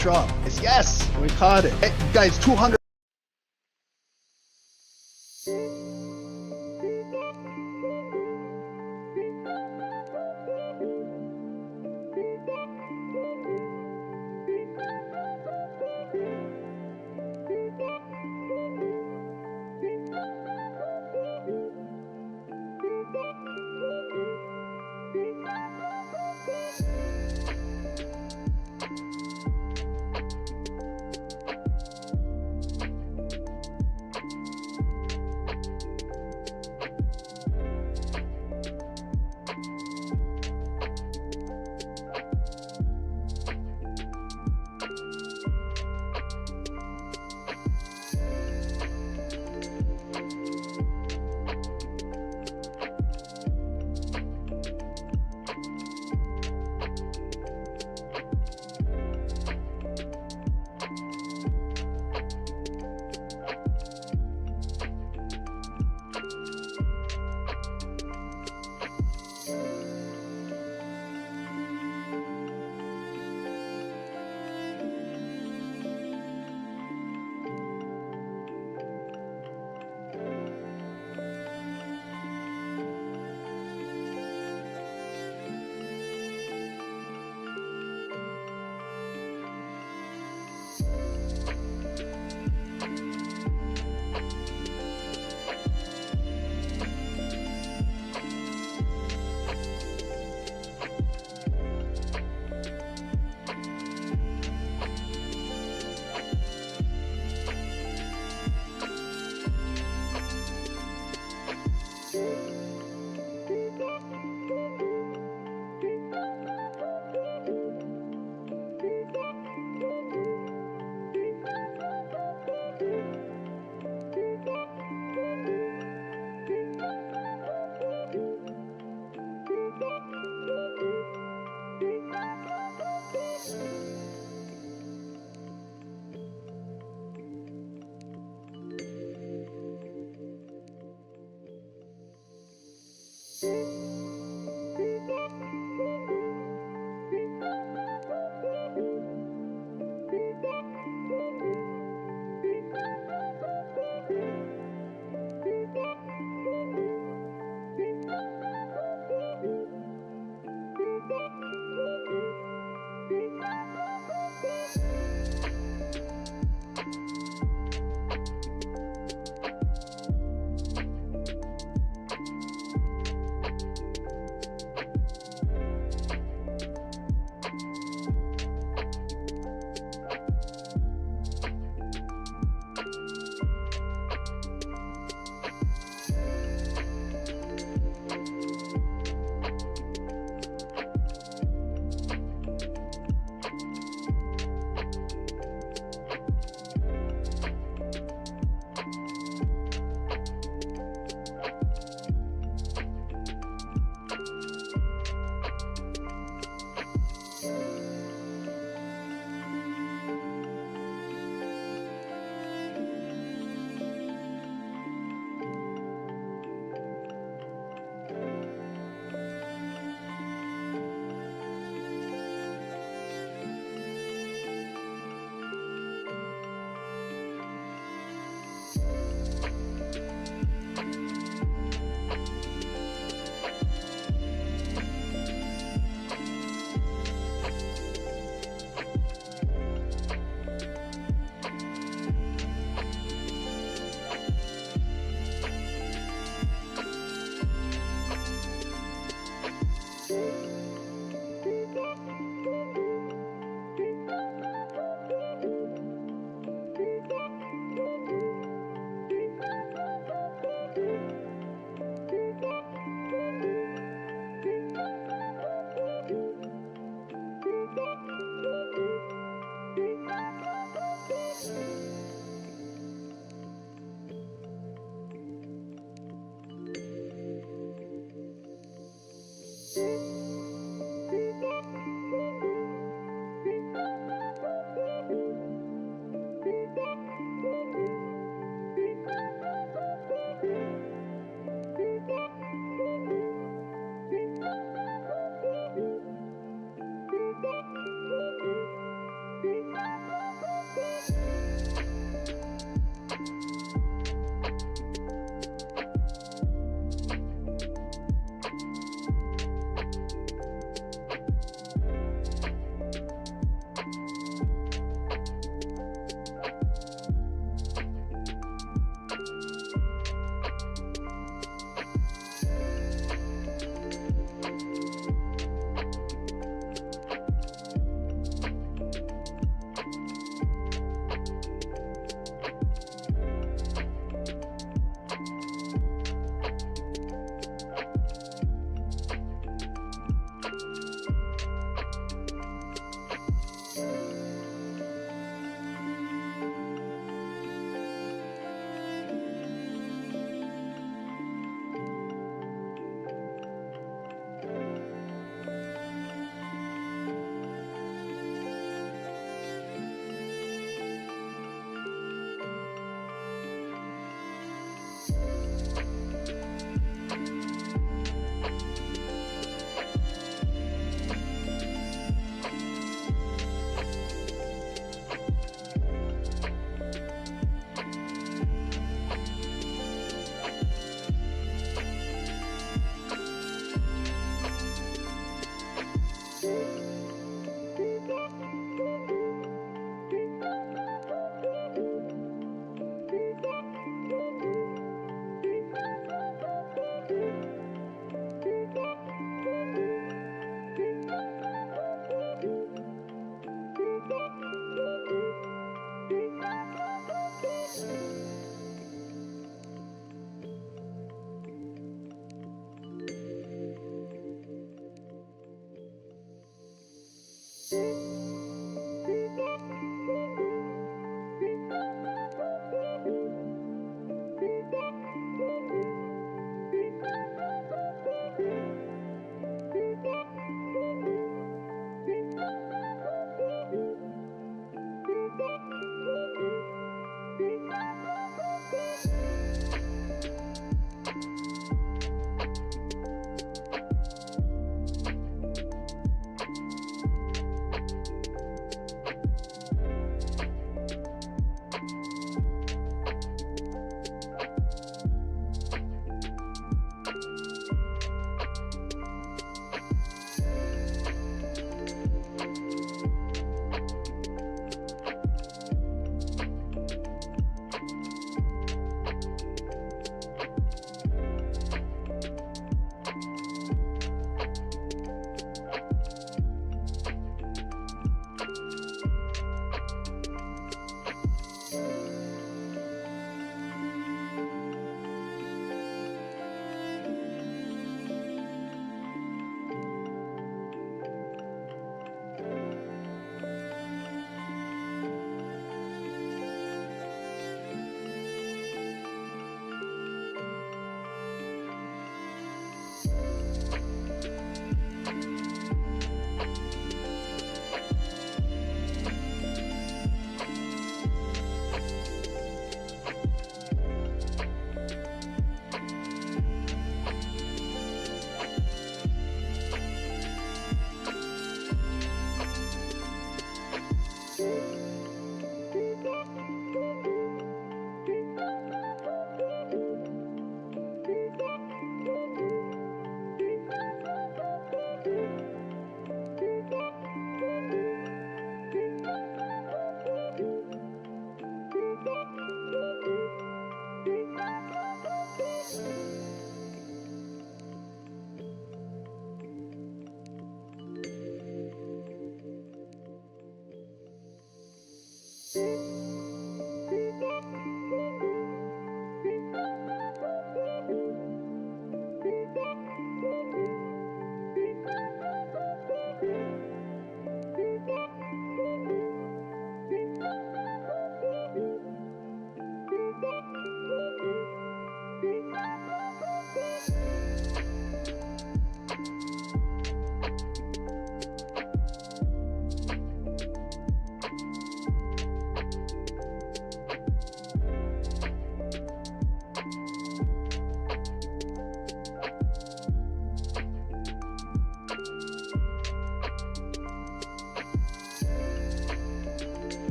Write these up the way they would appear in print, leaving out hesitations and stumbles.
drop. Yes, we caught it. Hey, guys, 200.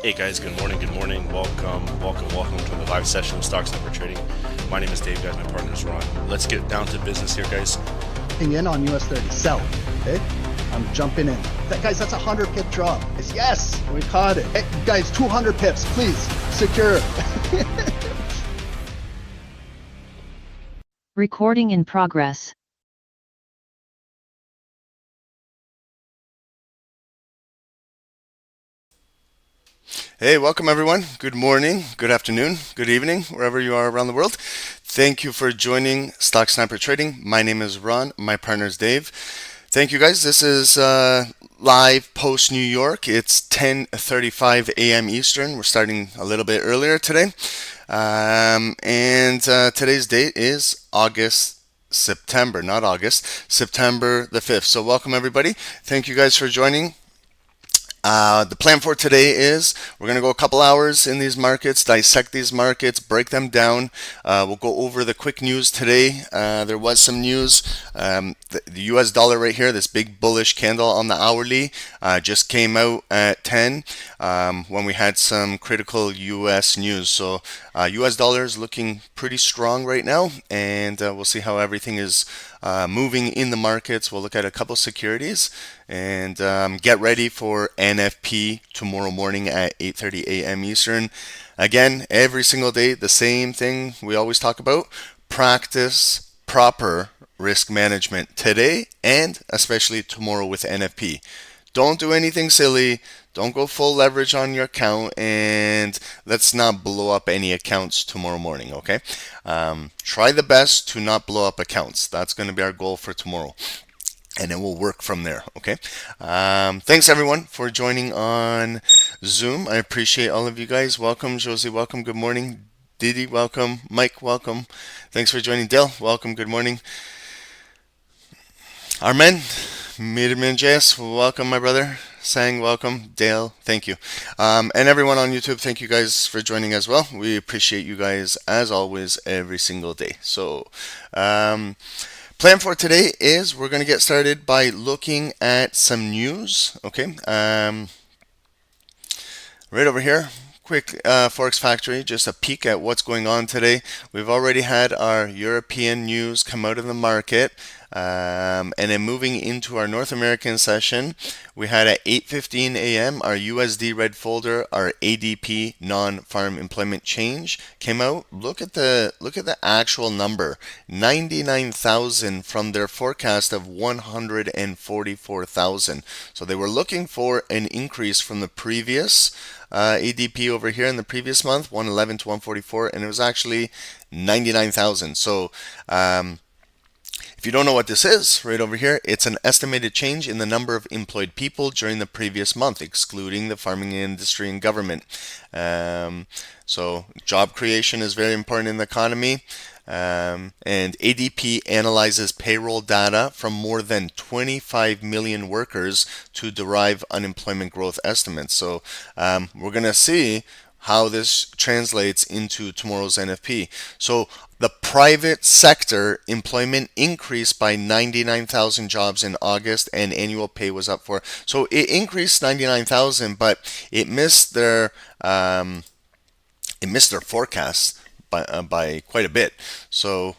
Hey guys, good morning, welcome to the live session of Stocks Never Trading. My name is Dave, guys, my partner is Ron. Let's get down to business here, guys. In on US 30, sell. Okay, I'm jumping in. Guys, that's a 100 pip drop. Yes, we caught it. Hey, guys, 200 pips, please secure. Recording in progress. Hey, welcome everyone. Good morning, good afternoon, good evening, wherever you are around the world. Thank you for joining Stock Sniper Trading. My name is Ron, my partner is Dave. Thank you guys. This is live post New York. It's 10:35 a.m. Eastern. We're starting a little bit earlier today. Today's date is September the 5th. So welcome everybody. Thank you guys for joining. The plan for today is we're going to go a couple hours in these markets, dissect these markets, break them down. We'll go over the quick news today. There was some news. The US dollar right here, this big bullish candle on the hourly, just came out at 10 when we had some critical US news. So US dollar is looking pretty strong right now, and we'll see how everything is moving in the markets. We'll look at a couple securities and get ready for NFP tomorrow morning at 8:30 a.m. Eastern. Again, every single day, the same thing we always talk about: practice proper risk management today and especially tomorrow with NFP. Don't do anything silly. Don't go full leverage on your account, and let's not blow up any accounts tomorrow morning, okay? Try the best to not blow up accounts. That's going to be our goal for tomorrow, and then we'll work from there, okay? Thanks everyone for joining on Zoom. I appreciate all of you guys. Welcome, Josie. Welcome. Good morning. Didi, welcome. Mike, welcome. Thanks for joining. Dale, welcome. Good morning. Armen, Mirman JS, welcome, my brother. Sang, welcome. Dale, thank you. And everyone on YouTube, thank you guys for joining as well. We appreciate you guys as always every single day. So, plan for today is we're going to get started by looking at some news. Okay. Right over here. Quick Forex Factory, just a peek at what's going on today. We've already had our European news come out of the market. And then moving into our North American session, we had at 8:15 a.m. our USD red folder, our ADP non-farm employment change came out. Look at the actual number, 99,000 from their forecast of 144,000. So they were looking for an increase from the previous ADP over here in the previous month, 111 to 144, and it was actually 99,000. So if you don't know what this is, right over here, it's an estimated change in the number of employed people during the previous month, excluding the farming industry and government. So job creation is very important in the economy. And ADP analyzes payroll data from more than 25 million workers to derive unemployment growth estimates. So we're going to see how this translates into tomorrow's NFP. So the private sector employment increased by 99,000 jobs in August, and annual pay was up for. So it increased 99,000, but it missed their forecast by quite a bit. So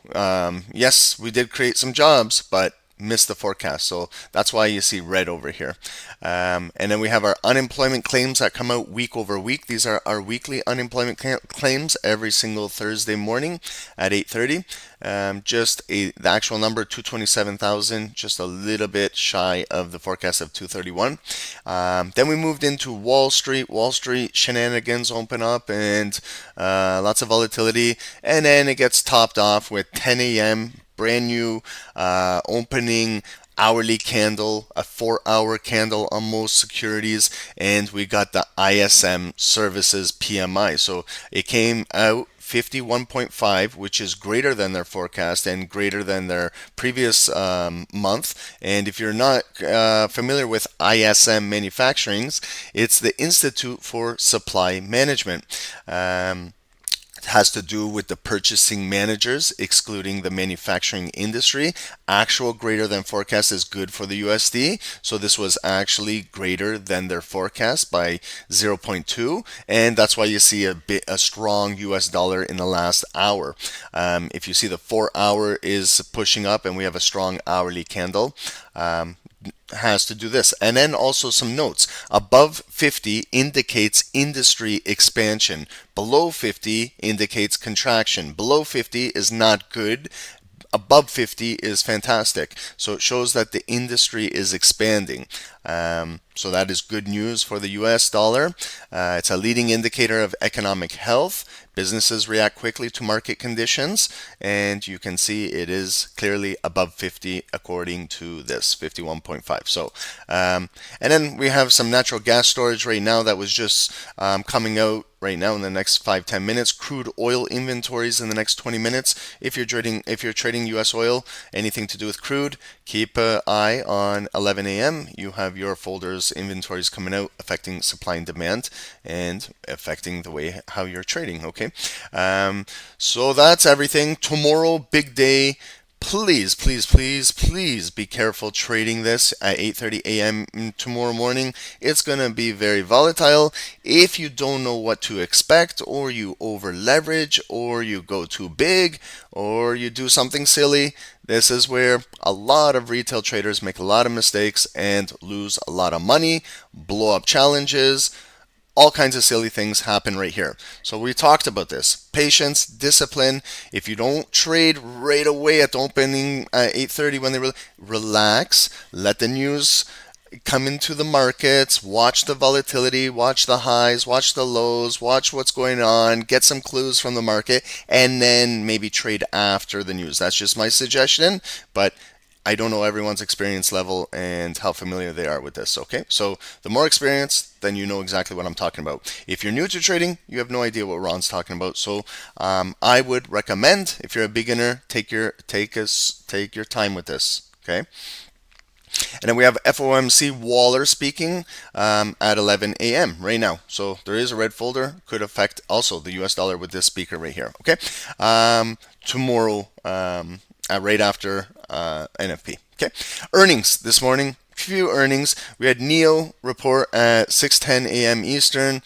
yes, we did create some jobs, but missed the forecast. So that's why you see red over here. And then we have our unemployment claims that come out week over week. These are our weekly unemployment claims every single Thursday morning at 8:30. The actual number 227,000, just a little bit shy of the forecast of 231. Then we moved into Wall Street. Wall Street shenanigans open up, and lots of volatility, and then it gets topped off with 10 a.m. brand new opening hourly candle, a 4-hour candle on most securities, and we got the ISM services PMI. So it came out 51.5, which is greater than their forecast and greater than their previous month. And if you're not familiar with ISM Manufacturing's, it's the Institute for Supply Management. has to do with the purchasing managers, excluding the manufacturing industry. Actual greater than forecast is good for the USD. So this was actually greater than their forecast by 0.2. And that's why you see a strong US dollar in the last hour. If you see the 4-hour is pushing up and we have a strong hourly candle, has to do this. And then also some notes. Above 50 indicates industry expansion. Below 50 indicates contraction. Below 50 is not good. Above 50 is fantastic. So it shows that the industry is expanding. So that is good news for the US dollar. It's a leading indicator of economic health. Businesses react quickly to market conditions, and you can see it is clearly above 50 according to this 51.5. So, and then we have some natural gas storage right now that was just coming out right now in the next 5-10 minutes. Crude oil inventories in the next 20 minutes. If you're trading US oil, anything to do with crude, keep an eye on 11 a.m. You have your folders inventories coming out, affecting supply and demand and affecting the way how you're trading. Okay, so that's everything. Tomorrow, big day. Please, please, please, please be careful trading this at 8:30 a.m. tomorrow morning. It's going to be very volatile. If you don't know what to expect, or you over leverage, or you go too big, or you do something silly, this is where a lot of retail traders make a lot of mistakes and lose a lot of money, blow up challenges. All kinds of silly things happen right here. So we talked about this. Patience, discipline. If you don't trade right away at the opening at 8:30 when they relax, let the news come into the markets, watch the volatility, watch the highs, watch the lows, watch what's going on, get some clues from the market, and then maybe trade after the news. That's just my suggestion, but I don't know everyone's experience level and how familiar they are with this, okay? So the more experience, then you know exactly what I'm talking about. If you're new to trading, you have no idea what Ron's talking about. So I would recommend, if you're a beginner, take your time with this, okay? And then we have FOMC Waller speaking at 11 a.m. right now. So there is a red folder, could affect also the US dollar with this speaker right here, okay? Tomorrow, right after NFP. Okay, earnings this morning. Few earnings. We had NEO report at 6:10 a.m. Eastern.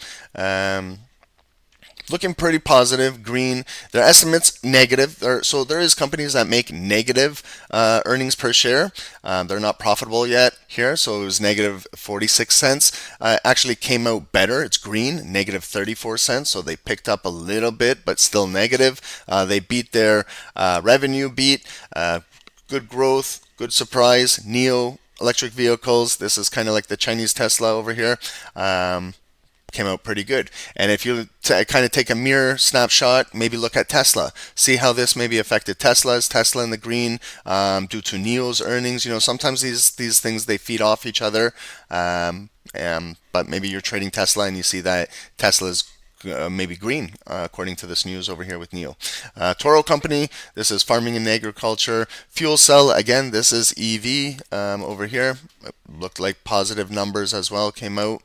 Looking pretty positive, green. Their estimates negative. So there is companies that make negative earnings per share. They're not profitable yet here, so it was negative 46 cents. Actually came out better. It's green, negative 34 cents. So they picked up a little bit, but still negative. They beat their revenue beat. Good growth, good surprise. NEO electric vehicles. This is kind of like the Chinese Tesla over here. Came out pretty good. And if you kind of take a mirror snapshot, maybe look at Tesla, see how this maybe affected Tesla. Is Tesla in the green due to NEO's earnings? You know, sometimes these things, they feed off each other. But maybe you're trading Tesla and you see that Tesla's maybe green, according to this news over here with NEO. Toro Company, this is farming and agriculture. Fuel cell, again, this is EV over here. It looked like positive numbers as well came out.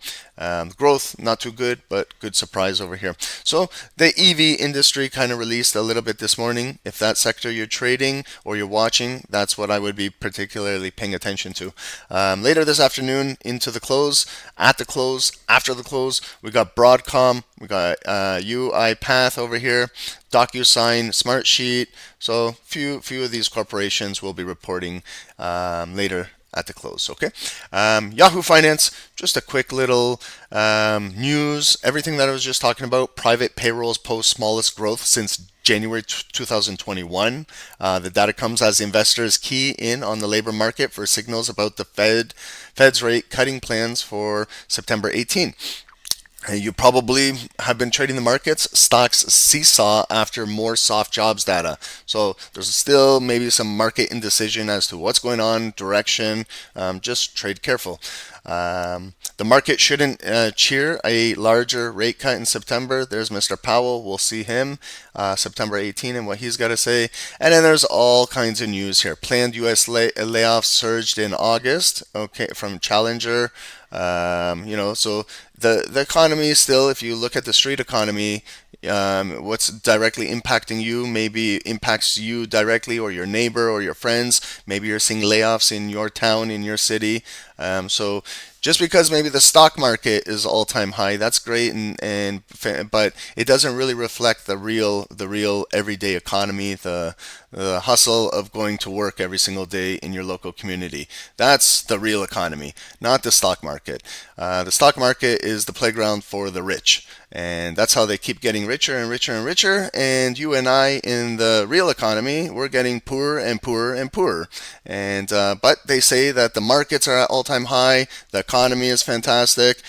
Growth, not too good, but good surprise over here. So the EV industry kind of released a little bit this morning. If that sector you're trading or you're watching, that's what I would be particularly paying attention to. Later this afternoon into the close, at the close, after the close, we got Broadcom, we got UiPath over here, DocuSign, Smartsheet. So few of these corporations will be reporting later at the close, okay? Yahoo Finance, just a quick little news. Everything that I was just talking about, private payrolls post smallest growth since January 2021. The data comes as investors key in on the labor market for signals about the Fed's rate cutting plans for September 18. You probably have been trading the markets. Stocks seesaw after more soft jobs data. So there's still maybe some market indecision as to what's going on, direction. Just trade careful. The market shouldn't cheer a larger rate cut in September. There's Mr. Powell. We'll see him September 18 and what he's got to say. And then there's all kinds of news here. Planned U.S. layoffs surged in August. Okay, from Challenger. So the economy still, if you look at the street economy, what's directly impacting you maybe impacts you directly, or your neighbor or your friends. Maybe you're seeing layoffs in your town, in your city. So just because maybe the stock market is all-time high, that's great, but it doesn't really reflect the real everyday economy, the hustle of going to work every single day in your local community. That's the real economy, not the stock market. The stock market is the playground for the rich, and that's how they keep getting richer and richer and richer. And you and I, in the real economy, we're getting poorer and poorer and poorer. And but they say that the markets are at all-time high, the economy is fantastic.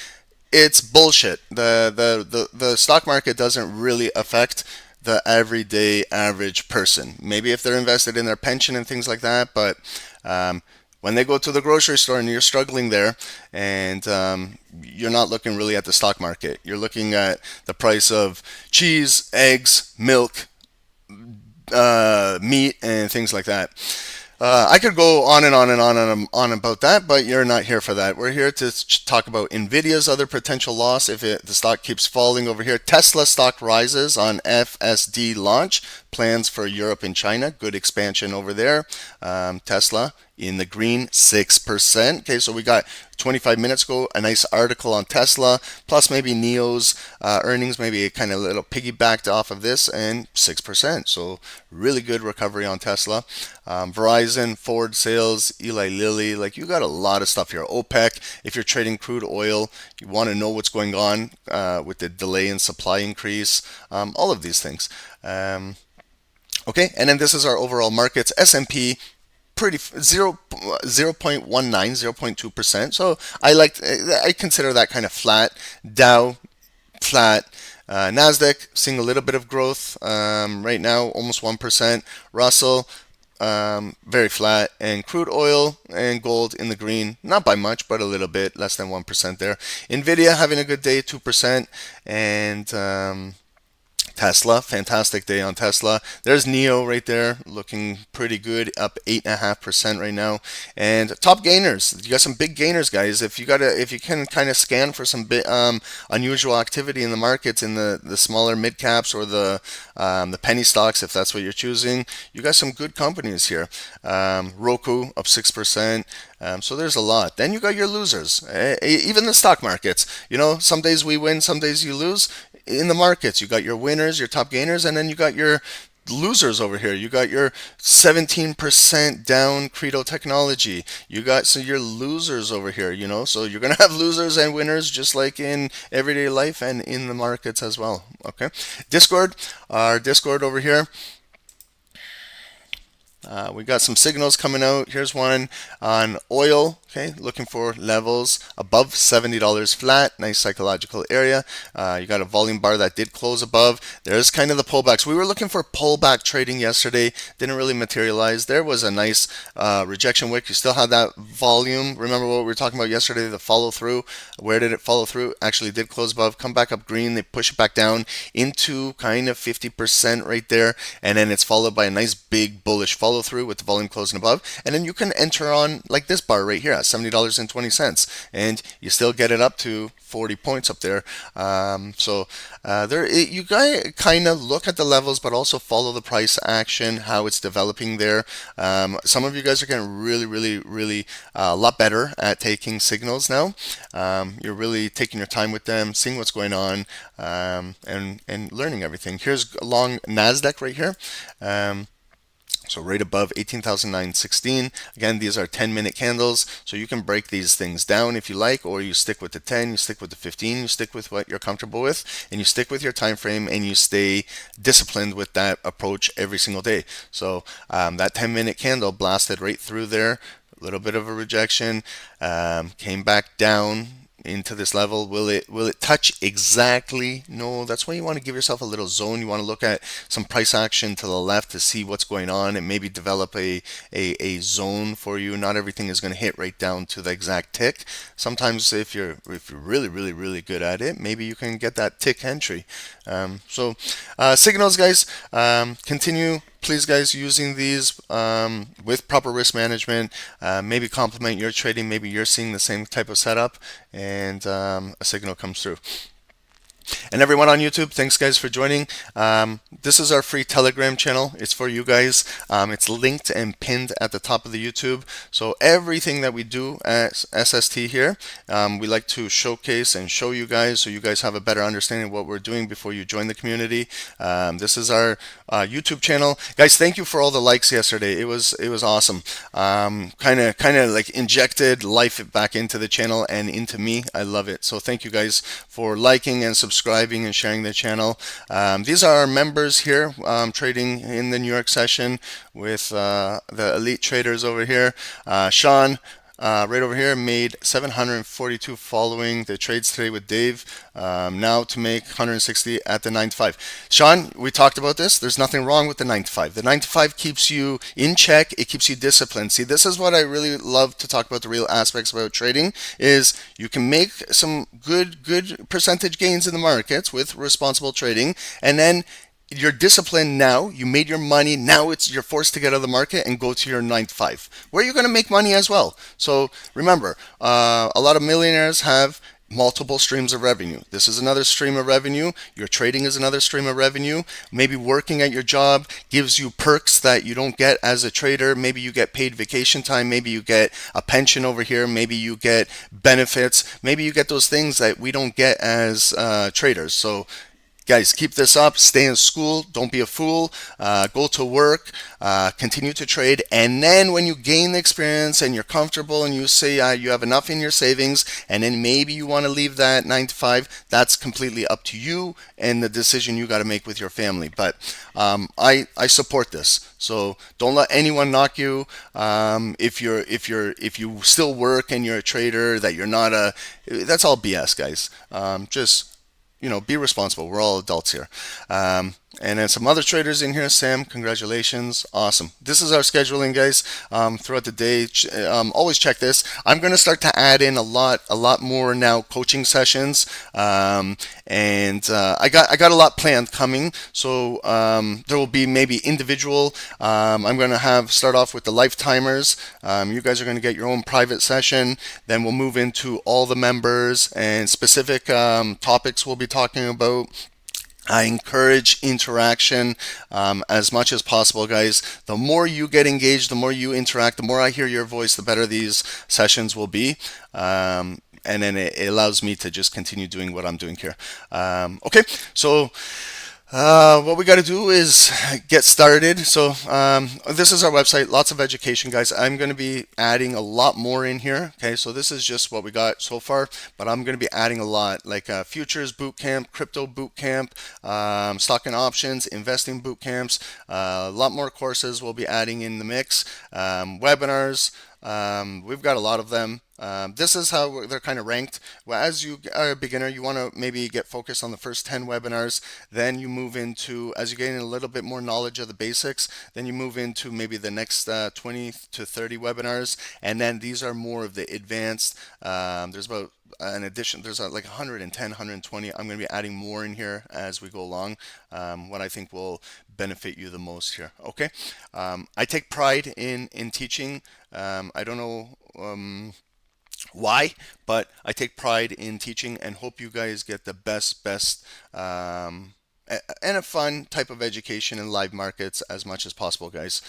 It's bullshit. The stock market doesn't really affect the everyday average person. Maybe if they're invested in their pension and things like that, but when they go to the grocery store and you're struggling there, and you're not looking really at the stock market, you're looking at the price of cheese, eggs, milk, meat, and things like that. I could go on and on and on and on about that, but you're not here for that. We're here to talk about Nvidia's other potential loss if the stock keeps falling over here. Tesla stock rises on FSD launch. Plans for Europe and China. Good expansion over there. Tesla in the green, 6%. Okay, so we got 25 minutes ago a nice article on Tesla, plus maybe NIO's earnings, maybe a kind of little piggybacked off of this, and 6%. So really good recovery on Tesla. Verizon, Ford sales, Eli Lilly, like you got a lot of stuff here. OPEC, if you're trading crude oil, you want to know what's going on with the delay in supply increase, all of these things. Okay, and then this is our overall markets. S&P pretty 0.19, 0.2%. So I consider that kind of flat. Dow flat. Nasdaq seeing a little bit of growth right now, almost 1%. Russell very flat, and crude oil and gold in the green, not by much, but a little bit, less than 1% there. Nvidia having a good day, 2%, and Tesla, fantastic day on Tesla. There's NIO right there, looking pretty good, up 8.5% right now. And top gainers, you got some big gainers, guys. If you can kind of scan for some bit unusual activity in the markets, in the smaller mid caps or the penny stocks, if that's what you're choosing, you got some good companies here. Roku up 6%. So there's a lot. Then you got your losers, even the stock markets. You know, some days we win, some days you lose. In the markets, you got your winners, your top gainers, and then you got your losers over here. You got your 17% down Credo Technology. You got your losers over here, you know. So you're going to have losers and winners just like in everyday life and in the markets as well. Okay. Discord, our Discord over here. We got some signals coming out. Here's one on oil. Okay, looking for levels above $70 flat. Nice psychological area. You got a volume bar that did close above. There's kind of the pullbacks. We were looking for pullback trading yesterday. Didn't really materialize. There was a nice rejection wick. You still had that volume. Remember what we were talking about yesterday, the follow through. Where did it follow through? Actually did close above. Come back up green. They push it back down into kind of 50% right there. And then it's followed by a nice big bullish follow through with the volume closing above, and then you can enter on like this bar right here at $70.20, and you still get it up to 40 points up there. You guys kind of look at the levels, but also follow the price action, how it's developing there. Some of you guys are getting really a lot better at taking signals now. You're really taking your time with them, seeing what's going on, and learning everything. Here's along Nasdaq right here. So right above 18,916. Again, these are 10-minute candles, so you can break these things down if you like, or you stick with the 10, you stick with the 15, you stick with what you're comfortable with, and you stick with your time frame, and you stay disciplined with that approach every single day. So that 10-minute candle blasted right through there, a little bit of a rejection, came back down into this level. Will it touch exactly? No. That's why you want to give yourself a little zone. You want to look at some price action to the left to see what's going on and maybe develop a zone for you. Not everything is going to hit right down to the exact tick. Sometimes if you're really good at it, maybe you can get that tick entry. Signals, guys, continue please, guys, using these with proper risk management, maybe complement your trading. Maybe you're seeing the same type of setup, and a signal comes through. And everyone on YouTube, thanks guys for joining. This is our free Telegram channel. It's for you guys. It's linked and pinned at the top of the YouTube. So everything that we do at SST here, we like to showcase and show you guys so you guys have a better understanding of what we're doing before you join the community. This is our YouTube channel. Guys, thank you for all the likes yesterday. It was awesome. Kind of like injected life back into the channel and into me. I love it. So thank you guys for liking and subscribing and sharing the channel. These are our members here, trading in the New York session with the elite traders over here. Sean, right over here, made 742 following the trades today with Dave. Now to make 160 at the 9 to 5. Sean, we talked about this. There's nothing wrong with the 9 to 5. The 9 to 5 keeps you in check. It keeps you disciplined. See, this is what I really love to talk about. The real aspects about trading is you can make some good percentage gains in the markets with responsible trading, and then you're disciplined now, you made your money, now you're forced to get out of the market and go to your 9 to 5, where you're going to make money as well. So remember, a lot of millionaires have multiple streams of revenue. This is another stream of revenue. Your trading is another stream of revenue. Maybe working at your job gives you perks that you don't get as a trader. Maybe you get paid vacation time. Maybe you get a pension over here. Maybe you get benefits. Maybe you get those things that we don't get as traders. So guys, keep this up. Stay in school. Don't be a fool. Go to work. Continue to trade. And then when you gain the experience and you're comfortable and you say you have enough in your savings, and then maybe you want to leave that 9 to 5, that's completely up to you and the decision you got to make with your family. But I support this. So don't let anyone knock you. If you still work and you're a trader, that you're not that's all BS, guys. Just be responsible. We're all adults here. And then some other traders in here. Sam, congratulations. Awesome. This is our scheduling, guys, throughout the day. Always check this. I'm going to start to add in a lot more now coaching sessions. And I got a lot planned coming. So there will be maybe individual. I'm going to start off with the lifetimers. You guys are going to get your own private session. Then we'll move into all the members and specific topics we'll be talking about. I encourage interaction as much as possible, guys. The more you get engaged, the more you interact, the more I hear your voice, the better these sessions will be. And then it allows me to just continue doing what I'm doing here. Okay, so what we got to do is get started. So this is our website. Lots of education, guys. I'm going to be adding a lot more in here. Okay, so this is just what we got so far, but I'm going to be adding a lot, like futures bootcamp, crypto bootcamp, stock and options, investing bootcamps. A lot more courses we'll be adding in the mix. Webinars. We've got a lot of them. This is how they're kind of ranked. Well, as you are a beginner, you want to maybe get focused on the first 10 webinars. Then you move into, as you gain a little bit more knowledge of the basics, then you move into maybe the next 20 to 30 webinars. And then these are more of the advanced. There's about in addition, there's like 110, 120. I'm going to be adding more in here as we go along. What I think will benefit you the most here. Okay. I take pride in teaching. I don't know why, but I take pride in teaching and hope you guys get the best and a fun type of education in live markets as much as possible, guys.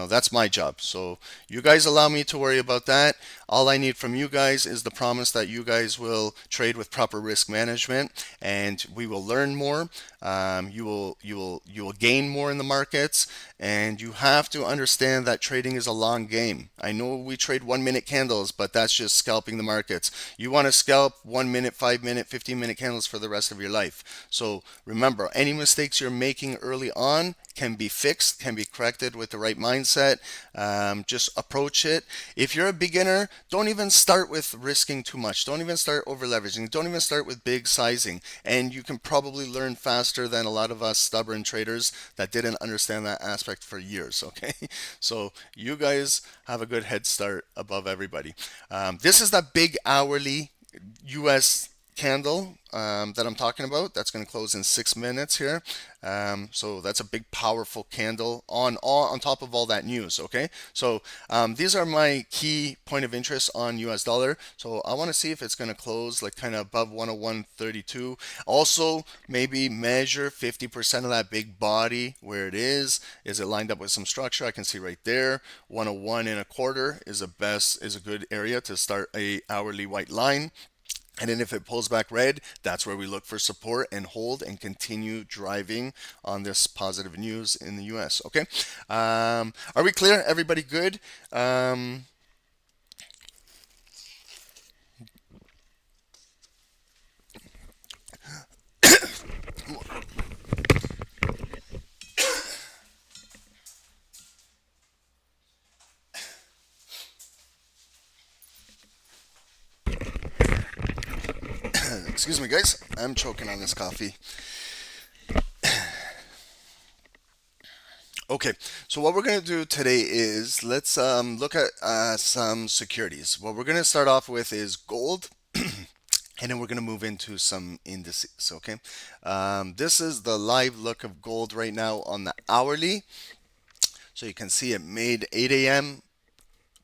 That's my job. So you guys allow me to worry about that. All I need from you guys is the promise that you guys will trade with proper risk management, and we will learn more. You will gain more in the markets, and you have to understand that trading is a long game. I know we trade 1 minute candles, but that's just scalping the markets. You want to scalp 1 minute, 5 minute, 15-minute candles for the rest of your life. So remember, any mistakes you're making early on can be fixed, can be corrected with the right mindset. Just approach it. If you're a beginner, don't even start with risking too much. Don't even start over leveraging. Don't even start with big sizing. And you can probably learn faster than a lot of us stubborn traders that didn't understand that aspect for years. Okay, so you guys have a good head start above everybody. This is that big hourly US candle that I'm talking about. That's going to close in 6 minutes here. So that's a big, powerful candle on top of all that news. Okay, so these are my key point of interest on US dollar. So I want to see if it's going to close like kind of above 101.32. Also, maybe measure 50% of that big body where it is. Is it lined up with some structure? I can see right there, 101 and a quarter is a good area to start a hourly white line. And then if it pulls back red, that's where we look for support and hold and continue driving on this positive news in the US. Okay. Are we clear? Everybody good? Excuse me, guys. I'm choking on this coffee. Okay, so what we're going to do today is let's look at some securities. What we're going to start off with is gold, and then we're going to move into some indices. Okay, this is the live look of gold right now on the hourly. So you can see it made 8 a.m.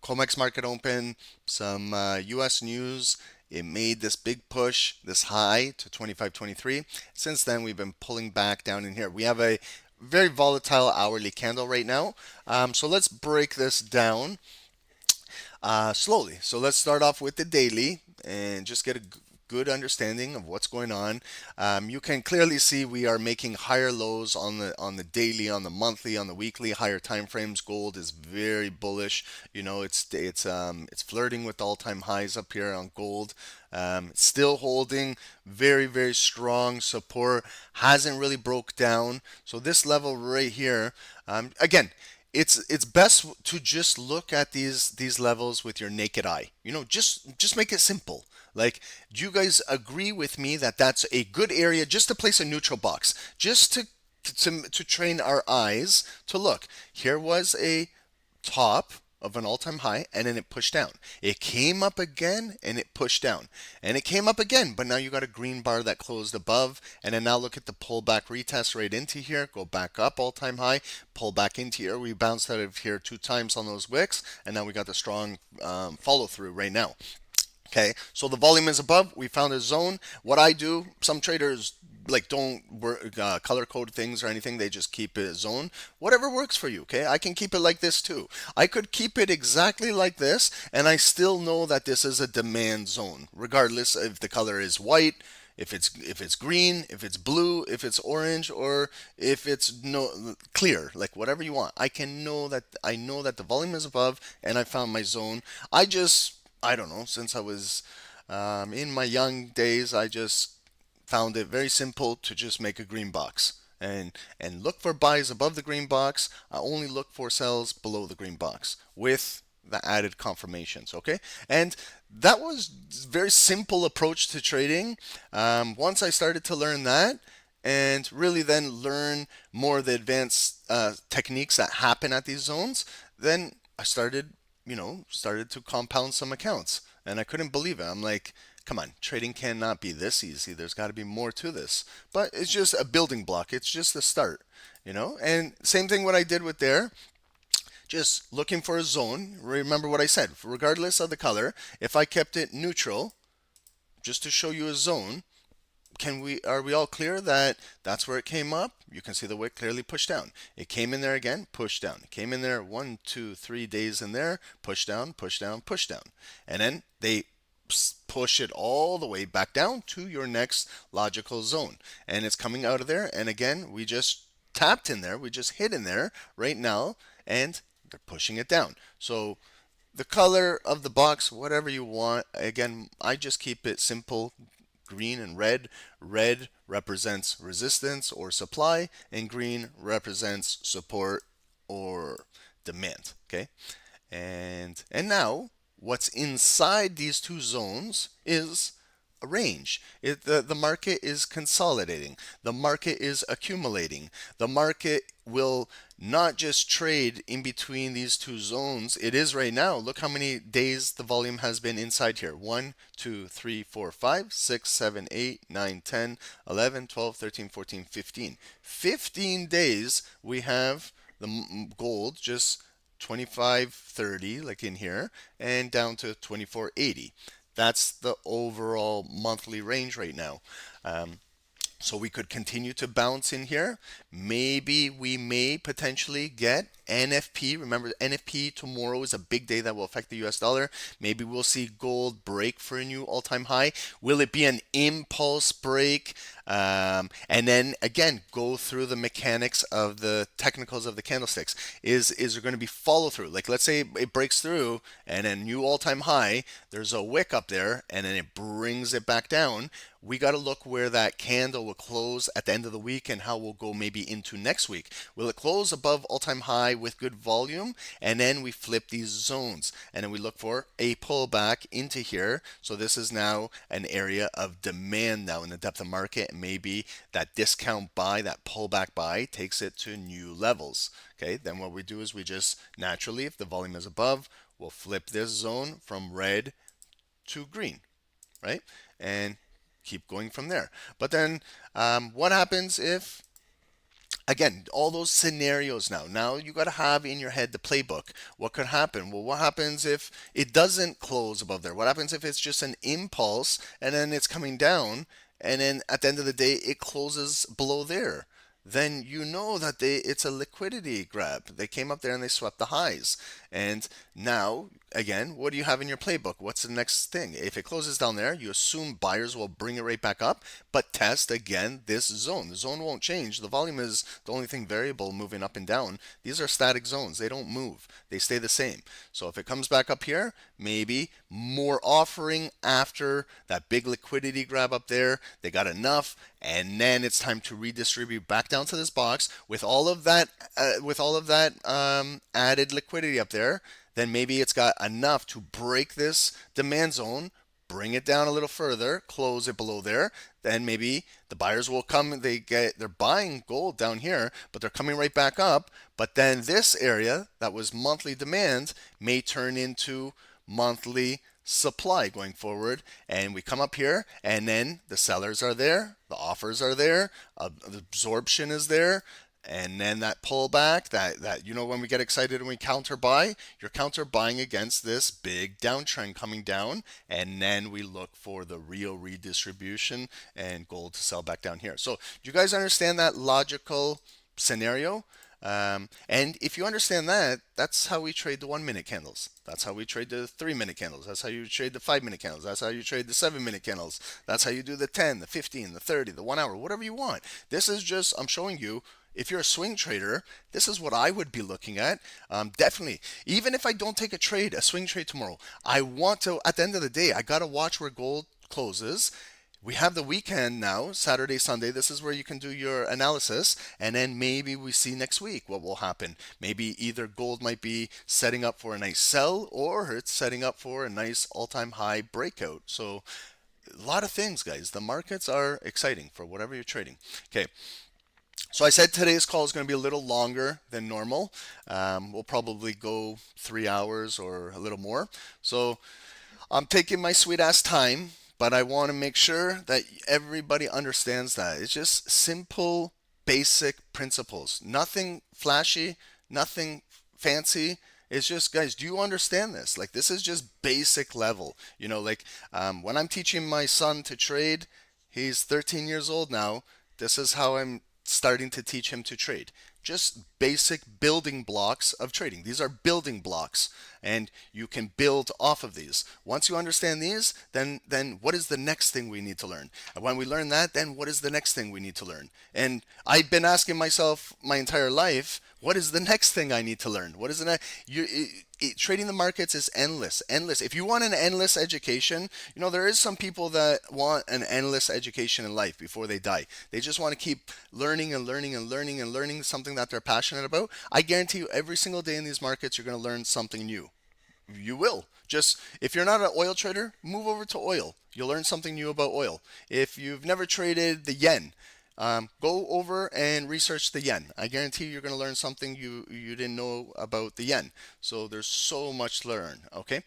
COMEX market open, some US news. It made this big push, this high to 25.23. Since then, we've been pulling back down in here. We have a very volatile hourly candle right now. So let's break this down slowly. So let's start off with the daily and just get a good understanding of what's going on. You can clearly see we are making higher lows on the daily, on the monthly, on the weekly, higher time frames. Gold is very bullish. You know, it's flirting with all-time highs up here on gold. Still holding very strong support. Hasn't really broke down. So this level right here, again, it's best to just look at these levels with your naked eye. You know, just make it simple. Like, do you guys agree with me that that's a good area just to place a neutral box, just to train our eyes to look? Here was a top of an all-time high, and then it pushed down. It came up again, and it pushed down. And it came up again, but now you got a green bar that closed above. And then now look at the pullback retest right into here. Go back up, all-time high. Pull back into here. We bounced out of here 2 times on those wicks. And now we got the strong follow-through right now. Okay, so the volume is above. We found a zone. What I do, some traders like don't color code things or anything. They just keep it a zone. Whatever works for you. Okay, I can keep it like this too. I could keep it exactly like this, and I still know that this is a demand zone, regardless if the color is white, if it's green, if it's blue, if it's orange, or if it's no clear, like whatever you want. I know that the volume is above, and I found my zone. I don't know, since I was in my young days, I just found it very simple to just make a green box and look for buys above the green box. I only look for sells below the green box with the added confirmations. Okay, and that was very simple approach to trading. Once I started to learn that, and really then learn more of the advanced techniques that happen at these zones, then I started to compound some accounts, and I couldn't believe it. I'm like, come on, trading cannot be this easy. There's got to be more to this. But it's just a building block. It's just a start, And same thing what I did with there, just looking for a zone. Remember what I said, regardless of the color, if I kept it neutral, just to show you a zone, are we all clear that that's where it came up? You can see the wick clearly pushed down. It came in there again, pushed down. It came in there 1, 2, 3 days in there, pushed down, pushed down, pushed down. And then they push it all the way back down to your next logical zone. And it's coming out of there. And again, we just tapped in there. We just hit in there right now, and they're pushing it down. So the color of the box, whatever you want. Again, I just keep it simple. Green and red. Red represents resistance or supply, and green represents support or demand. Okay, and now what's inside these two zones is range. The market is consolidating. The market is accumulating. The market will not just trade in between these two zones. It is right now. Look how many days the volume has been inside here. 1, 2, 3, 4, 5, 6, 7, 8, 9, 10, 11, 12, 13, 14, 15. 15 days we have the gold just 25.30 like in here and down to 24.80. That's the overall monthly range right now. So we could continue to bounce in here. Maybe we may potentially get NFP. Remember, NFP tomorrow is a big day that will affect the US dollar. Maybe we'll see gold break for a new all-time high. Will it be an impulse break? And then again, go through the mechanics of the technicals of the candlesticks. Is there going to be follow through? Like let's say it breaks through and a new all-time high, there's a wick up there and then it brings it back down. We got to look where that candle will close at the end of the week and how we'll go maybe into next week. Will it close above all-time high with good volume? And then we flip these zones and then we look for a pullback into here. So this is now an area of demand now in the depth of market. And maybe that discount buy, that pullback buy takes it to new levels. Okay, then what we do is we just naturally, if the volume is above, we'll flip this zone from red to green, right? And keep going from there. But then what happens if, again, all those scenarios now you got to have in your head the playbook. What could happen? Well, what happens if it doesn't close above there? What happens if it's just an impulse and then it's coming down and then at the end of the day it closes below there? Then you know that it's a liquidity grab. They came up there and they swept the highs. And now, again, what do you have in your playbook? What's the next thing? If it closes down there, you assume buyers will bring it right back up, but test again this zone. The zone won't change. The volume is the only thing variable moving up and down. These are static zones. They don't move. They stay the same. So if it comes back up here, maybe more offering after that big liquidity grab up there. They got enough, and then it's time to redistribute back down to this box with all of that added liquidity up there. Then maybe it's got enough to break this demand zone, bring it down a little further, close it below there. Then maybe the buyers will come. They're buying gold down here, but they're coming right back up. But then this area that was monthly demand may turn into monthly supply going forward, and we come up here and then the sellers are there, the offers are there, the absorption is there, and then that pullback, that when we get excited and we counter buy, you're counter buying against this big downtrend coming down, and then we look for the real redistribution and gold to sell back down here. So do you guys understand that logical scenario? And if you understand that, that's how we trade the 1 minute candles. That's how we trade the 3 minute candles. That's how you trade the 5 minute candles. That's how you trade the 7 minute candles. That's how you do the 10, the 15, the 30, the 1 hour, whatever you want. This is just, I'm showing you, if you're a swing trader, this is what I would be looking at. Definitely, even if I don't take a swing trade tomorrow, I want to, at the end of the day, I got to watch where gold closes. We have the weekend now, Saturday, Sunday. This is where you can do your analysis. And then maybe we see next week what will happen. Maybe either gold might be setting up for a nice sell or it's setting up for a nice all-time high breakout. So a lot of things, guys. The markets are exciting for whatever you're trading. Okay. So I said today's call is going to be a little longer than normal. We'll probably go 3 hours or a little more. So I'm taking my sweet ass time. But I want to make sure that everybody understands that. It's just simple, basic principles. Nothing flashy, nothing fancy. It's just, guys, do you understand this? Like, this is just basic level. When I'm teaching my son to trade, he's 13 years old now. This is how I'm starting to teach him to trade. Just basic building blocks of trading. These are building blocks, and you can build off of these. Once you understand these, then what is the next thing we need to learn? And when we learn that, then what is the next thing we need to learn? And I've been asking myself my entire life, what is the next thing I need to learn? What is the next? Trading the markets is endless. If you want an endless education, there is some people that want an endless education in life before they die. They just want to keep learning and learning and learning and learning something that they're passionate about. I guarantee you every single day in these markets, you're going to learn something new. you will. Just if you're not an oil trader, move over to oil. You'll learn something new about oil. If you've never traded the yen, go over and research the yen. I guarantee you're going to learn something you didn't know about the yen. So there's so much to learn. Okay.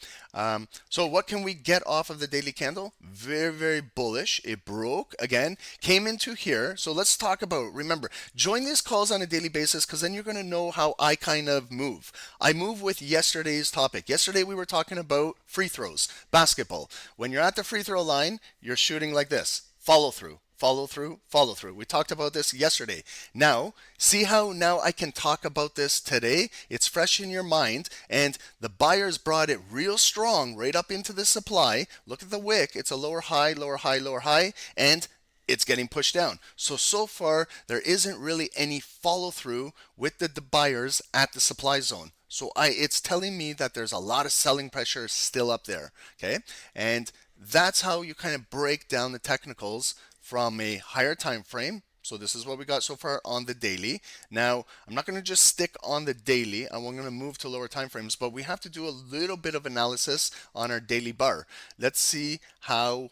So what can we get off of the daily candle? Very, very bullish. It broke again, came into here. So let's talk about, remember, join these calls on a daily basis, because then you're going to know how I kind of move. I move with yesterday's topic. Yesterday we were talking about free throws, basketball. When you're at the free throw line, you're shooting like this, follow through. Follow through, follow through. We talked about this yesterday. Now, see how now I can talk about this today? It's fresh in your mind, and the buyers brought it real strong right up into the supply. Look at the wick. It's a lower high, lower high, lower high, and it's getting pushed down. So far, there isn't really any follow through with the buyers at the supply zone. So it's telling me that there's a lot of selling pressure still up there, okay? And that's how you kind of break down the technicals from a higher time frame. So this is what we got so far on the daily. Now, I'm not going to just stick on the daily. I'm going to move to lower time frames, but we have to do a little bit of analysis on our daily bar. Let's see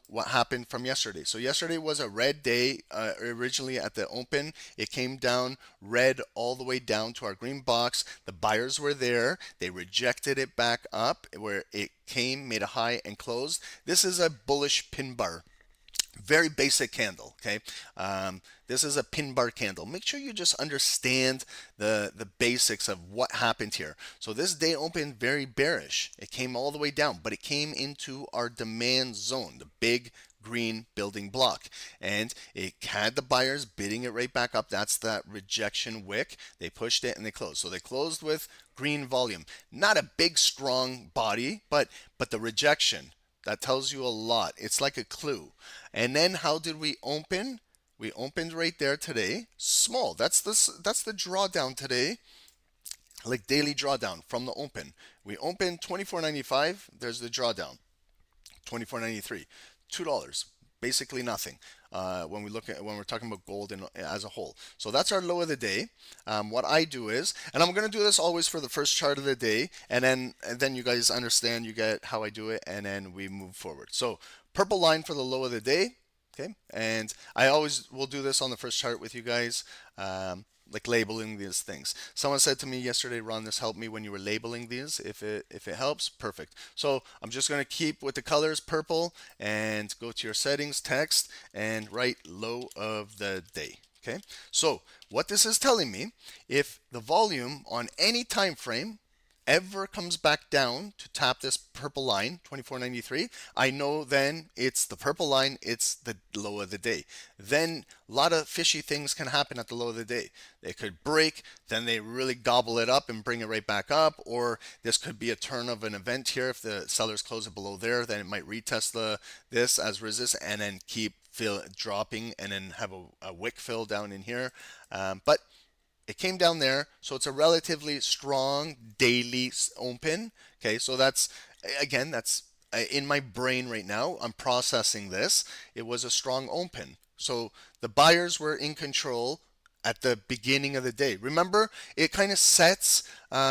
what happened from yesterday. So yesterday was a red day. Originally at the open, it came down red all the way down to our green box. The buyers were there. They rejected it back up where it came, made a high and closed. This is a bullish pin bar. Very basic candle, okay? This is a pin bar candle. Make sure you just understand the basics of what happened here. So this day opened very bearish. It came all the way down, but it came into our demand zone, the big green building block. And it had the buyers bidding it right back up. That's that rejection wick. They pushed it and they closed. So they closed with green volume. Not a big, strong body, but the rejection. That tells you a lot. It's like a clue. And then how did we open? We opened right there today. Small. That's the drawdown today. Like daily drawdown from the open. We opened 24.95. There's the drawdown. 24.93. $2. Basically nothing when we're talking about gold as a whole. So that's our low of the day. What I do is, and I'm going to do this always for the first chart of the day, and then you guys understand, you get how I do it, and then we move forward. So purple line for the low of the day. Okay, and I always will do this on the first chart with you guys. Like labeling these things. Someone said to me yesterday, Ron, this helped me when you were labeling these. If it helps, perfect. So I'm just going to keep with the colors purple and go to your settings, text, and write low of the day. Okay. So what this is telling me, if the volume on any time frame ever comes back down to tap this purple line, 24.93, I know then it's the purple line, it's the low of the day. Then a lot of fishy things can happen at the low of the day. They could break, then they really gobble it up and bring it right back up, or this could be a turn of an event here. If the sellers close it below there, then it might retest this as resist and then keep dropping and then have a wick fill down in here. But it came down there, so it's a relatively strong daily open. Okay, so that's in my brain right now. I'm processing this. It was a strong open. So the buyers were in control at the beginning of the day. Remember, it kind of sets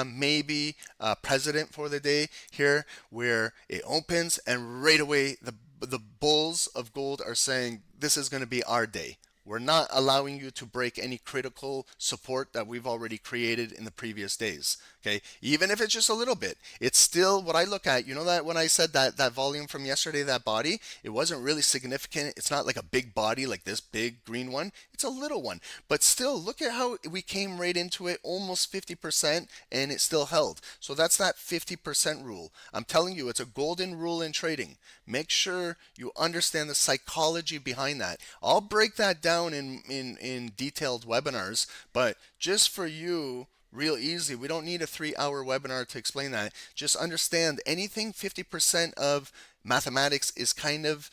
maybe a precedent for the day here, where it opens and right away the bulls of gold are saying this is going to be our day. We're not allowing you to break any critical support that we've already created in the previous days. Okay, even if it's just a little bit, it's still what I look at. You know that when I said that volume from yesterday, that body, it wasn't really significant. It's not like a big body like this big green one. It's a little one, but still look at how we came right into it, almost 50%, and it still held. So that's that 50% rule. I'm telling you, it's a golden rule in trading. Make sure you understand the psychology behind that. I'll break that down in detailed webinars, but just for you, real easy. We don't need a 3-hour webinar to explain that. Just understand anything 50% of mathematics is kind of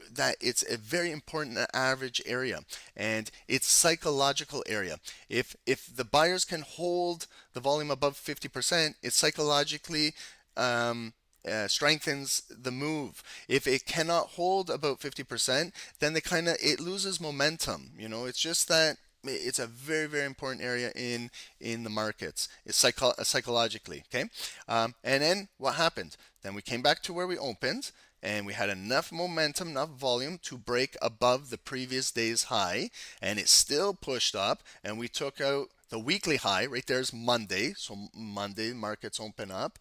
that it's a very important average area, and it's psychological area. If the buyers can hold the volume above 50%, it psychologically strengthens the move. If it cannot hold about 50%, then it loses momentum. You know, it's just that it's a very, very important area in the markets. It's psychologically, okay? And then what happened? Then we came back to where we opened, and we had enough momentum, enough volume to break above the previous day's high, and it still pushed up, and we took out the weekly high. Right there's Monday, so Monday markets open up.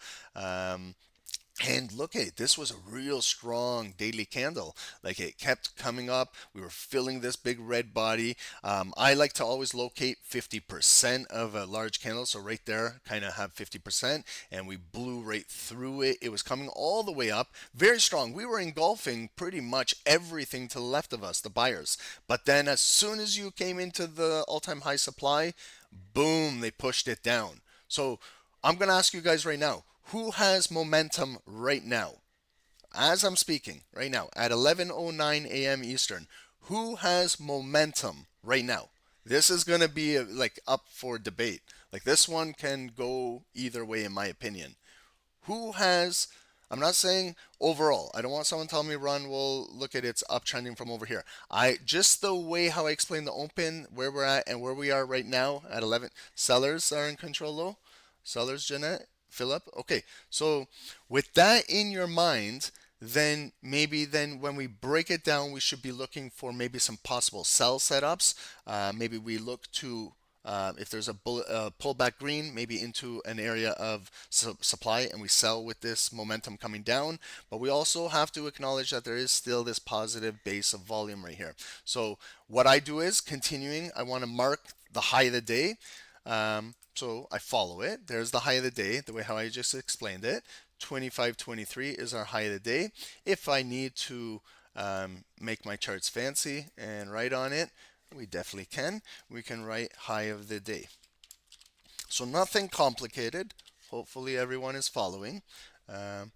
And look at it, this was a real strong daily candle. Like, it kept coming up. We were filling this big red body. I like to always locate 50% of a large candle. So right there, kind of have 50%. And we blew right through it. It was coming all the way up. Very strong. We were engulfing pretty much everything to the left of us, the buyers. But then as soon as you came into the all-time high supply, boom, they pushed it down. So I'm going to ask you guys right now, who has momentum right now? As I'm speaking right now at 11:09 a.m. Eastern, who has momentum right now? This is going to be like up for debate. Like, this one can go either way in my opinion. Who has, I'm not saying overall. I don't want someone telling me, Ron, well, look at it's uptrending from over here. Just the way how I explain the open, where we're at and where we are right now at 11. Sellers are in control though. Sellers, Jeanette, Philip. Okay, so with that in your mind, then maybe when we break it down, we should be looking for maybe some possible sell setups. Maybe we look to, if there's a pullback green, maybe into an area of supply, and we sell with this momentum coming down. But we also have to acknowledge that there is still this positive base of volume right here. So what I do is continuing, I want to mark the high of the day. So I follow it. There's the high of the day, the way how I just explained it. 25.23 is our high of the day. If I need to make my charts fancy and write on it, we definitely can. We can write high of the day. So nothing complicated. Hopefully everyone is following.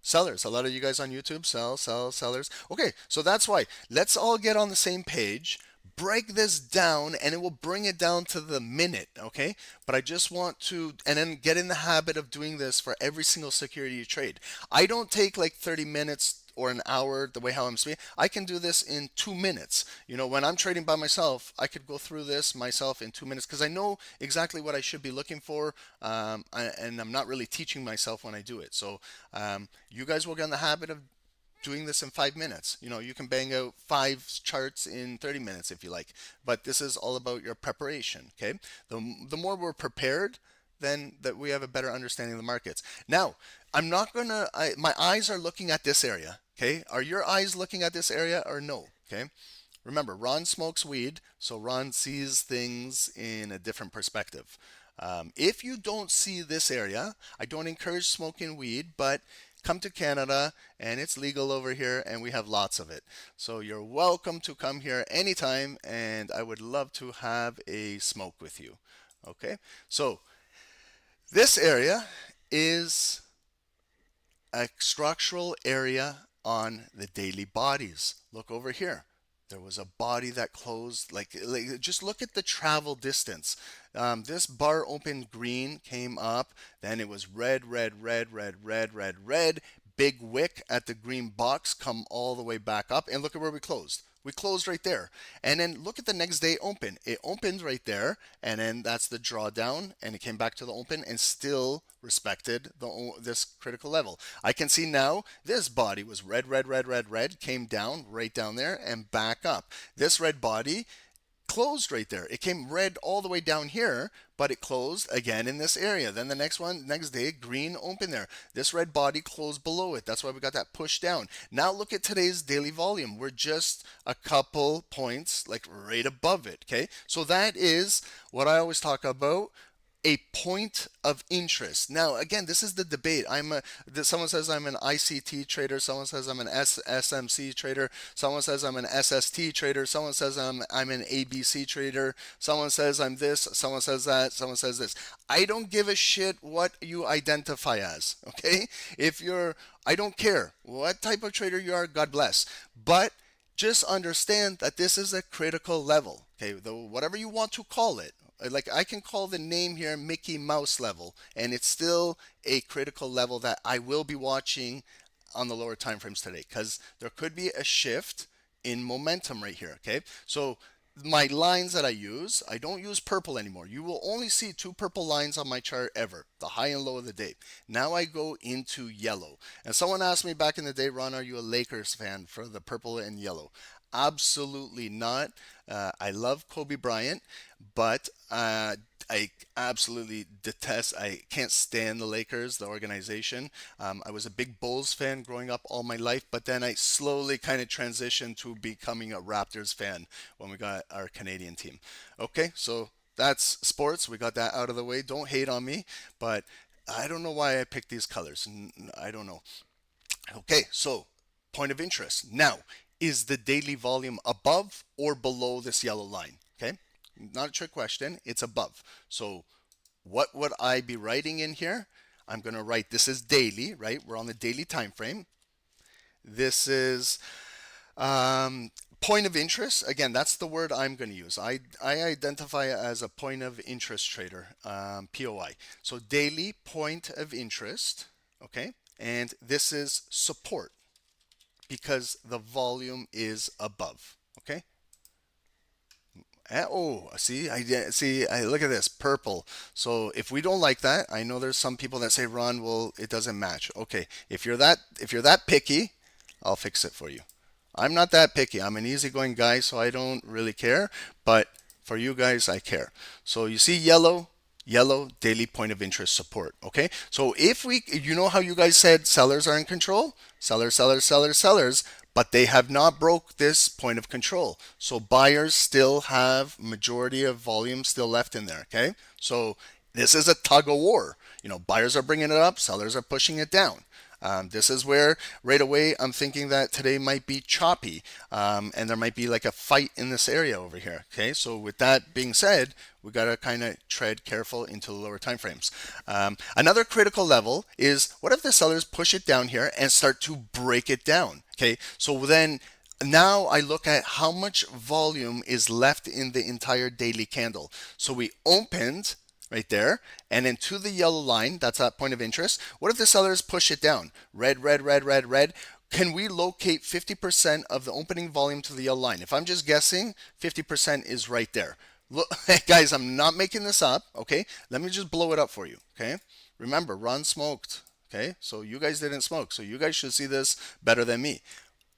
Sellers, a lot of you guys on YouTube, sellers. Okay, so that's why. Let's all get on the same page. Break this down, and it will bring it down to the minute, okay? But I just want to, and then get in the habit of doing this for every single security you trade. I don't take like 30 minutes or an hour, the way how I'm speaking. I can do this in 2 minutes. You know, when I'm trading by myself, I could go through this myself in 2 minutes because I know exactly what I should be looking for, and I'm not really teaching myself when I do it. So you guys will get in the habit of doing this in 5 minutes. You know, you can bang out 5 charts in 30 minutes if you like, but this is all about your preparation, okay? The more we're prepared, then that we have a better understanding of the markets. Now, I'm not gonna, my eyes are looking at this area, okay? Are your eyes looking at this area or no, okay? Remember, Ron smokes weed, so Ron sees things in a different perspective. If you don't see this area, I don't encourage smoking weed, but come to Canada and it's legal over here and we have lots of it. So you're welcome to come here anytime, and I would love to have a smoke with you. Okay, so this area is a structural area on the daily bodies. Look over here. There was a body that closed, like just look at the travel distance. This bar opened green, came up, then it was red, big wick at the green box, come all the way back up, and look at where we closed. We closed right there. And then look at the next day open. It opened right there, and then that's the drawdown, and it came back to the open and still respected this critical level. I can see now this body was red, came down right down there and back up. This red body closed right there. It came red all the way down here, but it closed again in this area. Then the next day, green open there. This red body closed below it. That's why we got that push down. Now look at today's daily volume. We're just a couple points like right above it, okay? So that is what I always talk about, a point of interest. Now, again, this is the debate. Someone says I'm an ICT trader. Someone says I'm an SMC trader. Someone says I'm an SST trader. Someone says I'm an ABC trader. Someone says I'm this. Someone says that. Someone says this. I don't give a shit what you identify as, okay? I don't care what type of trader you are, God bless. But just understand that this is a critical level, okay? Whatever you want to call it. Like, I can call the name here Mickey Mouse level, and it's still a critical level that I will be watching on the lower time frames today, because there could be a shift in momentum right here, okay? So my lines that I use, I don't use purple anymore. You will only see 2 purple lines on my chart ever, the high and low of the day. Now I go into yellow. And someone asked me back in the day, Ron, are you a Lakers fan for the purple and yellow? Absolutely not. I love Kobe Bryant, but I absolutely detest, I can't stand the Lakers, the organization. I was a big Bulls fan growing up all my life, but then I slowly kind of transitioned to becoming a Raptors fan when we got our Canadian team. Okay, so that's sports. We got that out of the way. Don't hate on me, but I don't know why I picked these colors. I don't know. Okay, so point of interest. Now, is the daily volume above or below this yellow line? Okay, not a trick question. It's above. So what would I be writing in here? I'm going to write, this is daily, right? We're on the daily time frame. This is point of interest. Again, that's the word I'm going to use. I identify as a point of interest trader, POI. So daily point of interest, okay? And this is support because the volume is above, okay? Oh, see, I look at this purple. So if we don't like that, I know there's some people that say, Ron, well, it doesn't match. Okay, if you're that picky, I'll fix it for you. I'm not that picky. I'm an easygoing guy, so I don't really care. But for you guys, I care. So you see yellow, daily point of interest support. Okay, so if you know how you guys said sellers are in control, sellers, but they have not broke this point of control. So buyers still have majority of volume still left in there. Okay, so this is a tug of war. You know, buyers are bringing it up, sellers are pushing it down. This is where right away I'm thinking that today might be choppy, and there might be like a fight in this area over here. Okay, so with that being said, we got to kind of tread careful into the lower time frames. Another critical level is, what if the sellers push it down here and start to break it down? Okay, so then now I look at how much volume is left in the entire daily candle. So we opened right there, and then to the yellow line, that's that point of interest. What if the sellers push it down? Red. Can we locate 50% of the opening volume to the yellow line? If I'm just guessing, 50% is right there. Look, guys, I'm not making this up, okay? Let me just blow it up for you, okay? Remember, Ron smoked, okay? So you guys didn't smoke, so you guys should see this better than me.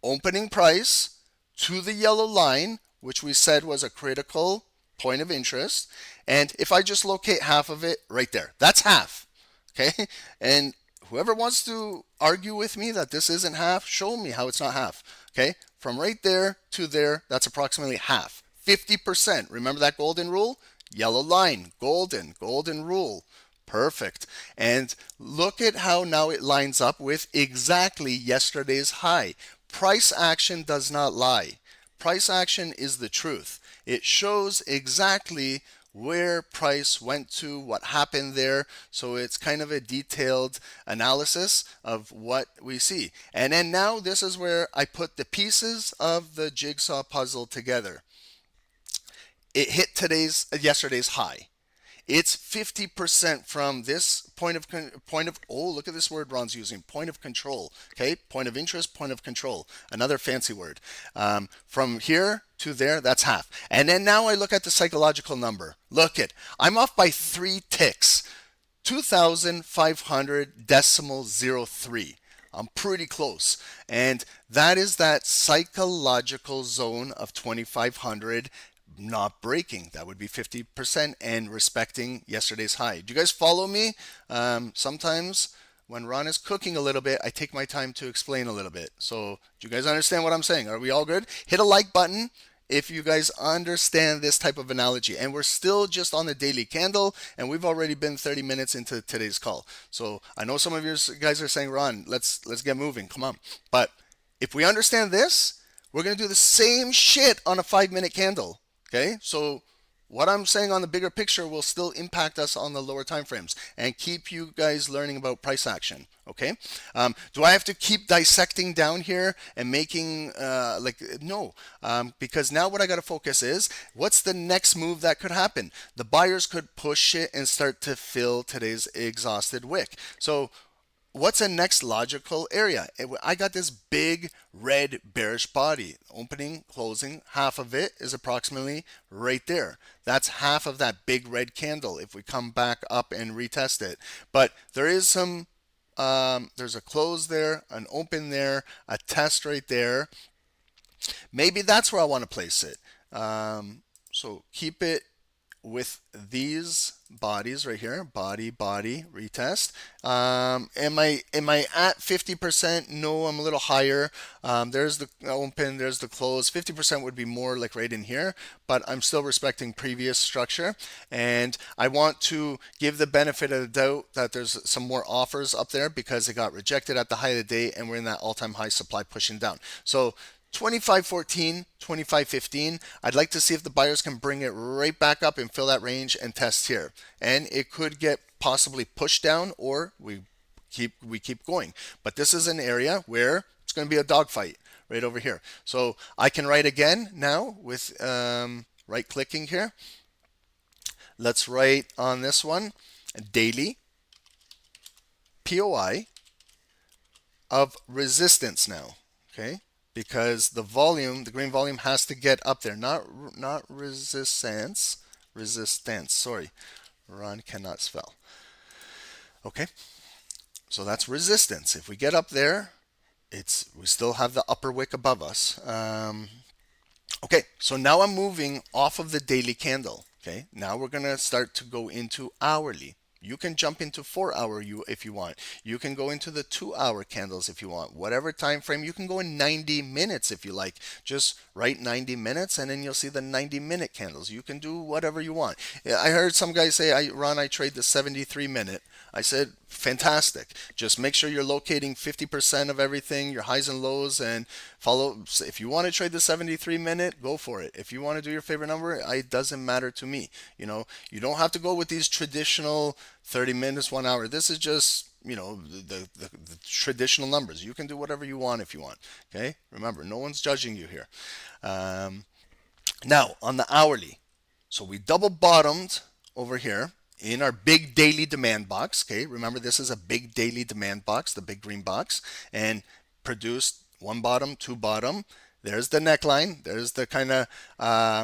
Opening price to the yellow line, which we said was a critical point of interest, and if I just locate half of it right there, that's half, okay? And whoever wants to argue with me that this isn't half, show me how it's not half, okay? From right there to there, that's approximately half, 50%. Remember that golden rule? Yellow line, golden rule. Perfect. And look at how now it lines up with exactly yesterday's high. Price action does not lie. Price action is the truth. It shows exactly where price went to, what happened there. So it's kind of a detailed analysis of what we see. And then now this is where I put the pieces of the jigsaw puzzle together. It hit yesterday's high. It's 50% from this point of, oh, look at this word Ron's using, point of control, okay? Point of interest, point of control, another fancy word. From here to there, that's half. And then now I look at the psychological number. Look it, I'm off by 3 ticks, 2,500.03. I'm pretty close. And that is that psychological zone of 2,500 not breaking. That would be 50% and respecting yesterday's high. Do you guys follow me? Sometimes when Ron is cooking a little bit, I take my time to explain a little bit. So do you guys understand what I'm saying? Are we all good? Hit a like button if you guys understand this type of analogy. And we're still just on the daily candle, and we've already been 30 minutes into today's call. So I know some of you guys are saying, Ron, let's get moving. Come on. But if we understand this, we're going to do the same shit on a 5-minute candle. Okay, so what I'm saying on the bigger picture will still impact us on the lower time frames and keep you guys learning about price action. Okay, do I have to keep dissecting down here and making no, because now what I got to focus is what's the next move that could happen. The buyers could push it and start to fill today's exhausted wick. So what's a next logical area? I got this big red bearish body. Opening, closing, half of it is approximately right there. That's half of that big red candle if we come back up and retest it. But there is some, there's a close there, an open there, a test right there. Maybe that's where I want to place it. So keep it with these bodies right here, body, retest. Am I at 50%? No, I'm a little higher. There's the open, there's the close. 50% would be more like right in here, but I'm still respecting previous structure. And I want to give the benefit of the doubt that there's some more offers up there because it got rejected at the height of the day and we're in that all-time high supply pushing down. So 25.14, 25.15. I'd like to see if the buyers can bring it right back up and fill that range and test here. And it could get possibly pushed down or we keep going. But this is an area where it's going to be a dogfight right over here. So I can write again now with right clicking here. Let's write on this one daily POI of resistance now. Okay. Because the volume, the green volume has to get up there, not resistance, sorry. Ron cannot spell. Okay, so that's resistance. If we get up there, we still have the upper wick above us. Okay, so now I'm moving off of the daily candle. Okay, now we're going to start to go into hourly. You can jump into 4 hour if you want. You can go into the 2 hour candles if you want. Whatever time frame, you can go in 90 minutes if you like. Just write 90 minutes and then you'll see the 90-minute candles. You can do whatever you want. I heard some guys say, Ron, I trade the 73-minute. I said, fantastic. Just make sure you're locating 50% of everything, your highs and lows, and follow. If you want to trade the 73-minute, go for it. If you want to do your favorite number, it doesn't matter to me. You know, you don't have to go with these traditional 30 minutes, 1 hour. This is just, you know, the traditional numbers. You can do whatever you want if you want. Okay, remember, no one's judging you here. Now on the hourly, so we double bottomed over here in our big daily demand box. Okay, remember this is a big daily demand box, the big green box, and produced one bottom, two bottom. There's the neckline. There's the kind of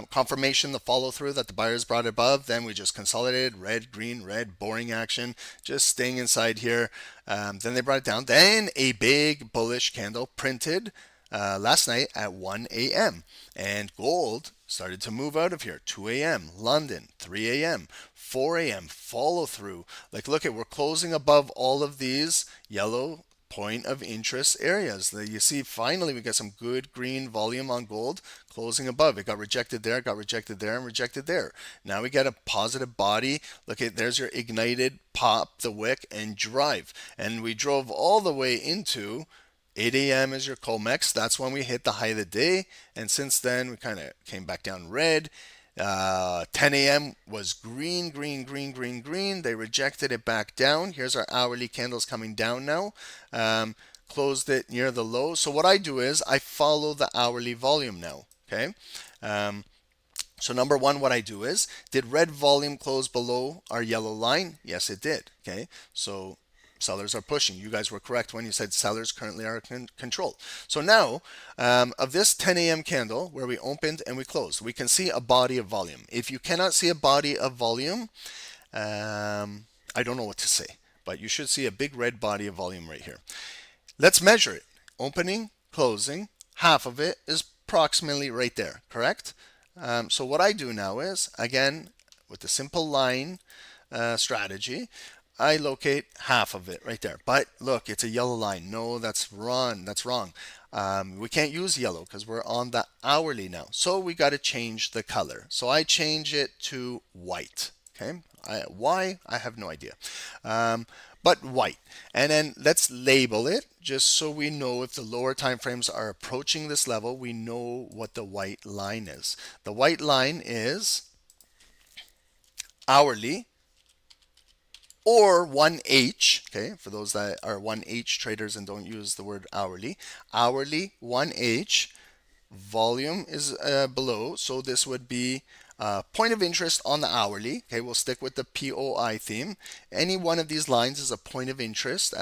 confirmation, the follow through that the buyers brought above. Then we just consolidated red, green, red, boring action, just staying inside here. Then they brought it down. Then a big bullish candle printed last night at 1 a.m. And gold started to move out of here. 2 a.m. London, 3 a.m. 4 a.m. follow through. Like, look at, we're closing above all of these yellow point of interest areas. You see, finally we got some good green volume on gold closing above. It got rejected there, got rejected there, and rejected there. Now we get a positive body. Look at, there's your ignited, pop the wick and drive. And we drove all the way into 8 a.m. is your COMEX. That's when we hit the high of the day. And since then, we kind of came back down red. 10 a.m. was green, green, green, green, green. They rejected it back down. Here's our hourly candles coming down now. Closed it near the low. So what I do is I follow the hourly volume now. Okay. So number one, what I do is, did red volume close below our yellow line? Yes, it did. Okay. So sellers are pushing. You guys were correct when you said sellers currently are in control. So now, of this 10 a.m. candle where we opened and we closed, we can see a body of volume. If you cannot see a body of volume, I don't know what to say, but you should see a big red body of volume right here. Let's measure it. Opening, closing, half of it is approximately right there, correct? So what I do now is, again, with the simple line strategy, I locate half of it right there. But look, it's a yellow line. No, that's wrong. That's wrong. We can't use yellow because we're on the hourly now. So we got to change the color. So I change it to white. Okay. Why? I have no idea. But white. And then let's label it just so we know if the lower time frames are approaching this level, we know what the white line is. The white line is hourly, or 1H, okay, for those that are 1H traders and don't use the word hourly. Hourly, 1H, volume is below, so this would be point of interest on the hourly. Okay, we'll stick with the POI theme. Any one of these lines is a point of interest.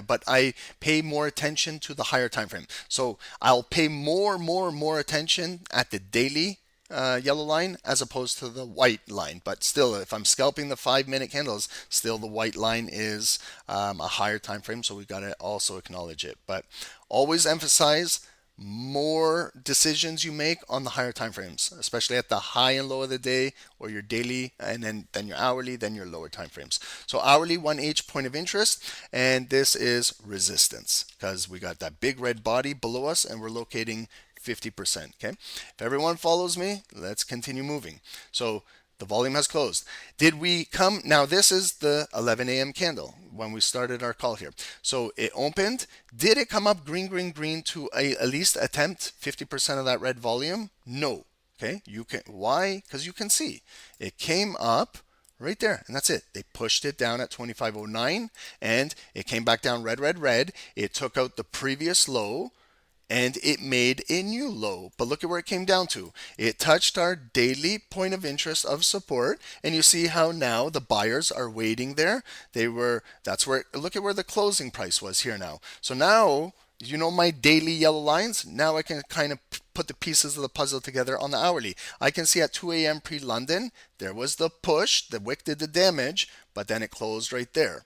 But I pay more attention to the higher time frame. So I'll pay more attention at the daily yellow line as opposed to the white line. But still, if I'm scalping the 5-minute candles, still the white line is a higher time frame, so we got to also acknowledge it. But always emphasize more decisions you make on the higher time frames, especially at the high and low of the day, or your daily, and then your hourly, then your lower time frames. So hourly 1H point of interest, and this is resistance because we got that big red body below us and we're locating 50%. Okay, if everyone follows me, let's continue moving. So the volume has closed. Did we come? Now this is the 11 a.m. candle when we started our call here. So it opened. Did it come up green to at least attempt 50% of that red volume? No. Okay, you can. Why? Because you can see it came up right there, and that's it. They pushed it down at 25.09, and it came back down red. It took out the previous low, and it made a new low. But look at where it came down to. It touched our daily point of interest of support, and you see how now the buyers are waiting there. That's where, look at where the closing price was here now. So now, you know my daily yellow lines? Now I can kind of put the pieces of the puzzle together on the hourly. I can see at 2 a.m. pre-London, there was the push, the wick did the damage, but then it closed right there.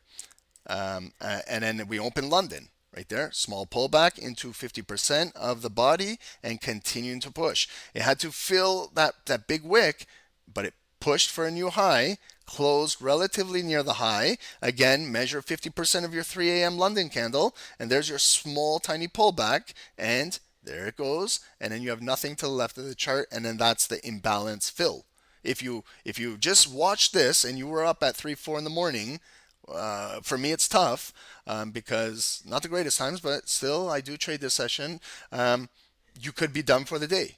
And then we opened London. Right there, small pullback into 50% of the body and continuing to push. It had to fill that big wick, but it pushed for a new high, closed relatively near the high. Again, measure 50% of your 3 a.m. London candle, and there's your small, tiny pullback, and there it goes. And then you have nothing to the left of the chart, and then that's the imbalance fill. If you just watch this and you were up at 3-4 in the morning, for me it's tough because not the greatest times, but still I do trade this session. You could be done for the day.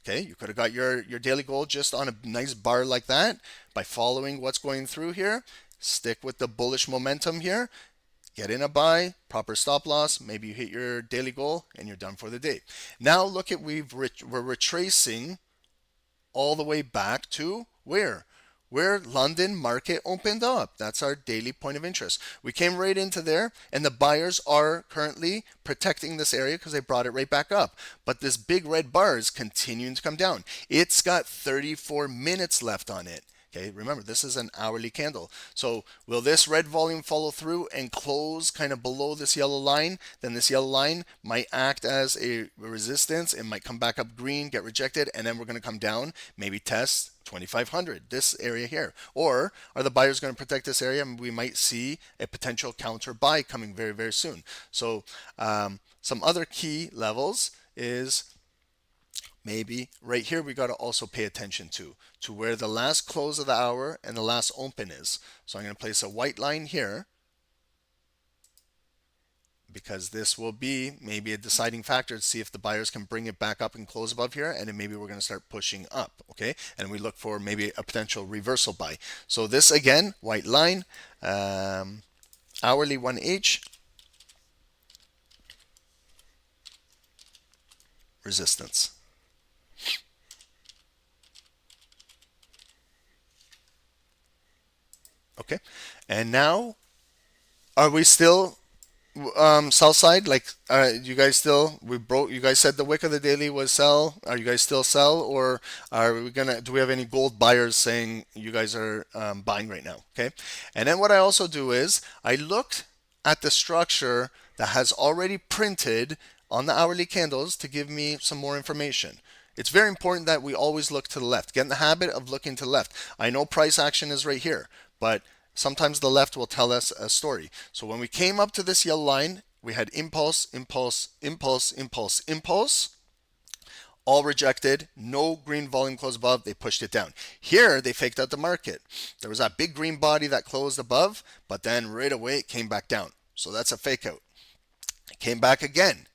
Okay, you could have got your daily goal just on a nice bar like that by following what's going through here. Stick with the bullish momentum here. Get in a buy, proper stop loss. Maybe you hit your daily goal and you're done for the day. Now look at we're retracing all the way back to where London market opened up. That's our daily point of interest. We came right into there, and the buyers are currently protecting this area because they brought it right back up. But this big red bar is continuing to come down. It's got 34 minutes left on it. Okay, remember, this is an hourly candle. So will this red volume follow through and close kind of below this yellow line? Then this yellow line might act as a resistance. It might come back up green, get rejected, and then we're going to come down, maybe test 2500, this area here. Or are the buyers going to protect this area, and we might see a potential counter buy coming very soon. So some other key levels is maybe right here we got to also pay attention to where the last close of the hour and the last open is. So I'm going to place a white line here because this will be maybe a deciding factor to see if the buyers can bring it back up and close above here, and then maybe we're going to start pushing up. Okay, and we look for maybe a potential reversal buy. So this again, white line, hourly 1H, resistance. Okay, and now are we still sell side? Like you guys still, you guys said the wick of the daily was sell. Are you guys still sell, or are we gonna, do we have any gold buyers saying you guys are buying right now? Okay, and then what I also do is I looked at the structure that has already printed on the hourly candles to give me some more information. It's very important that we always look to the left. Get in the habit of looking to the left. I know price action is right here, but sometimes the left will tell us a story. So when we came up to this yellow line, we had impulse, all rejected, no green volume close above, they pushed it down. Here, they faked out the market. There was that big green body that closed above, but then right away it came back down. So that's a fake out. It came back again,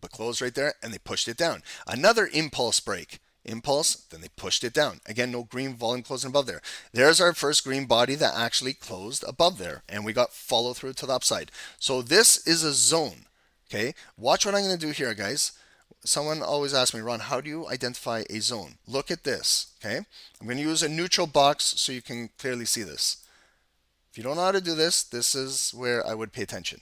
but closed right there, and they pushed it down. Another impulse break. Impulse, then they pushed it down. Again, no green volume closing above there. There's our first green body that actually closed above there, and we got follow through to the upside. So this is a zone. Okay, watch what I'm going to do here, guys. someone always asks me, Ron, how do you identify a zone? Look at this, okay? I'm going to use a neutral box so you can clearly see this. If you don't know how to do this, this is where I would pay attention.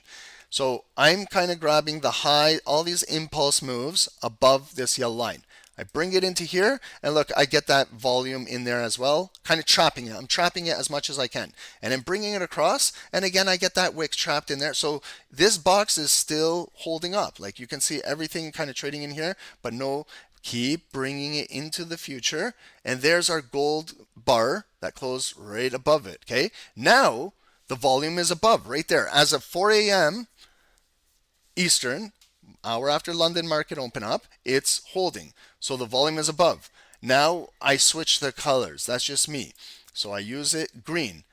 So I'm kind of grabbing the high, all these impulse moves above this yellow line. I bring it into here, and look, I get that volume in there as well, kind of trapping it. I'm trapping it as much as I can. And then bringing it across, and again, I get that wick trapped in there. So this box is still holding up. Like you can see everything kind of trading in here, but no, keep bringing it into the future. And there's our gold bar that closed right above it, okay? Now, the volume is above right there. As of 4 a.m. Eastern, hour after London market open up, it's holding. So the volume is above. Now I switch the colors. That's just me. So I use it green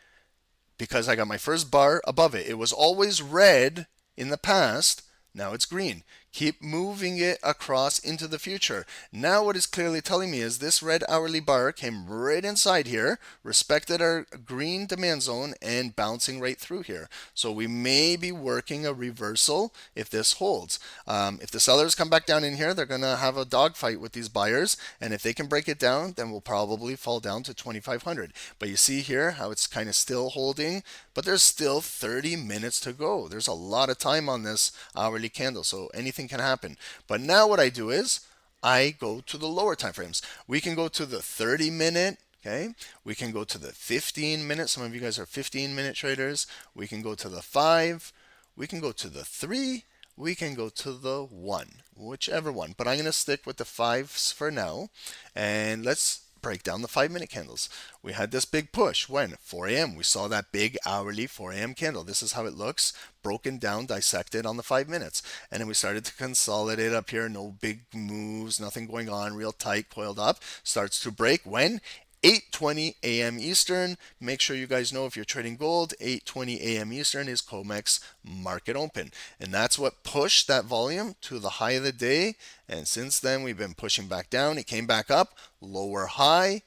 because I got my first bar above it. It was always red in the past. Now it's green. Keep moving it across into the future. Now what it's clearly telling me is this red hourly bar came right inside here, respected our green demand zone, and bouncing right through here. So we may be working a reversal if this holds. If the sellers come back down in here, they're going to have a dogfight with these buyers. And if they can break it down, then we'll probably fall down to 2,500. But you see here how it's kind of still holding, but there's still 30 minutes to go. There's a lot of time on this hourly candle, so anything can happen. But now what I do is I go to the lower time frames. We can go to the 30-minute. Okay, we can go to the 15-minute. Some of you guys are 15-minute traders. We can go to the 5. We can go to the 3. We can go to the 1, whichever one. But I'm going to stick with the 5s for now. And let's break down the 5-minute candles. We had this big push when 4 a.m. we saw that big hourly 4 a.m. candle. This is how it looks, broken down, dissected on the 5 minutes. And then we started to consolidate up here. No big moves, nothing going on, real tight, coiled up. Starts to break when 8:20 a.m. Eastern. Make sure you guys know if you're trading gold, 8:20 a.m. Eastern is COMEX market open. And that's what pushed that volume to the high of the day. And since then, we've been pushing back down. It came back up, lower high,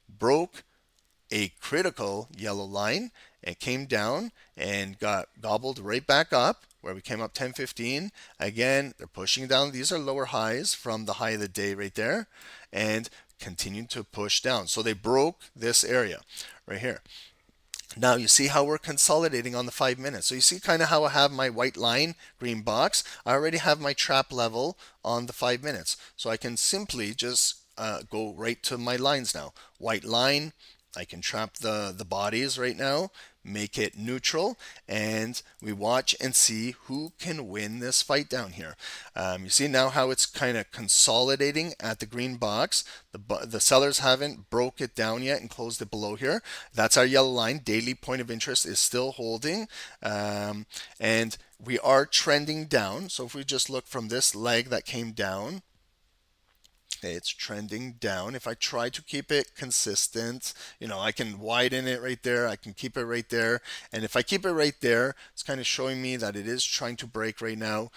broke a critical yellow line, and came down and got gobbled right back up where we came up 10.15. Again, they're pushing down. These are lower highs from the high of the day right there. And continued to push down. So they broke this area right here. Now you see how we're consolidating on the 5 minutes. So you see kind of how I have my white line, green box. I already have my trap level on the 5 minutes. So I can simply just go right to my lines now. White line, I can trap the bodies right now, make it neutral, and we watch and see who can win this fight down here. You see now how it's kind of consolidating at the green box. The sellers haven't broke it down yet and closed it below here. That's our yellow line. Daily point of interest is still holding, and we are trending down. So if we just look from this leg that came down, it's trending down. If I try to keep it consistent, I can widen it right there. I can keep it right there. And if I keep it right there, it's kind of showing me that it is trying to break right now.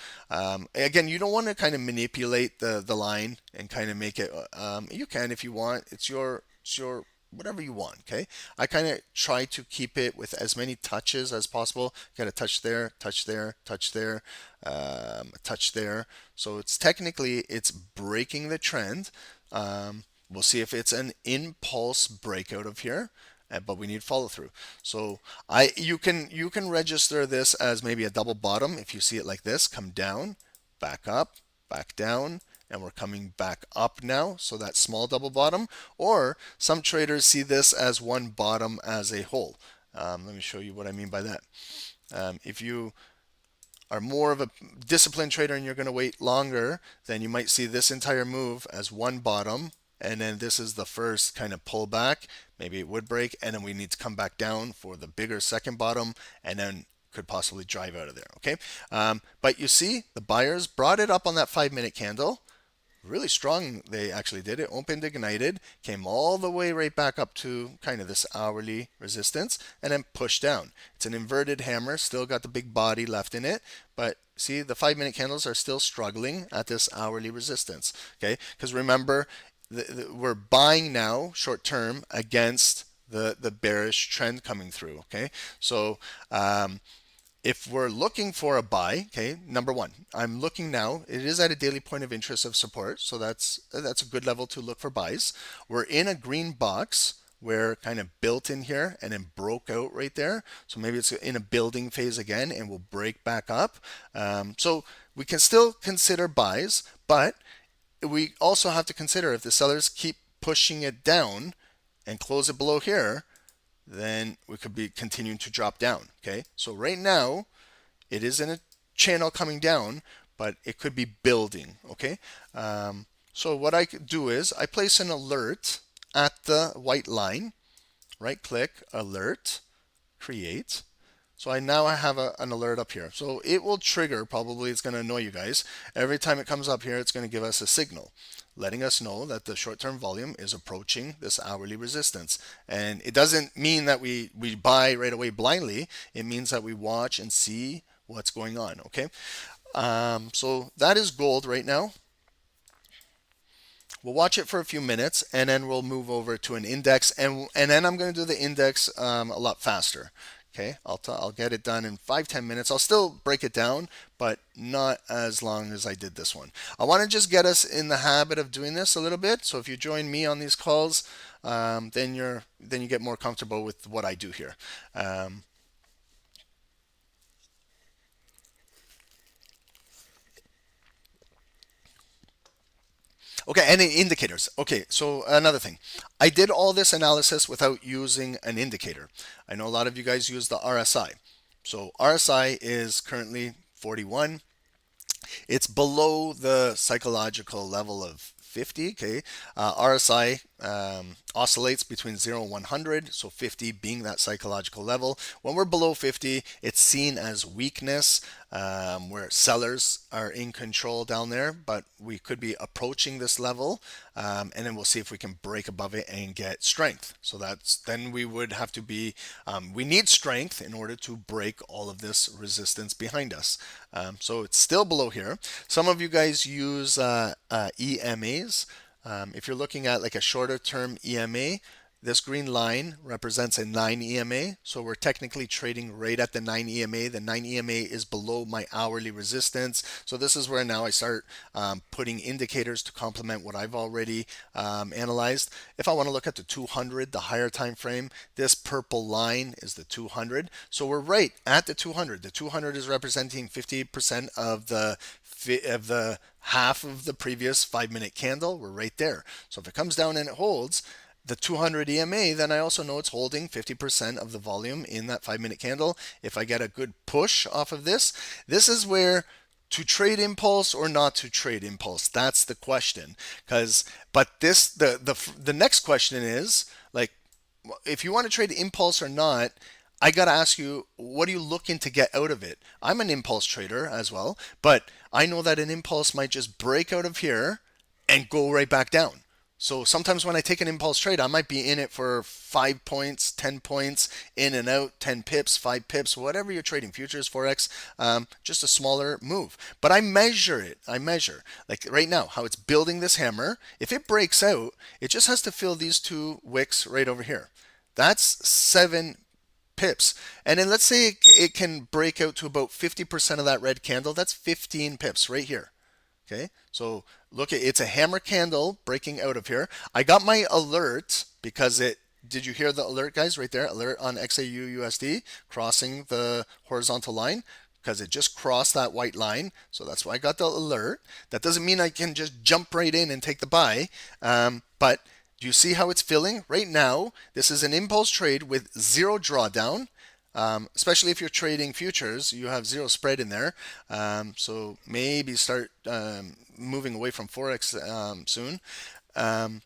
Again, you don't want to kind of manipulate the line and kind of make it, you can if you want. It's your whatever you want, okay? I kind of try to keep it with as many touches as possible. Got a touch there, touch there, touch there, touch there. So it's technically breaking the trend. We'll see if it's an impulse breakout of here, but we need follow through. So you can register this as maybe a double bottom if you see it like this, come down, back up, back down, and we're coming back up now, so that small double bottom. Or some traders see this as one bottom as a whole. Let me show you what I mean by that. If you are more of a disciplined trader and you're going to wait longer, then you might see this entire move as one bottom, and then this is the first kind of pullback. Maybe it would break, and then we need to come back down for the bigger second bottom, and then could possibly drive out of there, okay? But you see, the buyers brought it up on that 5-minute candle. Really strong, they actually did it. Opened, ignited, came all the way right back up to kind of this hourly resistance, and then pushed down. It's an inverted hammer, still got the big body left in it, but see, the 5-minute candles are still struggling at this hourly resistance, okay? Because remember, we're buying now, short term, against the bearish trend coming through, okay? So if we're looking for a buy, okay, number one, I'm looking now, it is at a daily point of interest of support, so that's a good level to look for buys. We're in a green box where kind of built in here and then broke out right there. So maybe it's in a building phase again and will break back up. So we can still consider buys, but we also have to consider if the sellers keep pushing it down and close it below here, then we could be continuing to drop down. Okay, so right now it is in a channel coming down, but it could be building. Okay, so what I could do is I place an alert at the white line, right click, alert, create. So I now have an alert up here. So it will trigger, probably it's going to annoy you guys. Every time it comes up here, it's going to give us a signal, letting us know that the short-term volume is approaching this hourly resistance. And it doesn't mean that we buy right away blindly. It means that we watch and see what's going on, okay? So that is gold right now. We'll watch it for a few minutes and then we'll move over to an index, and then I'm going to do the index a lot faster. Okay, I'll get it done in 5-10 minutes. I'll still break it down, but not as long as I did this one. I want to just get us in the habit of doing this a little bit. So if you join me on these calls, then you get more comfortable with what I do here. Okay, and indicators. Okay, so another thing. I did all this analysis without using an indicator. I know a lot of you guys use the RSI. So RSI is currently 41. It's below the psychological level of 50. Okay, RSI oscillates between 0 and 100, so 50 being that psychological level. When we're below 50, it's seen as weakness, where sellers are in control down there, but we could be approaching this level, and then we'll see if we can break above it and get strength. So then we would have to be, we need strength in order to break all of this resistance behind us. So it's still below here. Some of you guys use EMAs. If you're looking at like a shorter term EMA, this green line represents a 9 EMA. So we're technically trading right at the 9 EMA. The 9 EMA is below my hourly resistance. So this is where now I start putting indicators to complement what I've already analyzed. If I want to look at the 200, the higher time frame, this purple line is the 200. So we're right at the 200. The 200 is representing 50% of the half of the previous 5-minute candle. We're right there. So if it comes down and it holds the 200 EMA, then I also know it's holding 50% of the volume in that 5-minute candle. If I get a good push off of this is where to trade impulse or not to trade impulse. That's the question. But the next question is, like, if you want to trade impulse or not, I got to ask you, what are you looking to get out of it? I'm an impulse trader as well, but I know that an impulse might just break out of here and go right back down. So sometimes when I take an impulse trade, I might be in it for 5 points, 10 points, in and out, 10 pips, 5 pips, whatever you're trading, futures, Forex, just a smaller move. But I measure it. I measure, like right now, how it's building this hammer. If it breaks out, it just has to fill these 2 wicks right over here. That's 7 pips. And then let's say it can break out to about 50% of that red candle. That's 15 pips right here. Okay, so look, it's a hammer candle breaking out of here. I got my alert because did you hear the alert, guys, right there? Alert on XAU USD crossing the horizontal line, because it just crossed that white line. So that's why I got the alert. That doesn't mean I can just jump right in and take the buy. But do you see how it's filling? Right now, this is an impulse trade with 0 drawdown. Especially if you're trading futures, you have 0 spread in there. So maybe start moving away from Forex soon. And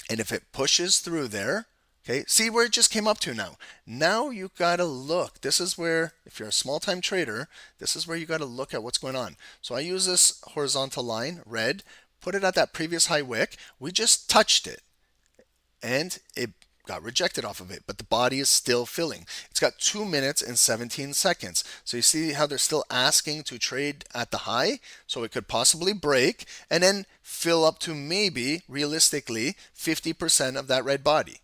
if it pushes through there, okay, see where it just came up to now. Now you got to look. This is where, if you're a small time trader, this is where you got to look at what's going on. So I use this horizontal line, red, put it at that previous high wick. We just touched it and it got rejected off of it, but the body is still filling. It's got 2 minutes and 17 seconds. So you see how they're still asking to trade at the high, so it could possibly break and then fill up to maybe realistically 50% of that red body.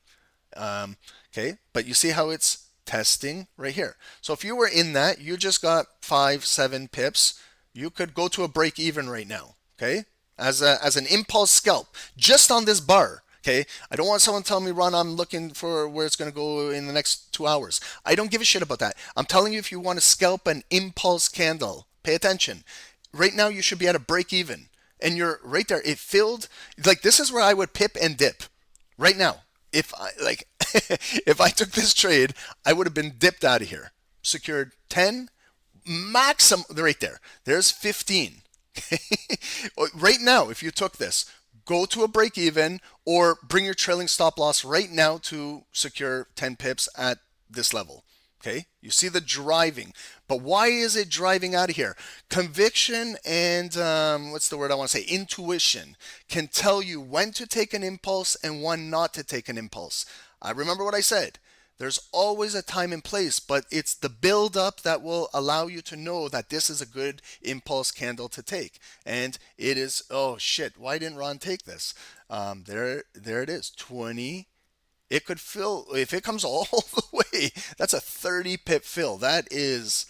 Okay, but you see how it's testing right here. So if you were in that, you just got 5-7 pips. You could go to a break even right now, okay? As an impulse scalp, just on this bar. Okay, I don't want someone telling me, Ron, I'm looking for where it's going to go in the next 2 hours. I don't give a shit about that. I'm telling you, if you want to scalp an impulse candle, pay attention. Right now, you should be at a break even. And you're right there. It filled, like this is where I would pip and dip right now. If I like, if I took this trade, I would have been dipped out of here. Secured 10, maximum, right there. There's 15. Right now, if you took this, go to a break even or bring your trailing stop loss right now to secure 10 pips at this level. Okay, you see the driving, but why is it driving out of here? Conviction and what's the word I want to say? Intuition can tell you when to take an impulse and when not to take an impulse. I remember what I said. There's always a time and place, but it's the build up that will allow you to know that this is a good impulse candle to take. And it is, oh shit, why didn't Ron take this? There it is, 20. It could fill, if it comes all the way, that's a 30 pip fill. That is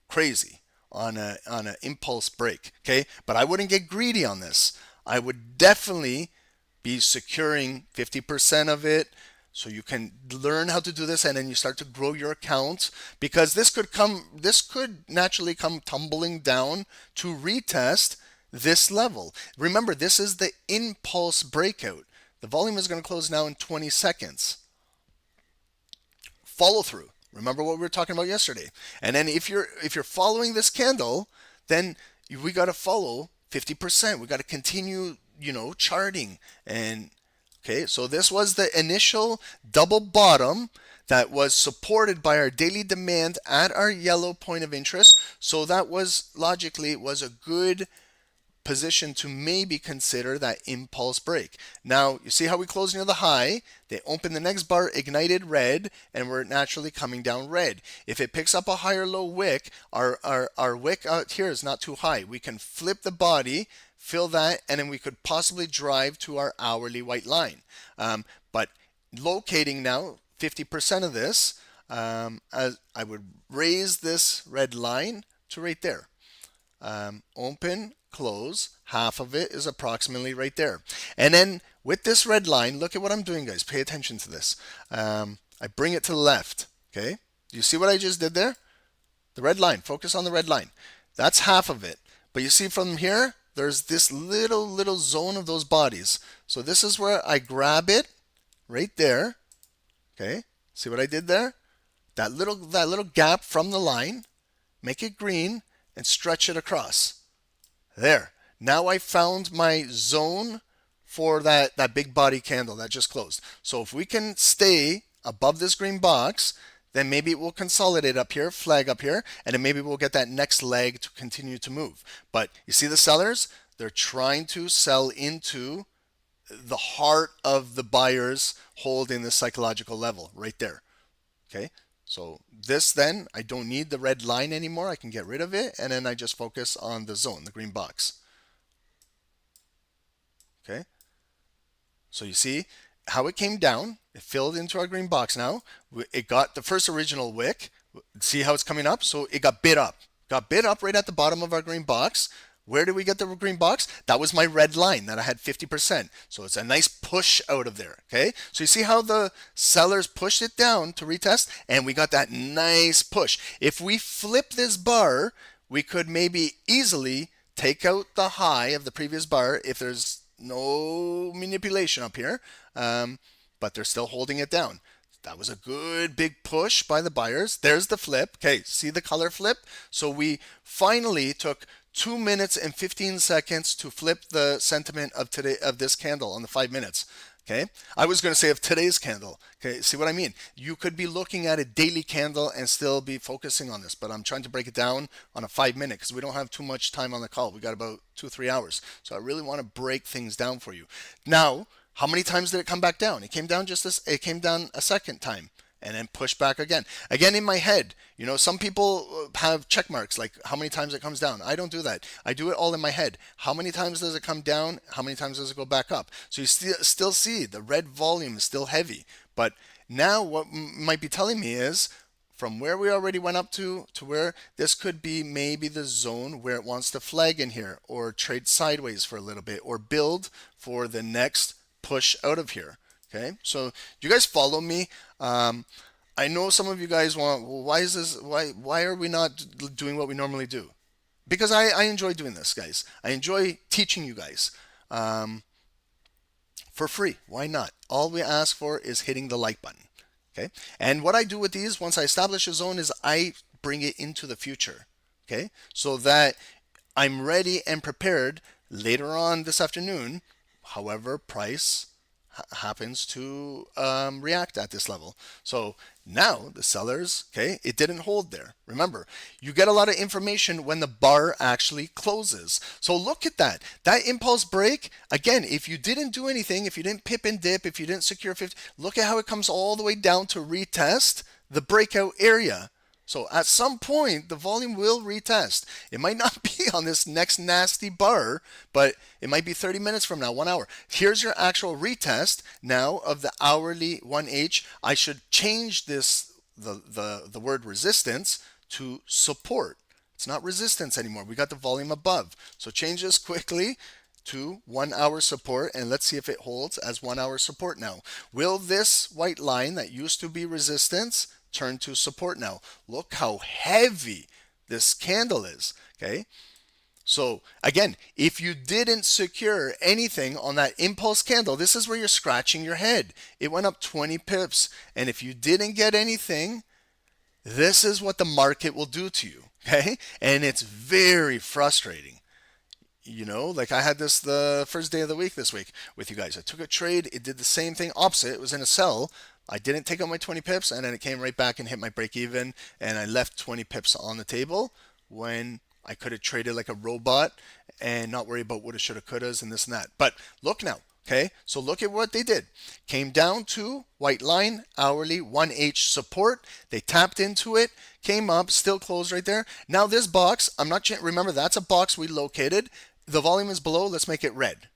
crazy on an impulse break, okay? But I wouldn't get greedy on this. I would definitely be securing 50% of it, so you can learn how to do this, and then you start to grow your account, because this could naturally come tumbling down to retest this level. Remember, this is the impulse breakout. The volume is going to close now in 20 seconds. Follow through. Remember what we were talking about yesterday. And then if you're following this candle, then we got to follow 50%. We got to continue, charting. And okay, so this was the initial double bottom that was supported by our daily demand at our yellow point of interest. So that was logically was a good position to maybe consider that impulse break. Now, you see how we closed near the high? They opened the next bar, ignited red, and we're naturally coming down red. If it picks up a higher low wick, our wick out here is not too high. We can flip the body, fill that, and then we could possibly drive to our hourly white line. But locating now 50% of this, as I would raise this red line to right there. Open, close, half of it is approximately right there. And then with this red line, look at what I'm doing, guys. Pay attention to this. I bring it to the left. Okay, do you see what I just did there? The red line, focus on the red line. That's half of it. But you see from here, there's this little zone of those bodies. So this is where I grab it right there. Okay, see what I did there? That little gap from the line, make it green and stretch it across. There. Now I found my zone for that big body candle that just closed. So if we can stay above this green box, then maybe it will consolidate up here, flag up here, and then maybe we'll get that next leg to continue to move. But you see the sellers? They're trying to sell into the heart of the buyers holding the psychological level right there. Okay? So this then, I don't need the red line anymore. I can get rid of it, and then I just focus on the zone, the green box. Okay? So you see how it came down. It filled into our green box now. It got the first original wick. See how it's coming up? So it got bid up. Got bid up right at the bottom of our green box. Where did we get the green box? That was my red line that I had 50%. So it's a nice push out of there. Okay. So you see how the sellers pushed it down to retest, and we got that nice push. If we flip this bar, we could maybe easily take out the high of the previous bar if there's no manipulation up here. But they're still holding it down. That was a good big push by the buyers. There's the flip. Okay, see the color flip? So we finally took 2 minutes and 15 seconds to flip the sentiment of this candle on the 5 minutes. Okay, I was going to say of today's candle. Okay, see what I mean? You could be looking at a daily candle and still be focusing on this, but I'm trying to break it down on a 5 minute because we don't have too much time on the call. We got about 2-3 hours. So I really want to break things down for you. Now, how many times did it come back down? It came down it came down a second time and then pushed back again. Again, in my head, some people have check marks, like how many times it comes down. I don't do that. I do it all in my head. How many times does it come down? How many times does it go back up? So you still see the red volume is still heavy. But now what might be telling me is, from where we already went up to where this could be maybe the zone where it wants to flag in here or trade sideways for a little bit or build for the next push out of here. Okay, so do you guys follow me? I know some of you guys want, well, why is this, why are we not doing what we normally do? Because I enjoy doing this, guys. I enjoy teaching you guys for free. Why not? All we ask for is hitting the like button. Okay, and what I do with these once I establish a zone is I bring it into the future. Okay, so that I'm ready and prepared later on this afternoon, however price happens to react at this level. So now the sellers, okay, it didn't hold there. Remember, you get a lot of information when the bar actually closes. So look at that. That impulse break, again, if you didn't do anything, if you didn't pip and dip, if you didn't secure 50, look at how it comes all the way down to retest the breakout area. So at some point, the volume will retest. It might not be on this next nasty bar, but it might be 30 minutes from now, 1 hour. Here's your actual retest now of the hourly 1H. I should change this, the word resistance to support. It's not resistance anymore. We got the volume above. So change this quickly to 1 hour support, and let's see if it holds as 1 hour support now. Will this white line that used to be resistance turn to support now? Look how heavy this candle is. Okay, so again, if you didn't secure anything on that impulse candle, this is where you're scratching your head. It went up 20 pips, and if you didn't get anything, this is what the market will do to you. Okay, and it's very frustrating. You know, like I had this the first day of the week this week with you guys. I took a trade. It did the same thing opposite. It was in a sell. I didn't take out my 20 pips, and then it came right back and hit my break even, and I left 20 pips on the table when I could have traded like a robot and not worry about woulda, shoulda, couldas and this and that. But look now, okay? So look at what they did. Came down to white line, hourly, 1H support. They tapped into it, came up, still closed right there. Now this box, I'm not, remember that's a box we located. The volume is below, let's make it red.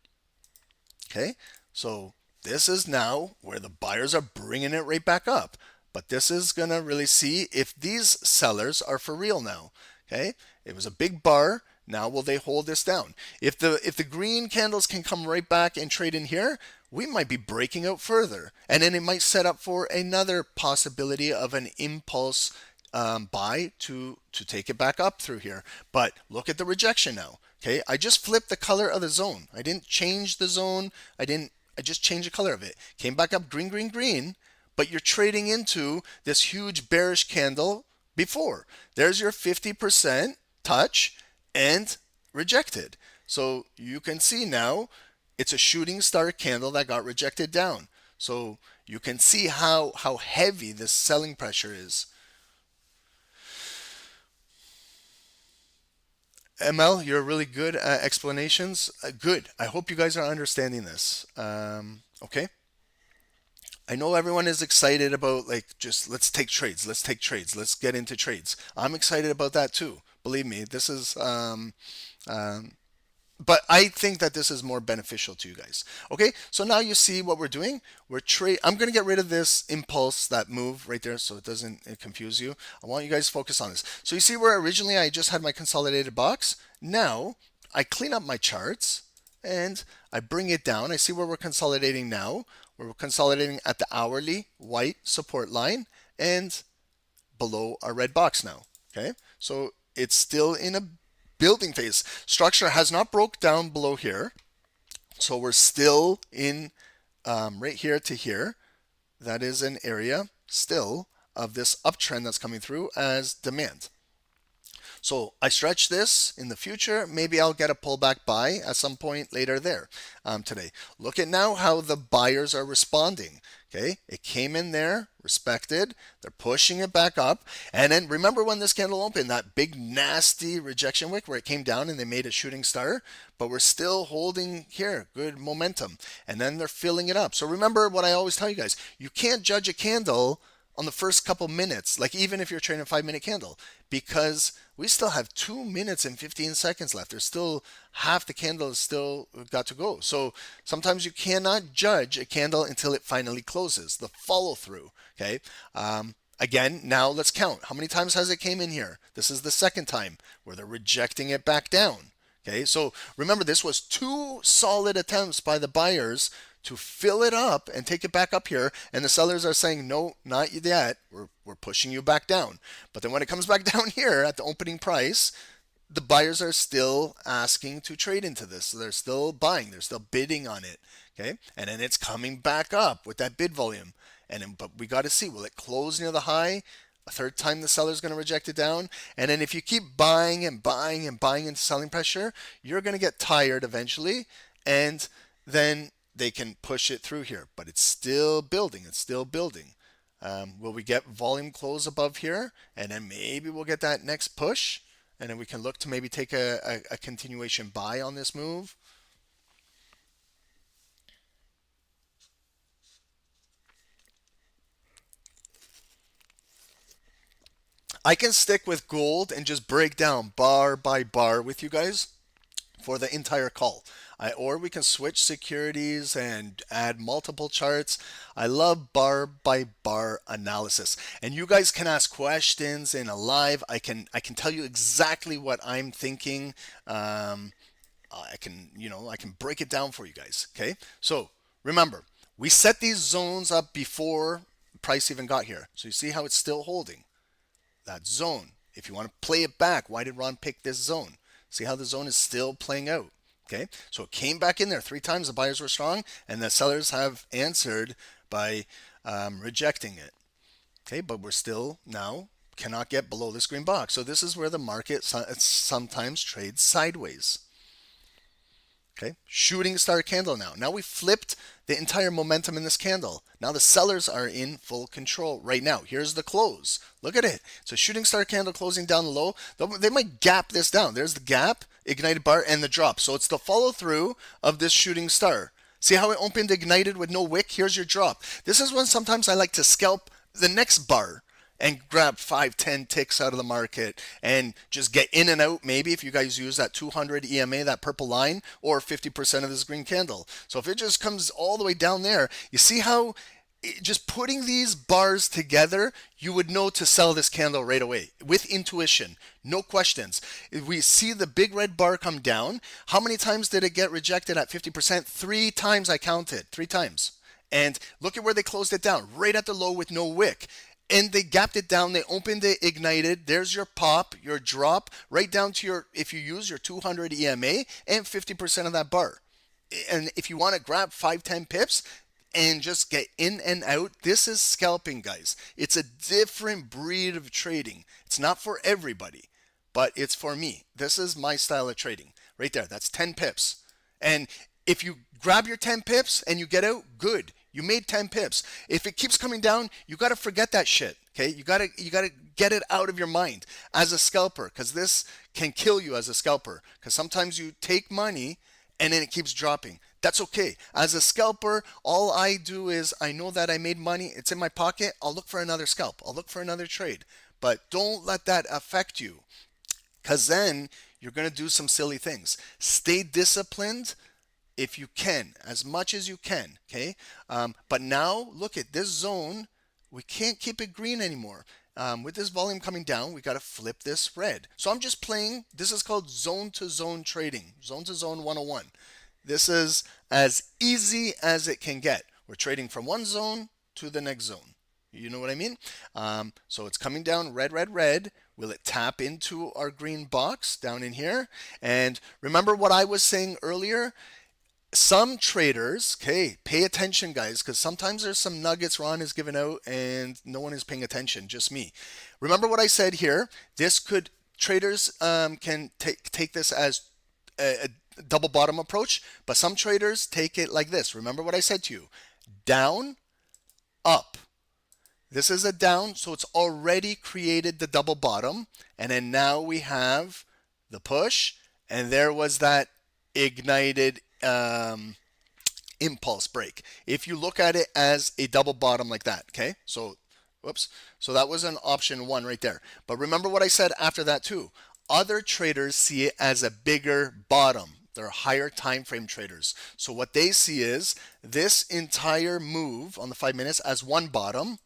Okay, so this is now where the buyers are bringing it right back up. But this is going to really see if these sellers are for real now. Okay, it was a big bar. Now will they hold this down? If the green candles can come right back and trade in here, we might be breaking out further. And then it might set up for another possibility of an impulse buy to take it back up through here. But look at the rejection now. Okay, I just flipped the color of the zone. I didn't change the zone. I just changed the color of it. Came back up green, green, green. But you're trading into this huge bearish candle before. There's your 50% touch and rejected. So you can see now it's a shooting star candle that got rejected down. So you can see how heavy this selling pressure is. ML, you're really good at explanations. Good. I hope you guys are understanding this. Okay. I know everyone is excited about like just let's take trades, let's get into trades. I'm excited about that too. Believe me, this is but I think that this is more beneficial to you guys. Okay, so now you see what we're doing. I'm going to get rid of this impulse, that move right there, so it doesn't confuse you. I want you guys to focus on this. So you see where originally I just had my consolidated box. Now I clean up my charts and I bring it down. I see where we're consolidating now. We're consolidating at the hourly white support line and below our red box now. Okay, so it's still in a building phase. Structure has not broke down below here, so we're still in right here to here. That is an area still of this uptrend that's coming through as demand. So I stretch this in the future. Maybe I'll get a pullback buy at some point later there today. Look at now how the buyers are responding. Okay, it came in there, respected. They're pushing it back up. And then remember when this candle opened, that big nasty rejection wick where it came down and they made a shooting star, but we're still holding here, good momentum. And then they're filling it up. So remember what I always tell you guys, you can't judge a candle on the first couple minutes, like even if you're trading a 5-minute candle, because we still have 2 minutes and 15 seconds left. There's still half the candle is still got to go. So sometimes you cannot judge a candle until it finally closes, the follow through. Okay. Again, now let's count. How many times has it came in here? This is the second time where they're rejecting it back down. Okay, so remember, this was 2 solid attempts by the buyers to fill it up and take it back up here, and the sellers are saying, no, not yet, we're pushing you back down. But then when it comes back down here at the opening price, the buyers are still asking to trade into this. So they're still buying, they're still bidding on it. Okay, and then it's coming back up with that bid volume. And then, but we got to see, will it close near the high? A third time the seller's going to reject it down. And then if you keep buying and buying and buying into selling pressure, you're going to get tired eventually. And then they can push it through here. But it's still building. It's still building. Will we get volume close above here? And then maybe we'll get that next push. And then we can look to maybe take a continuation buy on this move. I can stick with gold and just break down bar by bar with you guys for the entire call. Or we can switch securities and add multiple charts. I love bar by bar analysis. And you guys can ask questions in a live. I can tell you exactly what I'm thinking. I can break it down for you guys. Okay? So remember, we set these zones up before price even got here. So you see how it's still holding that zone. If you want to play it back, why did Ron pick this zone? See how the zone is still playing out. Okay, so it came back in there 3 times. The buyers were strong, and the sellers have answered by rejecting it. Okay, but we're still now cannot get below this green box. So this is where the market sometimes trades sideways. Okay, shooting star candle now. Now we flipped the entire momentum in this candle. Now the sellers are in full control right now. Here's the close. Look at it. So shooting star candle closing down low. They might gap this down. There's the gap, ignited bar, and the drop. So it's the follow through of this shooting star. See how it opened ignited with no wick? Here's your drop. This is when sometimes I like to scalp the next bar and grab 5-10 ticks out of the market and just get in and out. Maybe if you guys use that 200 EMA, that purple line, or 50% of this green candle. So if it just comes all the way down there, you see how just putting these bars together, you would know to sell this candle right away with intuition, no questions. If we see the big red bar come down, how many times did it get rejected at 50%? 3 times I counted, 3 times. And look at where they closed it down, right at the low with no wick. And they gapped it down, they opened it, ignited. There's your pop, your drop, right down to your, if you use your 200 EMA and 50% of that bar. And if you want to grab 5-10 pips and just get in and out, this is scalping, guys. It's a different breed of trading. It's not for everybody, but it's for me. This is my style of trading. Right there, that's 10 pips. And if you grab your 10 pips and you get out, good. You made 10 pips. If it keeps coming down, you got to forget that shit. Okay? You got to get it out of your mind as a scalper, cuz this can kill you as a scalper, cuz sometimes you take money and then it keeps dropping. That's okay. As a scalper, all I do is I know that I made money, it's in my pocket, I'll look for another scalp. I'll look for another trade. But don't let that affect you, cuz then you're going to do some silly things. Stay disciplined if you can, as much as you can, okay? But now, look at this zone. We can't keep it green anymore. With this volume coming down, we got to flip this red. So I'm just playing, this is called zone-to-zone trading, zone-to-zone 101. This is as easy as it can get. We're trading from one zone to the next zone. You know what I mean? So it's coming down red, red, red. Will it tap into our green box down in here? And remember what I was saying earlier? Some traders, okay, pay attention, guys, because sometimes there's some nuggets Ron is giving out and no one is paying attention, just me. Remember what I said here? This could, traders can take this as a double bottom approach, but some traders take it like this. Remember what I said to you? Down, up. This is a down, so it's already created the double bottom, and then now we have the push, and there was that ignited impulse break. If you look at it as a double bottom like that, okay? So, whoops. So that was an option 1 right there. But remember what I said after that too. Other traders see it as a bigger bottom. They're higher time frame traders. So what they see is this entire move on the 5 minutes as one bottom.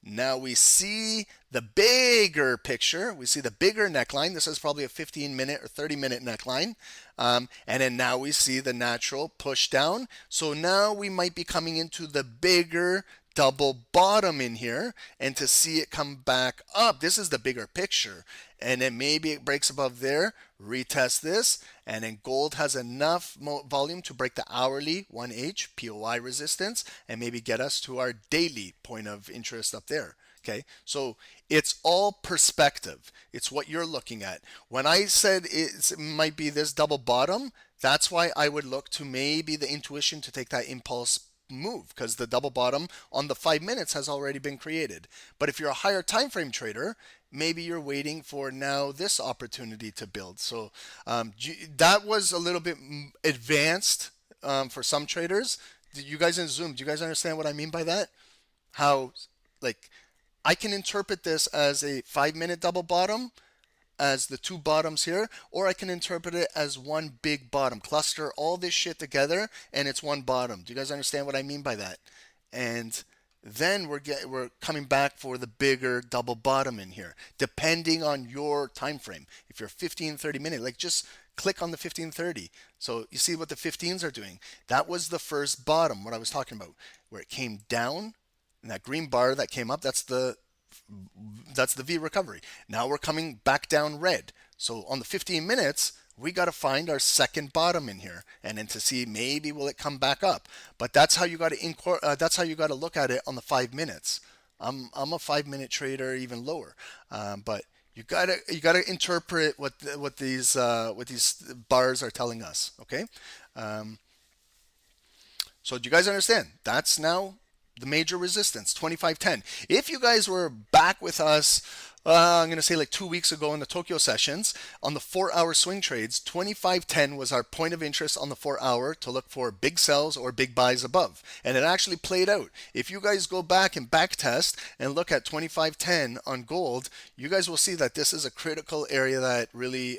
Now we see the bigger picture. We see the bigger neckline. This is probably a 15-minute or 30-minute neckline. And then now we see the natural push down. So now we might be coming into the bigger double bottom in here, and to see it come back up, this is the bigger picture. And then maybe it breaks above there, retest this, and then gold has enough volume to break the hourly 1H POI resistance and maybe get us to our daily point of interest up there. Okay, so it's all perspective. It's what you're looking at. When I said it might be this double bottom, that's why I would look to maybe the intuition to take that impulse move, because the double bottom on the 5 minutes has already been created. But if you're a higher time frame trader, maybe you're waiting for now this opportunity to build. So that was a little bit advanced for some traders. You guys in Zoom, do you guys understand what I mean by that? How, like, I can interpret this as a 5-minute double bottom, as the two bottoms here, or I can interpret it as one big bottom. Cluster all this shit together and it's one bottom. Do you guys understand what I mean by that? And then we're coming back for the bigger double bottom in here, depending on your time frame. If you're 15-30 minute, like just click on the 15-30. So you see what the 15s are doing. That was the first bottom, what I was talking about, where it came down, and that green bar that came up, that's the V recovery. Now we're coming back down red. So on the 15 minutes, we got to find our second bottom in here, and then to see maybe will it come back up. But that's how you got to look at it on the 5 minutes. I'm a 5-minute trader, even lower. But you gotta interpret what these bars are telling us. Okay. So do you guys understand? That's now the major resistance, 25.10. If you guys were back with us, I'm going to say like 2 weeks ago in the Tokyo sessions, on the 4-hour swing trades, 25.10 was our point of interest on the 4-hour to look for big sells or big buys above. And it actually played out. If you guys go back and back test and look at 25.10 on gold, you guys will see that this is a critical area that really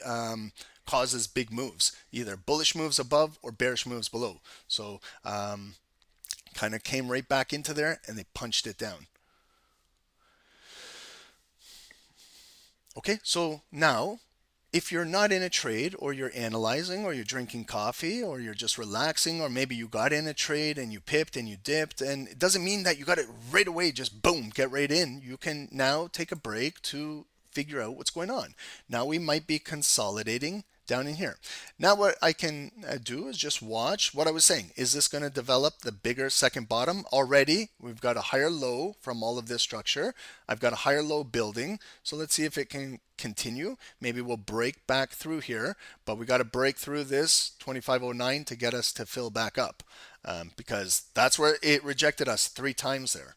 causes big moves, either bullish moves above or bearish moves below. So, kind of came right back into there and they punched it down. Okay, so now if you're not in a trade, or you're analyzing, or you're drinking coffee, or you're just relaxing, or maybe you got in a trade and you pipped and you dipped, and it doesn't mean that you got it right away, just boom, get right in. You can now take a break to figure out what's going on. Now we might be consolidating down in here. Now what I can do is just watch what I was saying. Is this going to develop the bigger second bottom? Already we've got a higher low from all of this structure. I've got a higher low building. So let's see if it can continue. Maybe we'll break back through here, but we got to break through this 2509 to get us to fill back up, because that's where it rejected us 3 times there.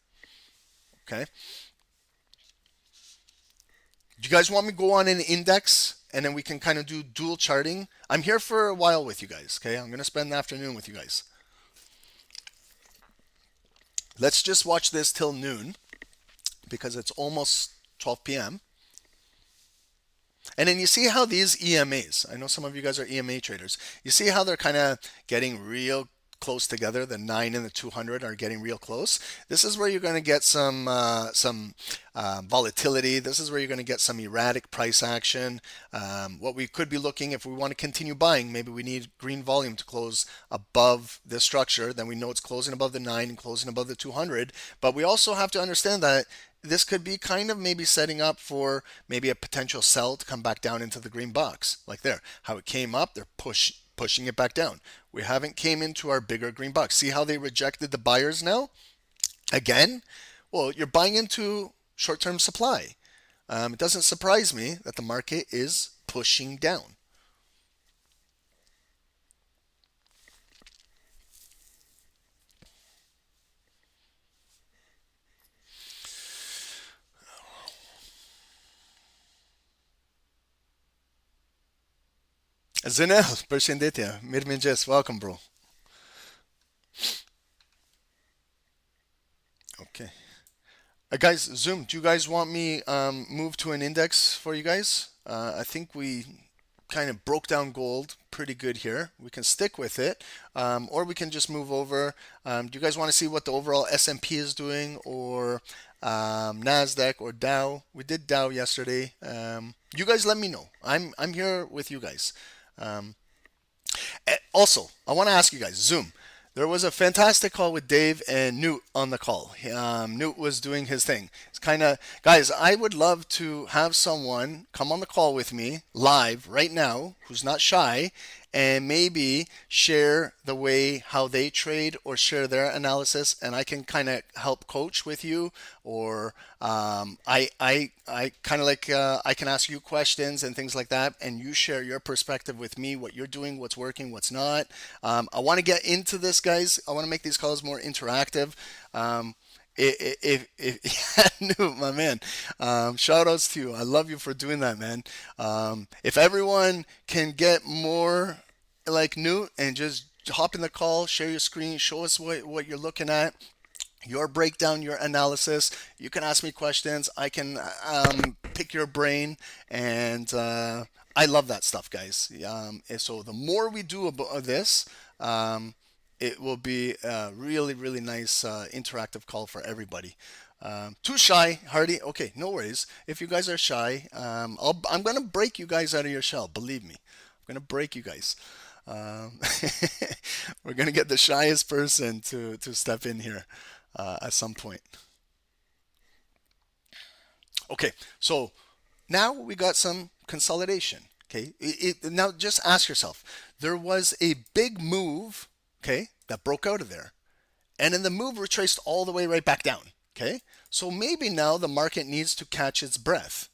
Okay. Do you guys want me to go on an index and then we can kind of do dual charting? I'm here for a while with you guys, okay? I'm going to spend the afternoon with you guys. Let's just watch this till noon because it's almost 12 p.m. And then you see how these EMAs, I know some of you guys are EMA traders, you see how they're kind of getting real close together. The 9 and the 200 are getting real close. This is where you're going to get some volatility. This is where you're going to get some erratic price action. What we could be looking, if we want to continue buying, maybe we need green volume to close above this structure. Then we know it's closing above the 9 and closing above the 200. But we also have to understand that this could be kind of maybe setting up for maybe a potential sell to come back down into the green box, like there. How it came up, they're pushing it back down. We haven't came into our bigger green box. See how they rejected the buyers now? Again, well, you're buying into short-term supply. It doesn't surprise me that the market is pushing down. Zinel, Pershinditia, Mirminjes, welcome, bro. Okay. Guys, Zoom, do you guys want me move to an index for you guys? I think we kind of broke down gold pretty good here. We can stick with it, or we can just move over. Do you guys want to see what the overall S&P is doing, or Nasdaq or Dow. We did Dow yesterday. You guys let me know. I'm here with you guys. Also, I want to ask you guys, Zoom. There was a fantastic call with Dave and Newt on the call. Newt was doing his thing. It's kind of, guys, I would love to have someone come on the call with me live right now who's not shy and maybe share the way how they trade or share their analysis, and I can kind of help coach with you, or I kind of like I can ask you questions and things like that, and you share your perspective with me, what you're doing, what's working, what's not. I want to get into this, guys. I want to make these calls more interactive. If Newt, my man, shout outs to you. I love you for doing that, man. If everyone can get more like Newt and just hop in the call, share your screen, show us what you're looking at, your breakdown, your analysis. You can ask me questions. I can pick your brain, and I love that stuff, guys. And so the more we do about this, it will be a really, really nice interactive call for everybody. Too shy, Hardy? Okay, no worries. If you guys are shy, I'm going to break you guys out of your shell. Believe me. I'm going to break you guys. We're going to get the shyest person to step in here at some point. Okay, so now we got some consolidation. Okay, now just ask yourself, there was a big move, okay, that broke out of there, and then the move retraced all the way right back down. Okay, so maybe now the market needs to catch its breath.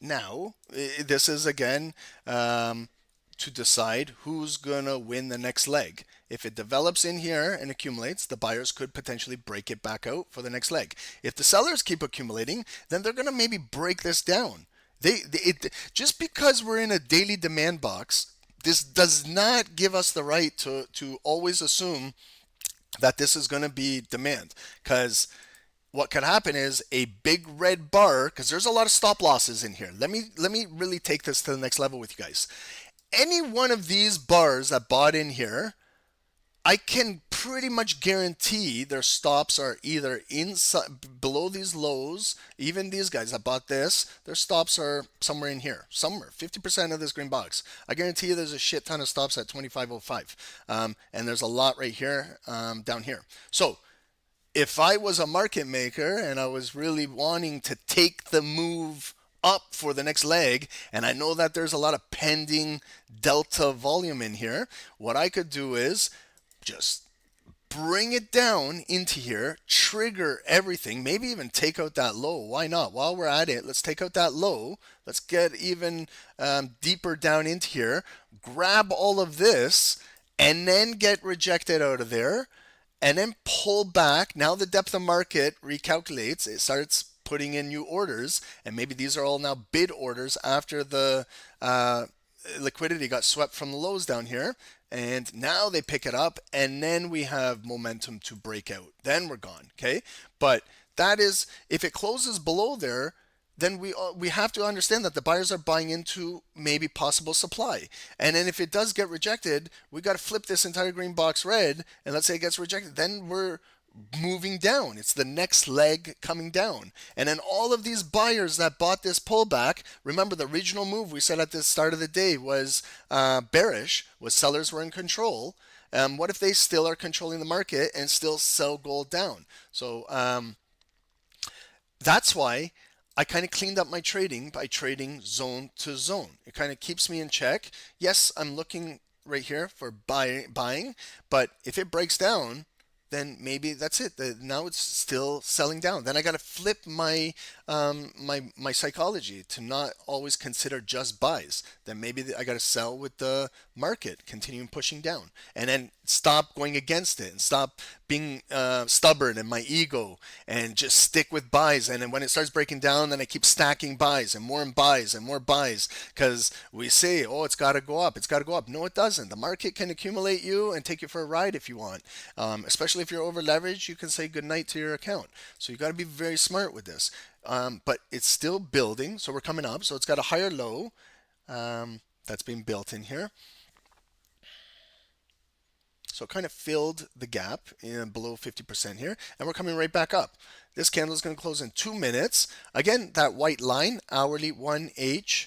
Now, this is again to decide who's going to win the next leg. If it develops in here and accumulates, the buyers could potentially break it back out for the next leg. If the sellers keep accumulating, then they're going to maybe break this down. Just because we're in a daily demand box, this does not give us the right to always assume that this is going to be demand, because what could happen is a big red bar, because there's a lot of stop losses in here. Let me really take this to the next level with you guys. Any one of these bars that bought in here, I can pretty much guarantee their stops are either inside, below these lows. Even these guys that bought this, their stops are somewhere in here, somewhere 50% of this green box. I guarantee you there's a shit ton of stops at 25.05, and there's a lot right here, down here. So if I was a market maker and I was really wanting to take the move up for the next leg, and I know that there's a lot of pending delta volume in here, what I could do is just bring it down into here, trigger everything, maybe even take out that low. Why not? While we're at it, let's take out that low. Let's get even deeper down into here, grab all of this, and then get rejected out of there, and then pull back. Now the depth of market recalculates. It starts putting in new orders, and maybe these are all now bid orders after the liquidity got swept from the lows down here, and now they pick it up, and then we have momentum to break out. Then we're gone, okay? But that is, if it closes below there, then we have to understand that the buyers are buying into maybe possible supply. And then if it does get rejected, we got to flip this entire green box red, and let's say it gets rejected, then we're moving down. It's the next leg coming down. And then all of these buyers that bought this pullback, remember the regional move we said at the start of the day was bearish, was sellers were in control. What if they still are controlling the market and still sell gold down? So that's why I kind of cleaned up my trading by trading zone to zone. It kind of keeps me in check. Yes, I'm looking right here for buying, but if it breaks down, then maybe that's it. Now it's still selling down. Then I got to flip my my psychology to not always consider just buys. Then maybe I got to sell with the market continuing pushing down, and then stop going against it and stop being stubborn in my ego and just stick with buys. And then when it starts breaking down, then I keep stacking buys and more buys and more buys, because we say, oh, it's got to go up. It's got to go up. No, it doesn't. The market can accumulate you and take you for a ride if you want. Especially if you're over leveraged, you can say goodnight to your account. So you got to be very smart with this. But it's still building. So we're coming up. So it's got a higher low that's being built in here. So it kind of filled the gap in below 50% here, and we're coming right back up. This candle is going to close in 2 minutes. Again, that white line, hourly 1H.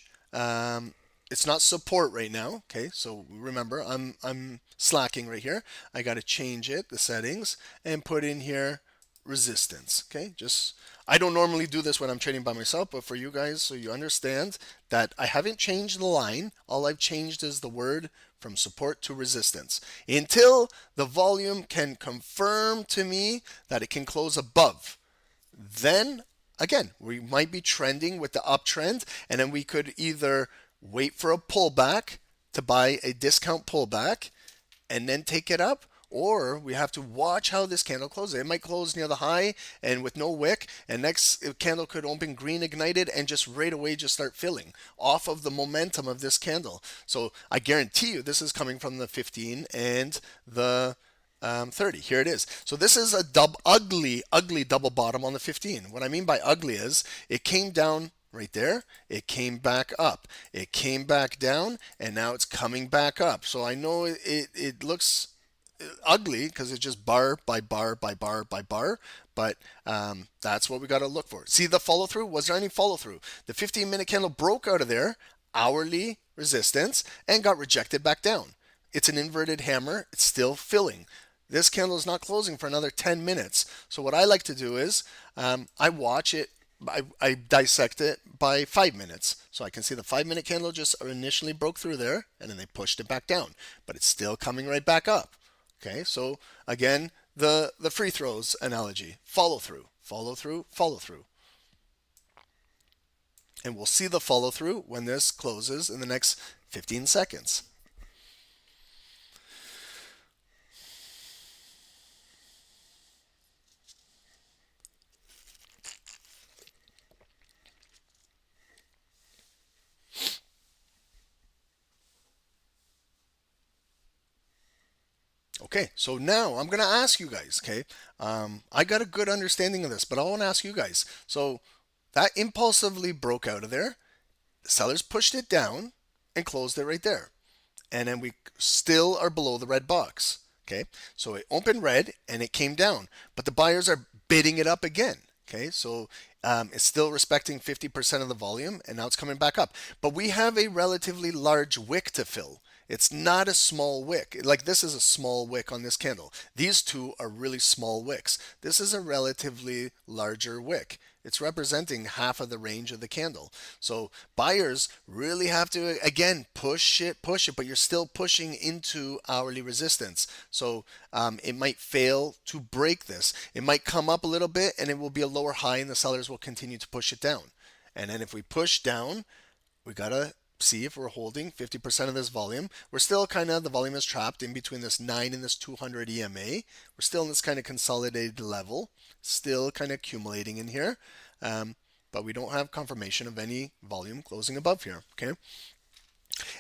It's not support right now. Okay, so remember, I'm slacking right here. I got to change it, the settings, and put in here resistance. Okay, just I don't normally do this when I'm trading by myself, but for you guys, so you understand that I haven't changed the line. All I've changed is the word from support to resistance until the volume can confirm to me that it can close above. Then again, we might be trending with the uptrend, and then we could either wait for a pullback to buy a discount pullback and then take it up, or we have to watch how this candle closes. It might close near the high and with no wick, and next candle could open green ignited and just right away just start filling off of the momentum of this candle. So I guarantee you this is coming from the 15 and the 30. Here it is. So this is a ugly double bottom on the 15. What I mean by ugly is it came down right there, it came back up, it came back down, and now it's coming back up. So I know it looks ugly because it's just bar by bar by bar by bar, but that's what we got to look for. See the follow through? Was there any follow through? The 15-minute candle broke out of there, hourly resistance, and got rejected back down. It's an inverted hammer. It's still filling. This candle is not closing for another 10 minutes. So what I like to do is I watch it. I dissect it by 5 minutes. So I can see the 5-minute candle just initially broke through there, and then they pushed it back down. But it's still coming right back up. Okay, so again, the free throws analogy. Follow through, follow through, follow through. And we'll see the follow through when this closes in the next 15 seconds. Okay, so now I'm going to ask you guys, okay? I got a good understanding of this, but I want to ask you guys. So that impulsively broke out of there. The sellers pushed it down and closed it right there. And then we still are below the red box. Okay, so it opened red and it came down, but the buyers are bidding it up again. Okay, so it's still respecting 50% of the volume, and now it's coming back up. But we have a relatively large wick to fill. It's not a small wick. Like this is a small wick on this candle. These two are really small wicks. This is a relatively larger wick. It's representing half of the range of the candle. So buyers really have to, again, push it, but you're still pushing into hourly resistance. So it might fail to break this. It might come up a little bit and it will be a lower high and the sellers will continue to push it down. And then if we push down, we got to see if we're holding 50% of this volume. We're still kind of, the volume is trapped in between this 9 and this 200 EMA. We're still in this kind of consolidated level, still kind of accumulating in here, but we don't have confirmation of any volume closing above here, okay?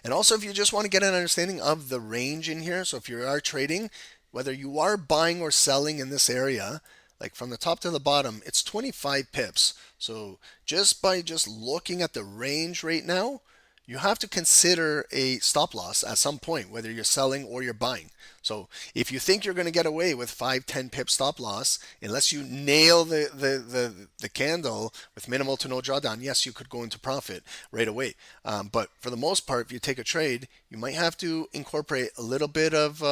And also if you just want to get an understanding of the range in here, so if you are trading, whether you are buying or selling in this area, like from the top to the bottom, it's 25 pips. So just by just looking at the range right now, you have to consider a stop loss at some point, whether you're selling or you're buying. So if you think you're going to get away with 5-10 pip stop loss, unless you nail the candle with minimal to no drawdown, yes, you could go into profit right away. But for the most part, if you take a trade, you might have to incorporate a little bit of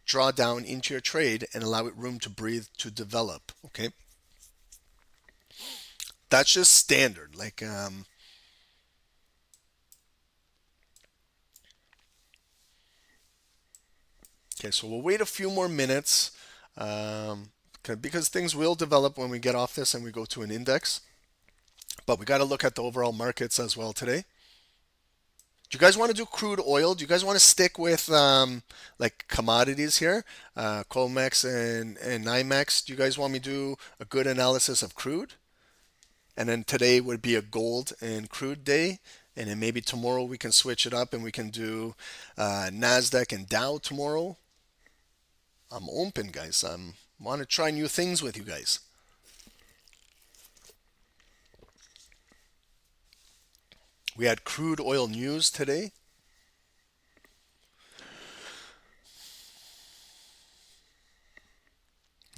drawdown into your trade and allow it room to breathe, to develop. Okay, that's just standard. Like okay, so we'll wait a few more minutes because things will develop when we get off this and we go to an index. But we got to look at the overall markets as well today. Do you guys want to do crude oil? Do you guys want to stick with like commodities here, Colmex and NYMEX? Do you guys want me to do a good analysis of crude? And then today would be a gold and crude day. And then maybe tomorrow we can switch it up and we can do NASDAQ and Dow tomorrow. I'm open, guys. I want to try new things with you guys. We had crude oil news today.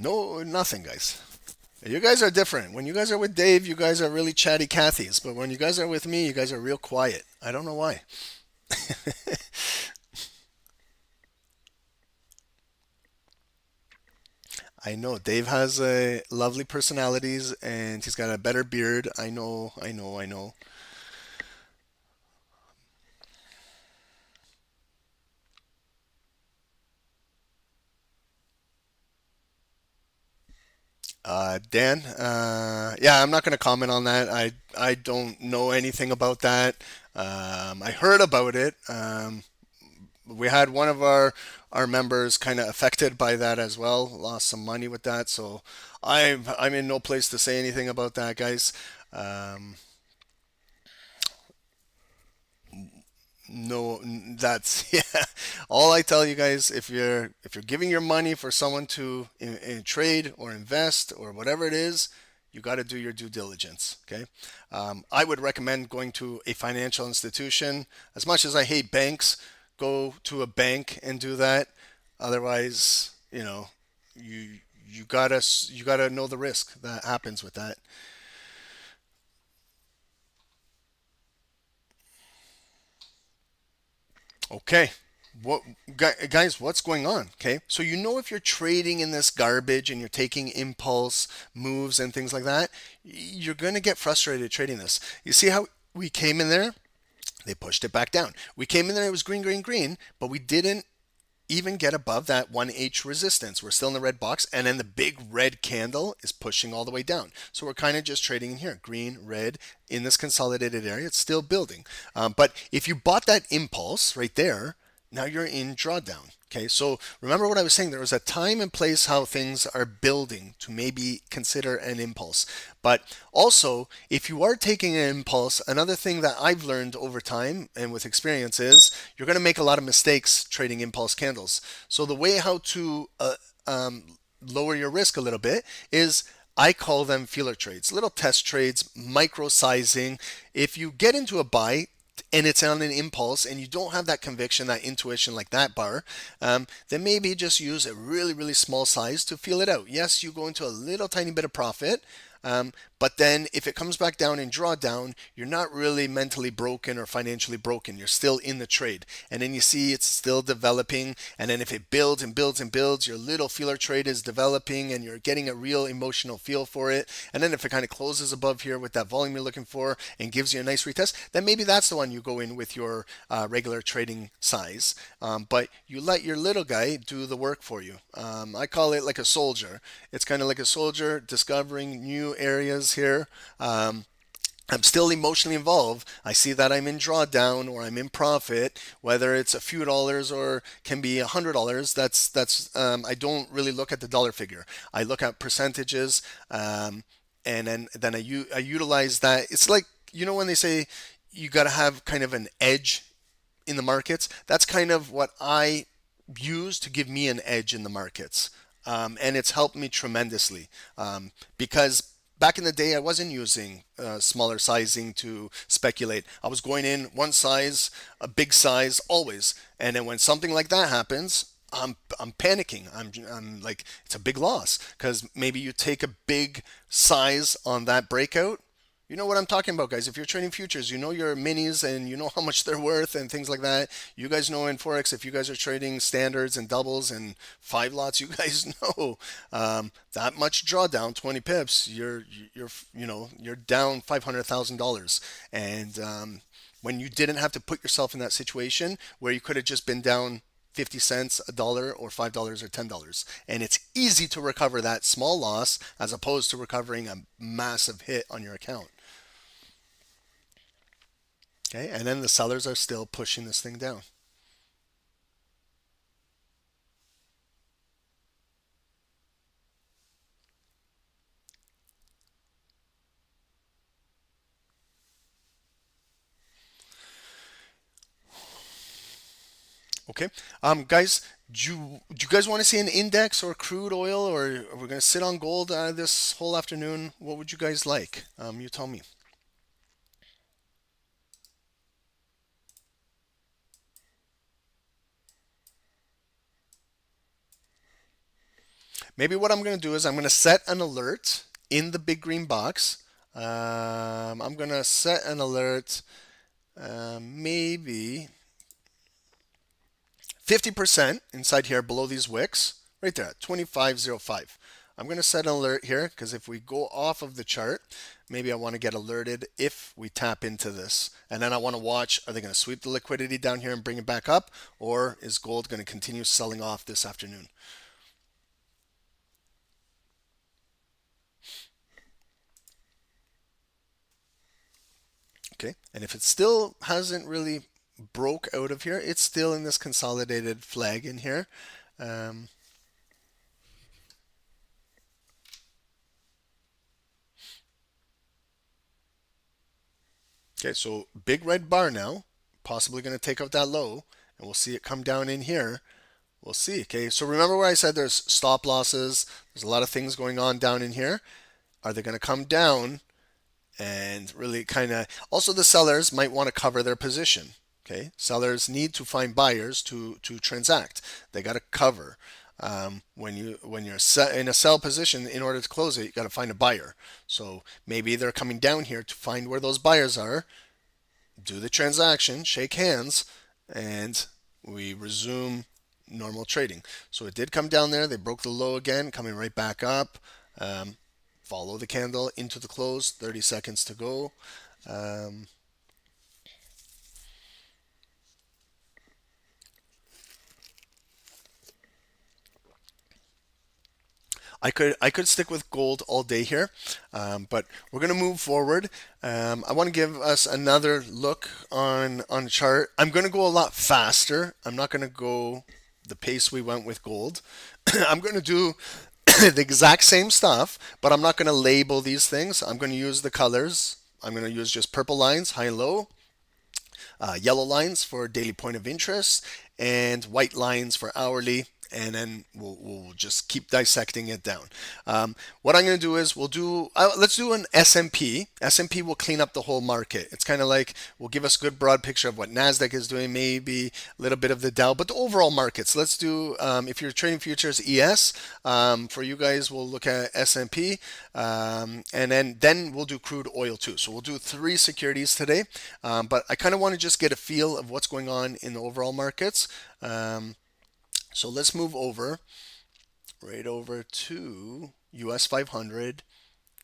No, nothing, guys. You guys are different. When you guys are with Dave, you guys are really chatty Cathys. But when you guys are with me, you guys are real quiet. I don't know why. I know Dave has a lovely personalities and he's got a better beard. I know, I know, I know. Dan, yeah, I'm not going to comment on that. I don't know anything about that. I heard about it. We had one of our members kind of affected by that as well, lost some money with that. So I'm in no place to say anything about that, guys. Um, no, that's yeah. All I tell you guys, if you're giving your money for someone to trade or invest or whatever it is, you got to do your due diligence. Okay, I would recommend going to a financial institution. As much as I hate banks, go to a bank and do that. Otherwise, you gotta know the risk that happens with that. Okay. What guys, what's going on? Okay. So if you're trading in this garbage and you're taking impulse moves and things like that, you're going to get frustrated trading this. You see how we came in there? They pushed it back down. We came in there, it was green, green, green, but we didn't even get above that 1H resistance. We're still in the red box, and then the big red candle is pushing all the way down. So we're kind of just trading in here, green, red, in this consolidated area. It's still building. But if you bought that impulse right there, now you're in drawdown. Okay, so remember what I was saying. There was a time and place how things are building to maybe consider an impulse. But also, if you are taking an impulse, another thing that I've learned over time and with experience is you're going to make a lot of mistakes trading impulse candles. So the way how to lower your risk a little bit is I call them feeler trades, little test trades, micro sizing. If you get into a buy, and it's on an impulse and you don't have that conviction, that intuition like that bar, then maybe just use a really, really small size to feel it out. Yes, you go into a little tiny bit of profit, but then if it comes back down and draw down, you're not really mentally broken or financially broken. You're still in the trade. And then you see it's still developing. And then if it builds and builds and builds, your little feeler trade is developing and you're getting a real emotional feel for it. And then if it kind of closes above here with that volume you're looking for and gives you a nice retest, then maybe that's the one you go in with your regular trading size. But you let your little guy do the work for you. I call it like a soldier. It's kind of like a soldier discovering new areas here. I'm still emotionally involved. I see that I'm in drawdown or I'm in profit, whether it's a few dollars or can be $100. That's I don't really look at the dollar figure. I look at percentages, and then I utilize that. It's like when they say you got to have kind of an edge in the markets. That's kind of what I use to give me an edge in the markets. And it's helped me tremendously because back in the day, I wasn't using smaller sizing to speculate. I was going in one size, a big size, always. And then when something like that happens, I'm panicking. I'm like, it's a big loss because maybe you take a big size on that breakout. You know what I'm talking about, guys. If you're trading futures, you know your minis and you know how much they're worth and things like that. You guys know in Forex, if you guys are trading standards and doubles and five lots, you guys know that much drawdown, 20 pips, you're down $500,000. And when you didn't have to put yourself in that situation where you could have just been down 50 cents, a dollar, or $5 or $10. And it's easy to recover that small loss as opposed to recovering a massive hit on your account. Okay, and then the sellers are still pushing this thing down. Okay, guys, do you guys want to see an index or crude oil, or we're going to sit on gold this whole afternoon? What would you guys like? You tell me. maybe what I'm going to do is I'm going to set an alert in the big green box. I'm going to set an alert maybe 50% inside here below these wicks, right there at 25.05. I'm going to set an alert here because if we go off of the chart, maybe I want to get alerted if we tap into this. And then I want to watch, are they going to sweep the liquidity down here and bring it back up? Or is gold going to continue selling off this afternoon? Okay, and if it still hasn't really broke out of here, it's still in this consolidated flag in here. Okay, so big red bar now, possibly going to take out that low, and we'll see it come down in here. We'll see. Okay, so remember where I said there's stop losses, there's a lot of things going on down in here. Are they going to come down and really kind of, also the sellers might want to cover their position. Okay, sellers need to find buyers to transact. They got to cover. When you're in a sell position, in order to close it, you got to find a buyer. So maybe they're coming down here to find where those buyers are, do the transaction, shake hands, and we resume normal trading. So it did come down there. They broke the low again, coming right back up. Follow the candle into the close. 30 seconds to go. I could stick with gold all day here, but we're going to move forward. I want to give us another look on the chart. I'm going to go a lot faster. I'm not going to go the pace we went with gold. I'm going to do the exact same stuff, but I'm not going to label these things. I'm going to use the colors. I'm going to use just purple lines, high and low, yellow lines for daily point of interest, and white lines for hourly. And then we'll just keep dissecting it down. What I'm going to do is let's do an S&P. S&P will clean up the whole market. It's kind of like will give us a good broad picture of what Nasdaq is doing, maybe a little bit of the Dow, but the overall markets. Let's do if you're trading futures, ES. For you guys, we'll look at S&P, and then we'll do crude oil too. So we'll do 3 securities today, but I kind of want to just get a feel of what's going on in the overall markets. So let's move right over to US 500,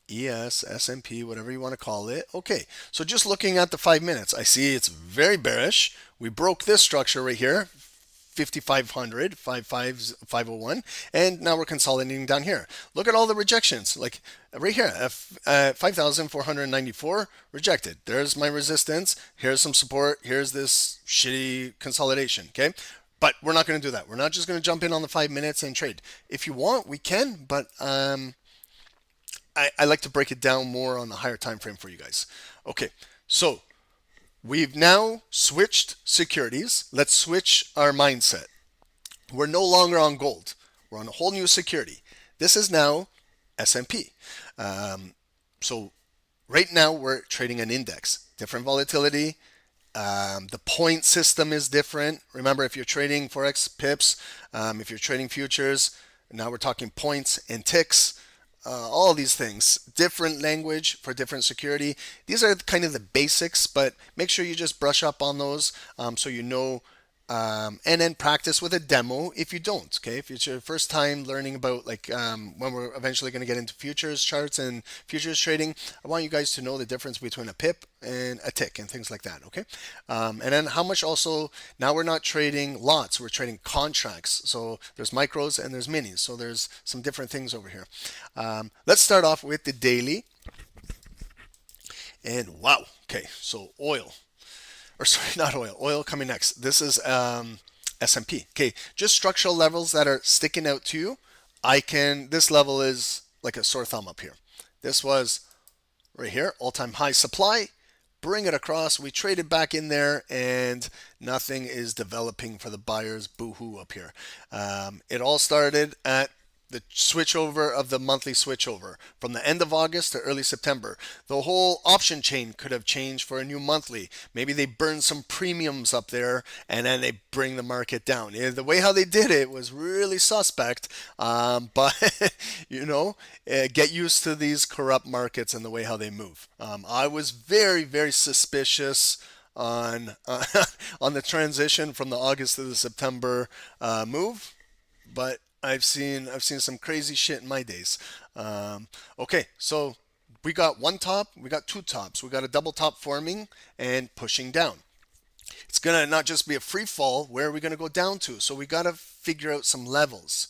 ES, S&P, whatever you want to call it. Okay, so just looking at the 5 minutes, I see it's very bearish. We broke this structure right here, 5,500, 5,501, and now we're consolidating down here. Look at all the rejections, like right here, 5,494 rejected. There's my resistance. Here's some support. Here's this shitty consolidation, okay? But we're not going to do that. We're not just going to jump in on the 5 minutes and trade. If you want, we can, but I like to break it down more on the higher time frame for you guys. Okay, so we've now switched securities. Let's switch our mindset. We're no longer on gold. We're on a whole new security. This is now S&P. So right now we're trading an index, different volatility. The point system is different. Remember, if you're trading Forex pips, if you're trading futures, now we're talking points and ticks, all these things. Different language for different security. These are kind of the basics, but make sure you just brush up on those so you know. And then practice with a demo if you don't. Okay, if it's your first time learning about when we're eventually going to get into futures charts and futures trading, I want you guys to know the difference between a pip and a tick and things like that. Okay, and then how much also, now we're not trading lots, we're trading contracts. So there's micros and there's minis. So there's some different things over here. Let's start off with the daily. And wow, okay, so oil. Or sorry, not oil. Oil coming next. This is S&P. Okay, just structural levels that are sticking out to you. This level is like a sore thumb up here. This was right here, all-time high supply. Bring it across. We traded back in there, and nothing is developing for the buyers. Boo-hoo up here. It all started at the switchover of the monthly switchover from the end of August to early September. The whole option chain could have changed for a new monthly. Maybe they burn some premiums up there and then they bring the market down. The way how they did it was really suspect, but get used to these corrupt markets and the way how they move. I was very, very suspicious on on the transition from the August to the September move, but I've seen some crazy shit in my days. Okay, so we got one top, we got two tops, we got a double top forming and pushing down. It's gonna not just be a free fall. Where are we gonna go down to? So we gotta figure out some levels.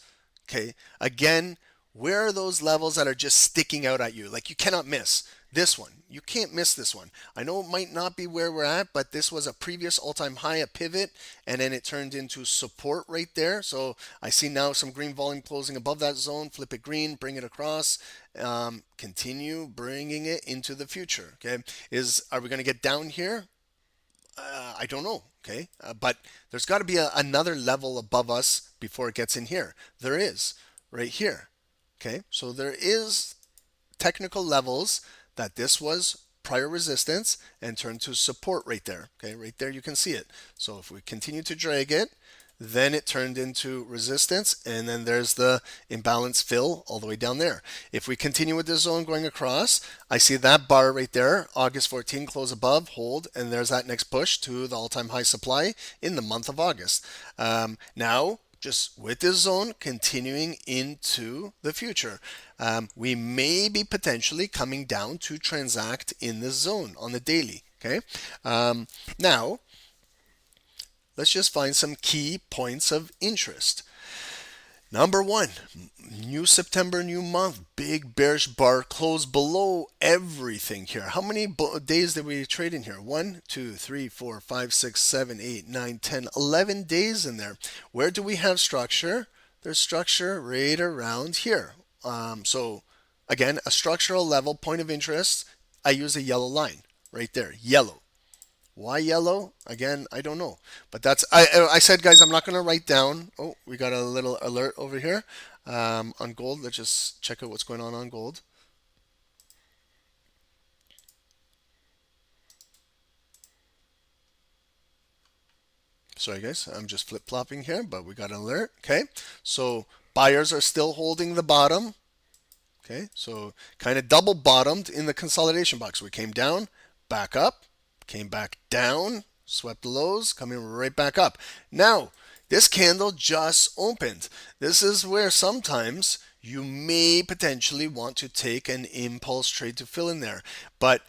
Okay, again, where are those levels that are just sticking out at you? Like you cannot miss this one. You can't miss this one. I know it might not be where we're at, but this was a previous all-time high, a pivot, and then it turned into support right there. So I see now some green volume closing above that zone. Flip it green, bring it across, continue bringing it into the future. Okay, are we going to get down here? I don't know. Okay, but there's got to be another level above us before it gets in here. There is right here. Okay, so there is technical levels that this was prior resistance and turned to support right there. Okay, right there you can see it. So if we continue to drag it, then it turned into resistance, and then there's the imbalance fill all the way down there. If we continue with this zone going across, I see that bar right there, August 14, close above, hold, and there's that next push to the all-time high supply in the month of August. Now, just with this zone continuing into the future, we may be potentially coming down to transact in this zone on the daily. Okay, now let's just find some key points of interest. Number one, new September, new month, big bearish bar close below everything here. How many days did we trade in here? 1, 2, 3, 4, 5, 6, 7, 8, 9, 10, 11 days in there. Where do we have structure? There's structure right around here. So again, a structural level point of interest, I use a yellow line right there, yellow. Why yellow? Again, I don't know. But that's, I said, guys, I'm not going to write down. Oh, we got a little alert over here on gold. Let's just check out what's going on gold. Sorry, guys, I'm just flip-flopping here, but we got an alert. Okay, so buyers are still holding the bottom. Okay, so kind of double bottomed in the consolidation box. We came down, back up. Came back down, swept the lows, coming right back up. Now, this candle just opened. This is where sometimes you may potentially want to take an impulse trade to fill in there. But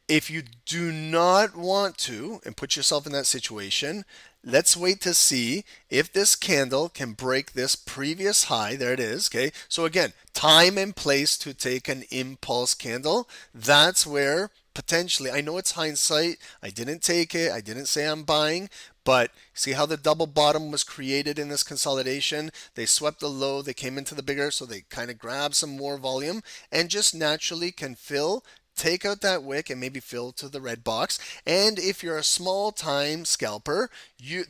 if you do not want to and put yourself in that situation, let's wait to see if this candle can break this previous high. There it is. Okay. So again, time and place to take an impulse candle. That's where potentially, I know it's hindsight. I didn't take it. I didn't say I'm buying. But see how the double bottom was created in this consolidation? They swept the low. They came into the bigger. So they kind of grabbed some more volume and just naturally can fill. Take out that wick and maybe fill to the red box. And if you're a small time scalper,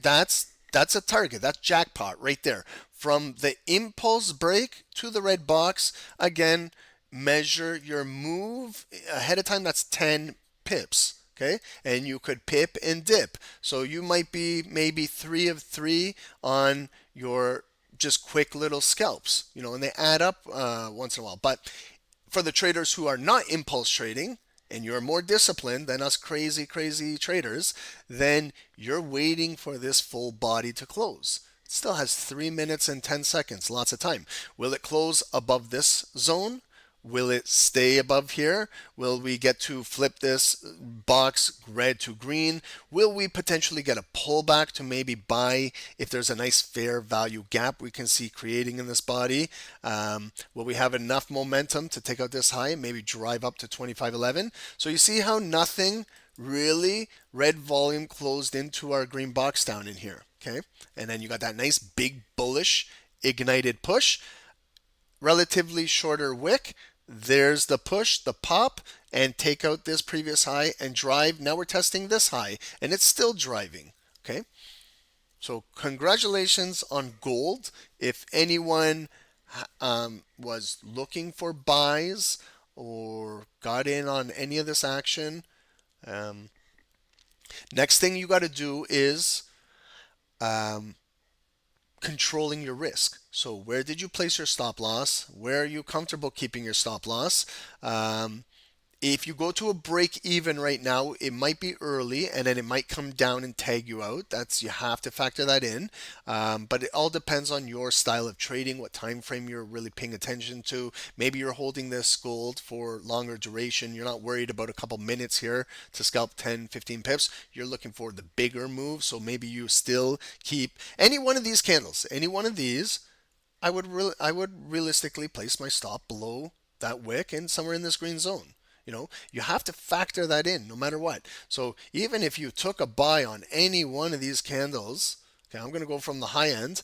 that's a target. That's jackpot right there. From the impulse break to the red box, again, measure your move ahead of time. That's 10 pips. Okay, and you could pip and dip. So you might be maybe 3 of 3 on your just quick little scalps, and they add up once in a while. But for the traders who are not impulse trading and you're more disciplined than us crazy traders, then you're waiting for this full body to close. It still has 3 minutes and 10 seconds, lots of time. Will it close above this zone? Will it stay above here? Will we get to flip this box red to green? Will we potentially get a pullback to maybe buy if there's a nice fair value gap we can see creating in this body? Will we have enough momentum to take out this high and maybe drive up to 25.11? So you see how nothing really red volume closed into our green box down in here. Okay, and then you got that nice big bullish ignited push, relatively shorter wick. There's the push, the pop, and take out this previous high and drive. Now we're testing this high, and it's still driving. Okay, so congratulations on gold. If anyone was looking for buys or got in on any of this action, next thing you got to do is controlling your risk. So where did you place your stop loss? Where are you comfortable keeping your stop loss? If you go to a break even right now, it might be early and then it might come down and tag you out. You have to factor that in. But it all depends on your style of trading, what time frame you're really paying attention to. Maybe you're holding this gold for longer duration. You're not worried about a couple minutes here to scalp 10, 15 pips. You're looking for the bigger move. So maybe you still keep any one of these candles, any one of these. I would realistically place my stop below that wick and somewhere in this green zone. You have to factor that in no matter what. So even if you took a buy on any one of these candles, okay, I'm going to go from the high end,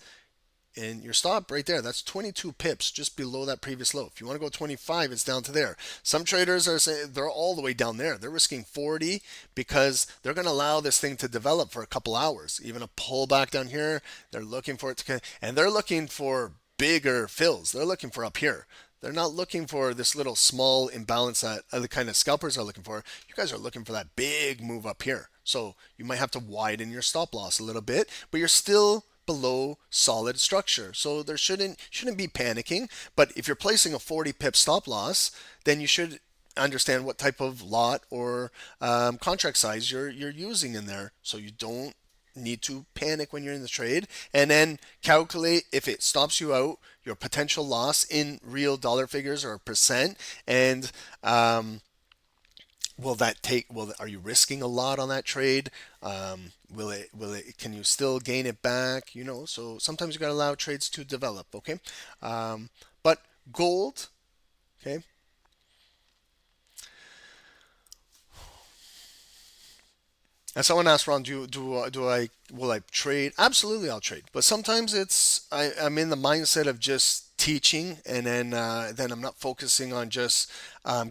and your stop right there, that's 22 pips just below that previous low. If you want to go 25, it's down to there. Some traders are saying they're all the way down there. They're risking 40 because they're going to allow this thing to develop for a couple hours. Even a pullback down here, they're looking for it to, and they're looking for bigger fills. They're looking for up here. They're not looking for this little small imbalance that other kind of scalpers are looking for. You guys are looking for that big move up here. So you might have to widen your stop loss a little bit, but you're still below solid structure. So there shouldn't be panicking. But if you're placing a 40 pip stop loss, then you should understand what type of lot or contract size you're using in there, so you don't need to panic when you're in the trade, and then calculate if it stops you out your potential loss in real dollar figures or percent, and are you risking a lot on that trade? Can you still gain it back? So sometimes you got to allow trades to develop. Okay. But gold, okay. And someone asked, Ron, will I trade? Absolutely, I'll trade. But sometimes I'm in the mindset of just teaching, and then I'm not focusing on just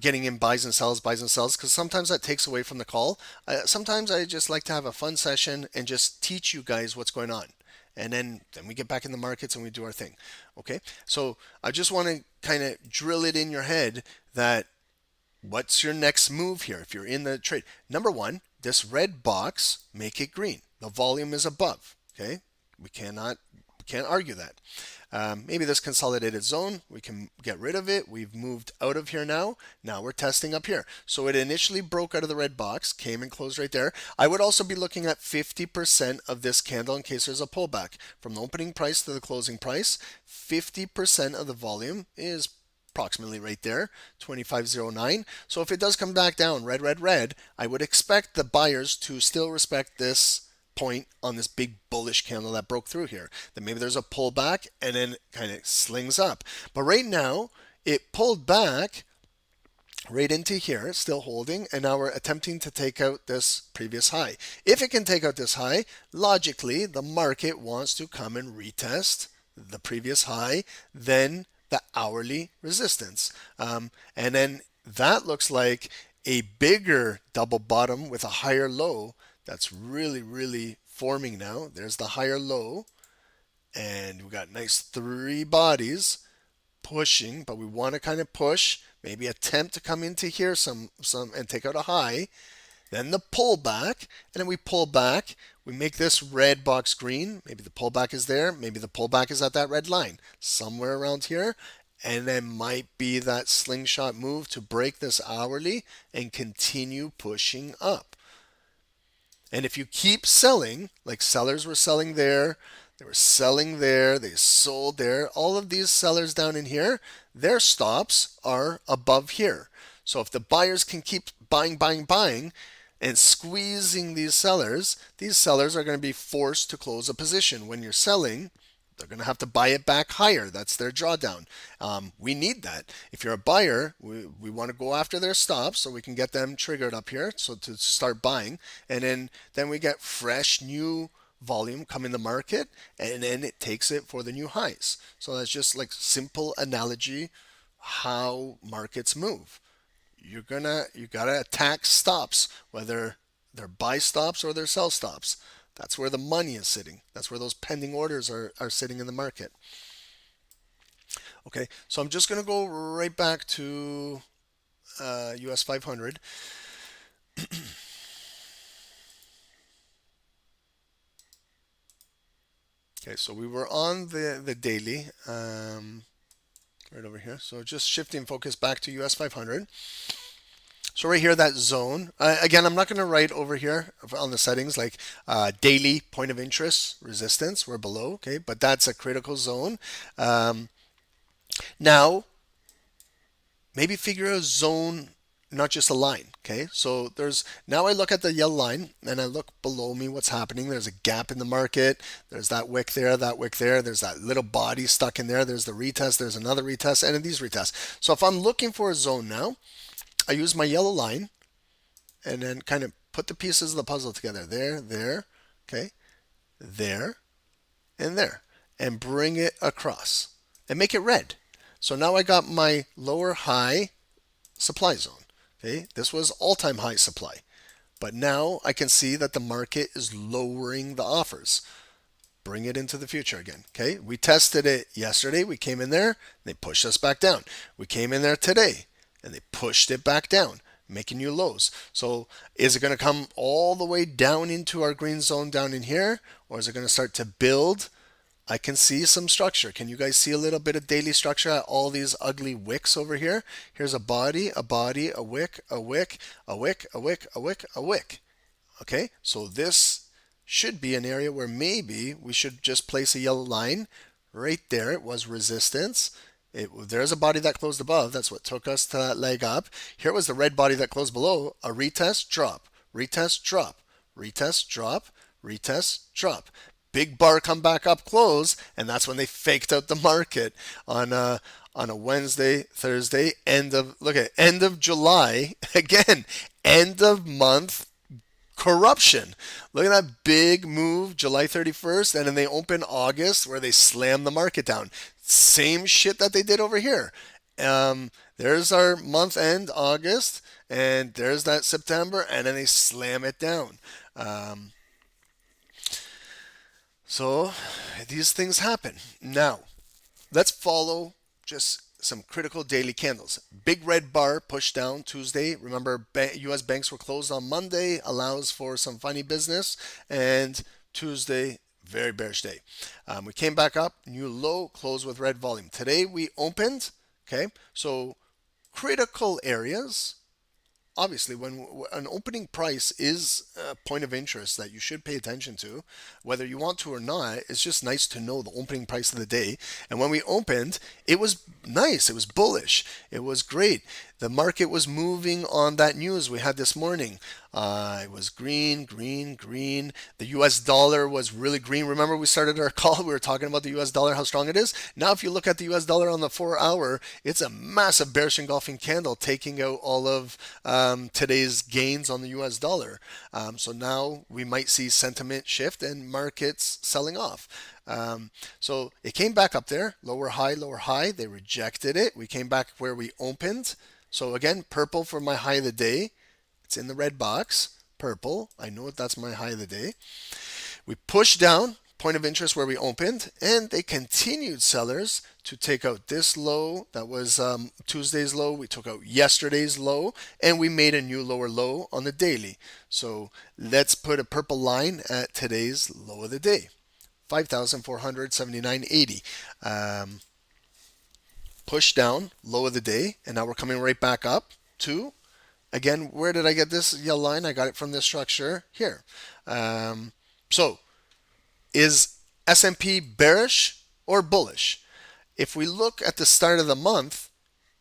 getting in buys and sells, because sometimes that takes away from the call. Sometimes I just like to have a fun session and just teach you guys what's going on. And then we get back in the markets and we do our thing. Okay, so I just want to kind of drill it in your head that what's your next move here if you're in the trade? Number one, this red box, make it green. The volume is above. Okay, we can't argue that. Maybe this consolidated zone, we can get rid of it. We've moved out of here now. Now we're testing up here. So it initially broke out of the red box, came and closed right there. I would also be looking at 50% of this candle in case there's a pullback. From the opening price to the closing price, 50% of the volume is approximately right there, 2509. So if it does come back down, red, I would expect the buyers to still respect this point on this big bullish candle that broke through here. Then maybe there's a pullback and then kind of slings up. But right now, it pulled back right into here, still holding, and now we're attempting to take out this previous high. If it can take out this high, logically, the market wants to come and retest the previous high, then the hourly resistance. And then that looks like a bigger double bottom with a higher low that's really forming now. There's the higher low, and we got nice three bodies pushing, but we want to kind of push, maybe attempt to come into here some and take out a high. Then the pullback, and then we pull back. We make this red box green. Maybe the pullback is there. Maybe the pullback is at that red line, somewhere around here. And then might be that slingshot move to break this hourly and continue pushing up. And if you keep selling, like sellers were selling there, they were selling there, they sold there, all of these sellers down in here, their stops are above here. So if the buyers can keep buying, and squeezing these sellers are going to be forced to close a position. When you're selling, they're going to have to buy it back higher. That's their drawdown. We need that. If you're a buyer, we want to go after their stops so we can get them triggered up here, so to start buying. And then we get fresh new volume come in the market, and then it takes it for the new highs. So that's just like simple analogy how markets move. You gotta attack stops, whether they're buy stops or they're sell stops. That's where the money is sitting. That's where those pending orders are sitting in the market. Okay, so I'm just going to go right back to US 500. Okay, so we were on the daily right over here. So just shifting focus back to US 500. So right here, that zone. Again, I'm not going to write over here on the settings like daily point of interest, resistance. We're below, okay, but that's a critical zone. Now, maybe figure a zone, not just a line, okay? So now I look at the yellow line and I look below me what's happening. There's a gap in the market. There's that wick there, that wick there. There's that little body stuck in there. There's the retest. There's another retest and these retests. So if I'm looking for a zone now, I use my yellow line and then kind of put the pieces of the puzzle together. There, okay, there, and there. And bring it across and make it red. So now I got my lower high supply zone. Okay, this was all-time high supply. But now I can see that the market is lowering the offers. Bring it into the future again. Okay, we tested it yesterday. We came in there, they pushed us back down. We came in there today, and they pushed it back down, making new lows. So is it going to come all the way down into our green zone down in here, or is it going to start to build? I can see some structure. Can you guys see a little bit of daily structure at all these ugly wicks over here? Here's a body, a body, a wick, a wick, a wick, a wick, a wick, a wick. Okay, so this should be an area where maybe we should just place a yellow line right there. It was resistance. There's a body that closed above. That's what took us to that leg up. Here was the red body that closed below. A retest, drop, retest, drop, retest, drop, retest, drop. Big bar come back up, close, and that's when they faked out the market on a Wednesday, Thursday, end of July. Again, end of month corruption. Look at that big move, July 31st, and then they open August where they slam the market down. Same shit that they did over here. There's our month end, August, and there's that September, and then they slam it down. So these things happen. Now, let's follow just some critical daily candles. Big red bar pushed down Tuesday. Remember, U.S. banks were closed on Monday, allows for some funny business. And Tuesday, very bearish day. We came back up, new low, closed with red volume. Today we opened, okay? So critical areas. Obviously, when an opening price is a point of interest that you should pay attention to, whether you want to or not, it's just nice to know the opening price of the day. And when we opened, it was nice. It was bullish. It was great. The market was moving on that news we had this morning. It was green, green, green. The US dollar was really green. Remember, we started our call, we were talking about the US dollar, how strong it is. Now, if you look at the US dollar on the 4-hour, it's a massive bearish engulfing candle taking out all of today's gains on the US dollar. So now we might see sentiment shift and markets selling off. So it came back up there, lower high, lower high. They rejected it. We came back where we opened. So again, purple for my high of the day. It's in the red box, purple. I know that's my high of the day. We pushed down, point of interest where we opened, and they continued, sellers, to take out this low. That was Tuesday's low. We took out yesterday's low, and we made a new lower low on the daily. So let's put a purple line at today's low of the day, 5,479.80. Push down, low of the day, and now we're coming right back up to, again, where did I get this yellow line? I got it from this structure here. So is S&P bearish or bullish? If we look at the start of the month,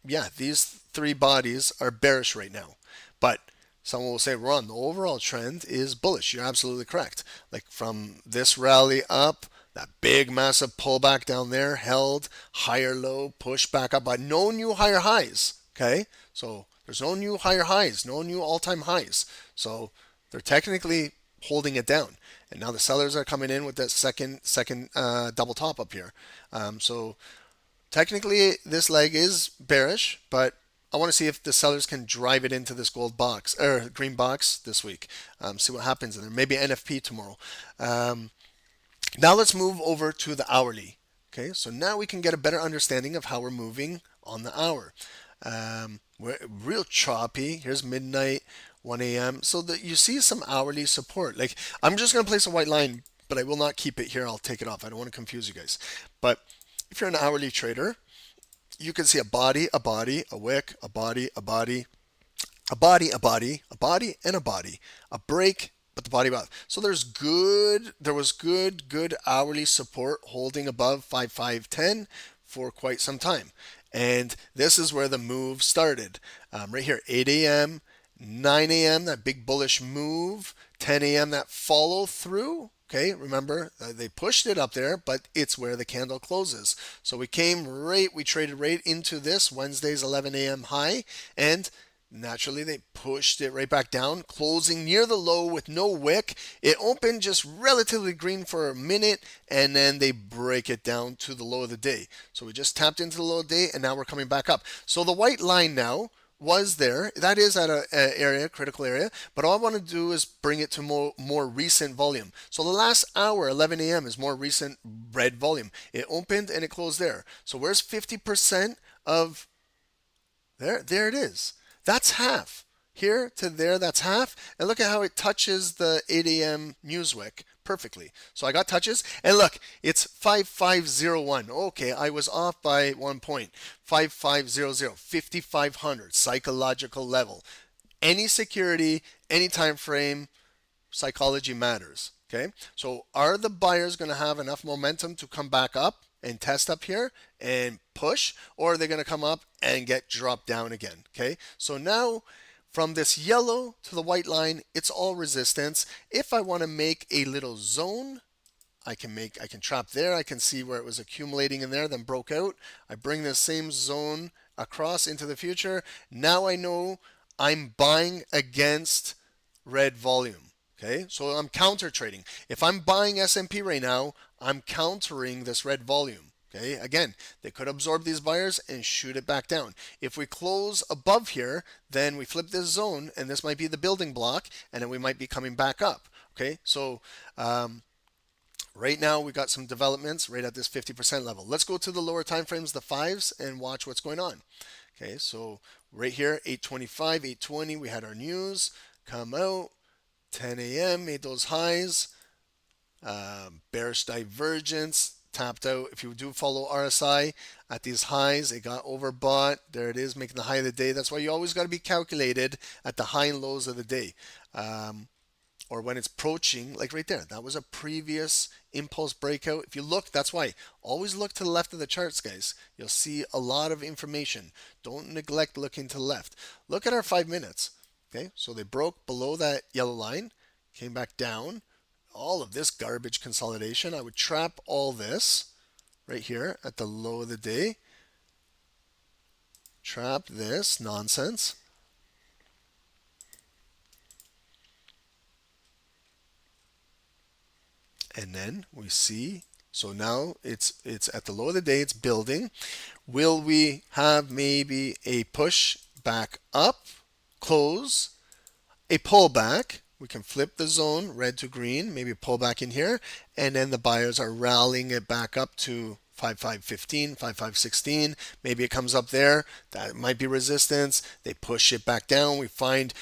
yeah, these three bodies are bearish right now. But someone will say, Ron, the overall trend is bullish. You're absolutely correct. Like from this rally up, that big massive pullback down there, held, higher low, push back up, but no new higher highs, okay? So there's no new higher highs, no new all-time highs. So they're technically holding it down. And now the sellers are coming in with that second double top up here. So technically this leg is bearish, but I want to see if the sellers can drive it into this gold box or green box this week. See what happens in there. Maybe NFP tomorrow. Now let's move over to the hourly. Okay, so now we can get a better understanding of how we're moving on the hour. We're real choppy. Here's midnight, 1 a.m. So that you see some hourly support. Like, I'm just going to place a white line, but I will not keep it here. I'll take it off. I don't want to confuse you guys. But if you're an hourly trader, you can see a body, a wick, a body, a body, a body, a body, a body, and a body, a break, but the body above. So there was good hourly support holding above 5510 for quite some time. And this is where the move started. Right here, 8 a.m., 9 a.m., that big bullish move, 10 a.m., that follow through. Okay, remember, they pushed it up there, but it's where the candle closes. So we traded right into this Wednesday's 11 a.m. high, and naturally they pushed it right back down, closing near the low with no wick. It opened just relatively green for a minute, and then they break it down to the low of the day. So we just tapped into the low of the day, and now we're coming back up. So the white line now was there. That is at a critical area, but all I want to do is bring it to more recent volume. So the last hour, 11 a.m., is more recent red volume. It opened and it closed there. So where's 50% of there? There it is. That's half. Here to there, that's half. And look at how it touches the 8 a.m. Newsweek perfectly. So I got touches. And look, it's 5501. Okay, I was off by 1 point. 5500, 5500, psychological level. Any security, any time frame, psychology matters. Okay, so are the buyers going to have enough momentum to come back up and test up here and push, or are they going to come up and get dropped down again? Okay, so now from this yellow to the white line, it's all resistance. If I want to make a little zone, I can trap there. I can see where it was accumulating in there, then broke out. I bring this same zone across into the future. Now I know I'm buying against red volume. Okay, so I'm counter trading. If I'm buying S&P right now, I'm countering this red volume. Okay, again, they could absorb these buyers and shoot it back down. If we close above here, then we flip this zone, and this might be the building block, and then we might be coming back up. Okay, so right now we got some developments right at this 50% level. Let's go to the lower time frames, the fives, and watch what's going on. Okay, so right here, 825, 820, we had our news come out. 10 a.m. made those highs. Bearish divergence, tapped out. If you do follow RSI at these highs, it got overbought. There it is, making the high of the day. That's why you always got to be calculated at the high and lows of the day. Or when it's approaching, like right there, that was a previous impulse breakout. If you look, that's why always look to the left of the charts, guys. You'll see a lot of information. Don't neglect looking to the left. Look at our 5 minutes. Okay, so they broke below that yellow line, came back down. All of this garbage consolidation. I would trap all this right here at the low of the day. Trap this nonsense. And then we see, so now it's at the low of the day, it's building. Will we have maybe a push back up? Close, a pullback. We can flip the zone, red to green, maybe a pullback in here, and then the buyers are rallying it back up to 5515, 5516. Maybe it comes up there. That might be resistance. They push it back down. We find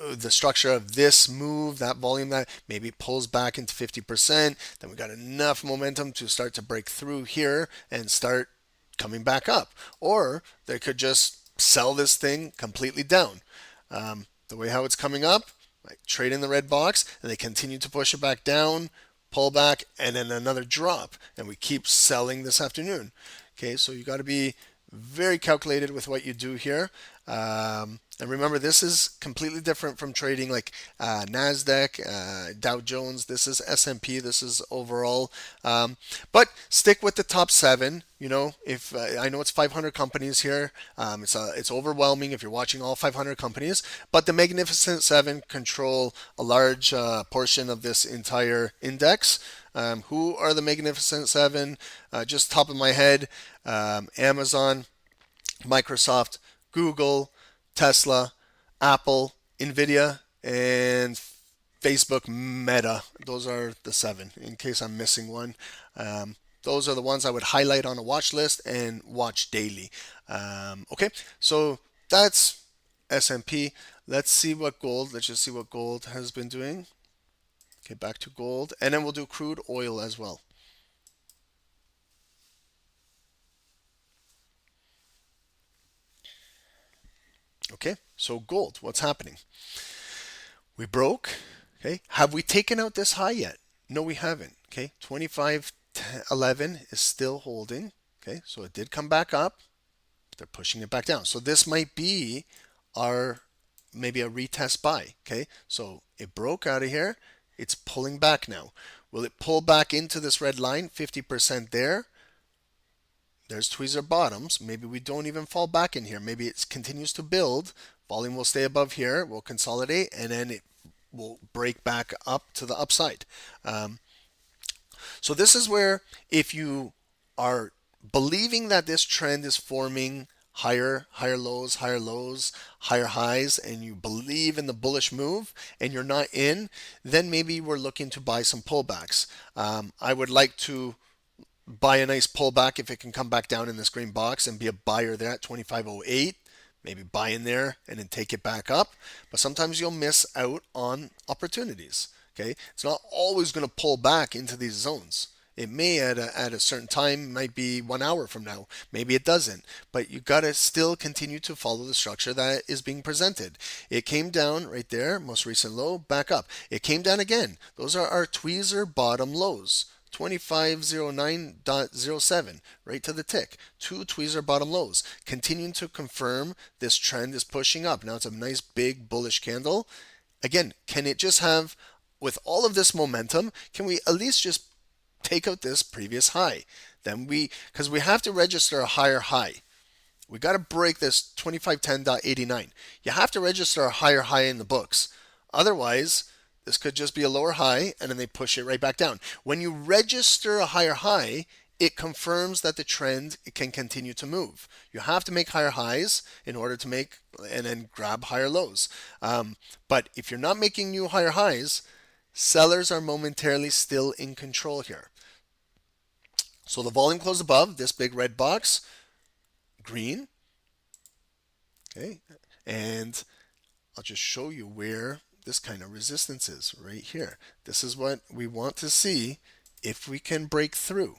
the structure of this move, that volume that maybe pulls back into 50%. Then we got enough momentum to start to break through here and start coming back up. Or they could just sell this thing completely down. The way how it's coming up, like trade in the red box, and they continue to push it back down, pull back, and then another drop, and we keep selling this afternoon. Okay, so you got to be very calculated with what you do here. And remember, this is completely different from trading like NASDAQ, Dow Jones. This is S&P. This is overall. But stick with the top 7. You know, if I know it's 500 companies here, it's overwhelming if you're watching all 500 companies. But the Magnificent 7 control a large portion of this entire index. Who are the Magnificent 7? Just top of my head, Amazon, Microsoft, Google, Tesla, Apple, Nvidia, and Facebook Meta. Those are the 7, in case I'm missing one. those are the ones I would highlight on a watch list and watch daily. Okay, so that's S&P. Let's see what gold. Let's just see what gold has been doing. Okay, back to gold, and then we'll do crude oil as well. Okay, so gold, what's happening? We broke. Okay, have we taken out this high yet? No, we haven't. Okay, 25.11 is still holding. Okay, so it did come back up. They're pushing it back down. So this might be our maybe a retest buy. Okay, so it broke out of here. It's pulling back now. Will it pull back into this red line? 50% there. There's tweezer bottoms. Maybe we don't even fall back in here. Maybe it continues to build. Volume will stay above here. We'll consolidate, and then it will break back up to the upside. So this is where, if you are believing that this trend is forming higher lows, higher highs, and you believe in the bullish move and you're not in, then maybe we're looking to buy some pullbacks. I would like to buy a nice pullback if it can come back down in this green box and be a buyer there at 25.08. Maybe buy in there and then take it back up. But sometimes you'll miss out on opportunities. Okay, it's not always going to pull back into these zones. It may at a certain time, might be 1 hour from now. Maybe it doesn't. But you got to still continue to follow the structure that is being presented. It came down right there, most recent low, back up. It came down again. Those are our tweezer bottom lows. 2509.07 right to the tick. 2 tweezer bottom lows, continuing to confirm this trend is pushing up. Now it's a nice big bullish candle. Again, can it just have, with all of this momentum, can we at least just take out this previous high? Then because we have to register a higher high. We got to break this 2510.89. You have to register a higher high in the books. Otherwise, this could just be a lower high, and then they push it right back down. When you register a higher high, it confirms that the trend can continue to move. You have to make higher highs in order to make and then grab higher lows. But if you're not making new higher highs, sellers are momentarily still in control here. So the volume closed above this big red box, green. Okay, and I'll just show you where this kind of resistance is right here. This is what we want to see if we can break through.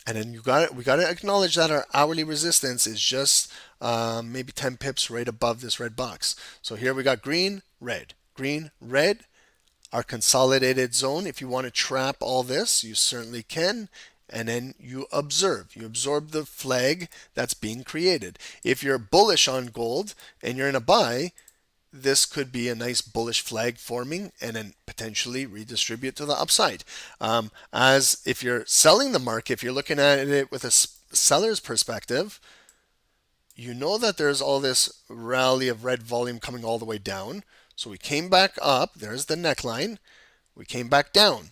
And then we got to acknowledge that our hourly resistance is just maybe 10 pips right above this red box. So here we got green, red, our consolidated zone. If you want to trap all this, you certainly can. And then you absorb the flag that's being created. If you're bullish on gold and you're in a buy, this could be a nice bullish flag forming and then potentially redistribute to the upside. As if you're selling the market, if you're looking at it with a seller's perspective, you know that there's all this rally of red volume coming all the way down. So we came back up, there's the neckline, we came back down,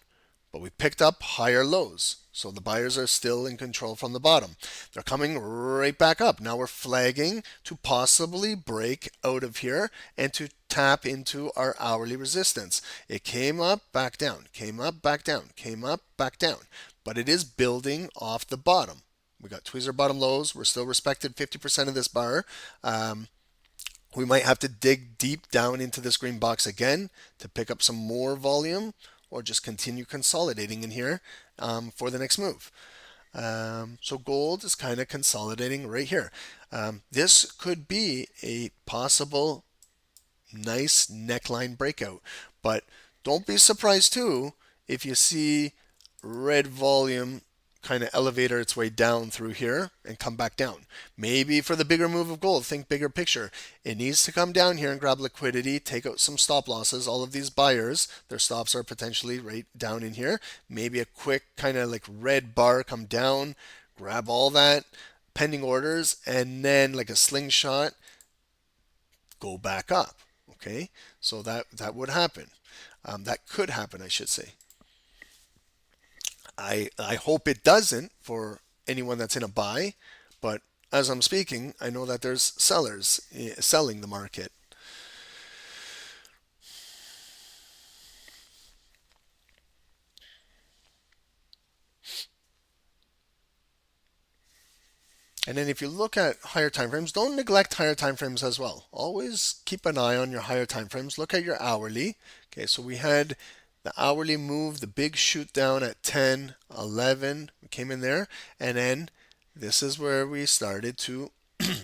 but we picked up higher lows. So the buyers are still in control from the bottom. They're coming right back up. Now we're flagging to possibly break out of here and to tap into our hourly resistance. It came up, back down, came up, back down, came up, back down. But it is building off the bottom. We got tweezer bottom lows. We're still respected 50% of this bar. We might have to dig deep down into this green box again to pick up some more volume, or just continue consolidating in here for the next move. So gold is kind of consolidating right here. This could be a possible nice neckline breakout, but don't be surprised too if you see red volume kind of elevator its way down through here and come back down. Maybe for the bigger move of gold, think bigger picture. It needs to come down here and grab liquidity, take out some stop losses. All of these buyers, their stops are potentially right down in here. Maybe a quick kind of like red bar come down, grab all that pending orders, and then like a slingshot, go back up. Okay, so that would happen. That could happen, I should say. I hope it doesn't for anyone that's in a buy, but as I'm speaking, I know that there's sellers selling the market. And then if you look at higher time frames, don't neglect higher time frames as well. Always keep an eye on your higher time frames. Look at your hourly. Okay, so we had the hourly move, the big shoot down at 10, 11. We came in there, and then this is where we started to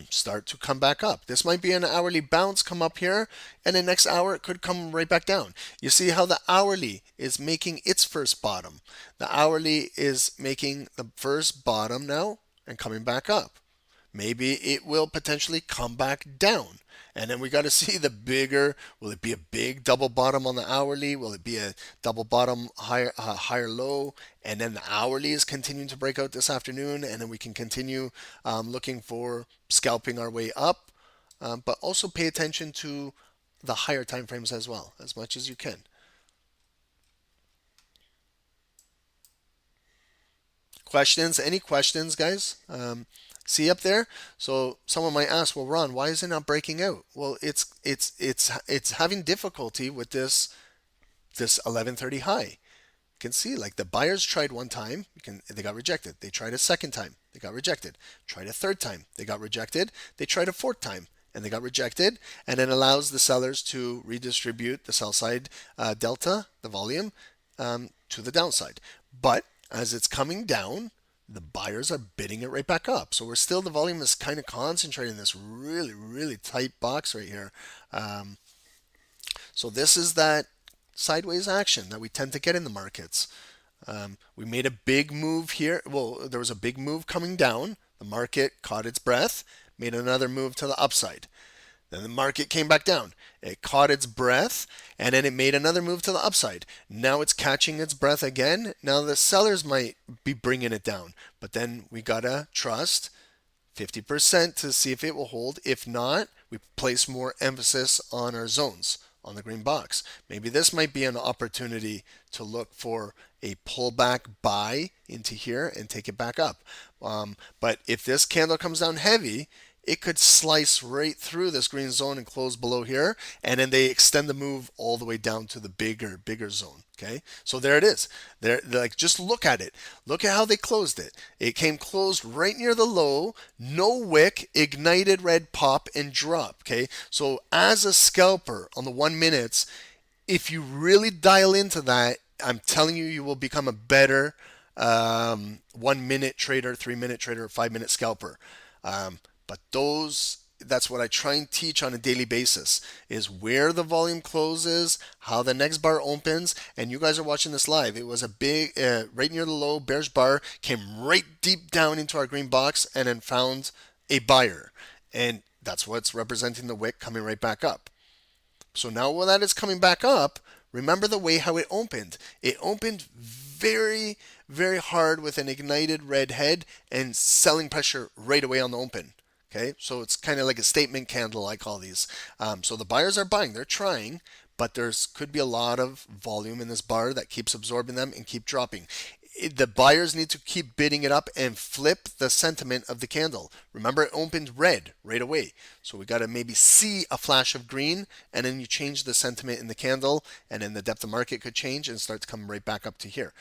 start to come back up. This might be an hourly bounce, come up here, and the next hour it could come right back down. You see how the hourly is making its first bottom. The hourly is making the first bottom now and coming back up. Maybe it will potentially come back down. And then we got to see the bigger, will it be a big double bottom on the hourly? Will it be a double bottom higher low? And then the hourly is continuing to break out this afternoon. And then we can continue looking for scalping our way up. But also pay attention to the higher time frames as well, as much as you can. Questions? Any questions, guys? See up there? So someone might ask, well, Ron, why is it not breaking out? Well, it's having difficulty with this 1130 high. You can see like the buyers tried one time, they got rejected. They tried a second time, they got rejected. Tried a third time, they got rejected. They tried a fourth time and they got rejected, and it allows the sellers to redistribute the sell side delta, the volume, to the downside. But as it's coming down, the buyers are bidding it right back up. So the volume is kind of concentrated in this really, really tight box right here. So this is that sideways action that we tend to get in the markets. We made a big move here. Well, there was a big move coming down. The market caught its breath, made another move to the upside. Then the market came back down. It caught its breath, and then it made another move to the upside. Now it's catching its breath again. Now the sellers might be bringing it down, but then we gotta trust 50% to see if it will hold. If not, we place more emphasis on our zones on the green box. Maybe this might be an opportunity to look for a pullback buy into here and take it back up. But if this candle comes down heavy, it could slice right through this green zone and close below here, and then they extend the move all the way down to the bigger zone. Okay, so there it is. They're like, just look at it. Look at how they closed it. It came closed right near the low, no wick, ignited red pop and drop. Okay, so as a scalper on the 1 minutes, if you really dial into that, I'm telling you, you will become a better 1 minute trader, 3 minute trader, 5 minute scalper. But that's what I try and teach on a daily basis, is where the volume closes, how the next bar opens. And you guys are watching this live. It was a big, right near the low, bearish bar, came right deep down into our green box and then found a buyer. And that's what's representing the wick coming right back up. So now when that is coming back up, remember the way how it opened. It opened very, very hard with an ignited red head and selling pressure right away on the open. Okay, so it's kind of like a statement candle, I call these. So the buyers are buying, they're trying, but could be a lot of volume in this bar that keeps absorbing them and keep dropping. The buyers need to keep bidding it up and flip the sentiment of the candle. Remember, it opened red right away. So we got to maybe see a flash of green, and then you change the sentiment in the candle, and then the depth of market could change and start to come right back up to here.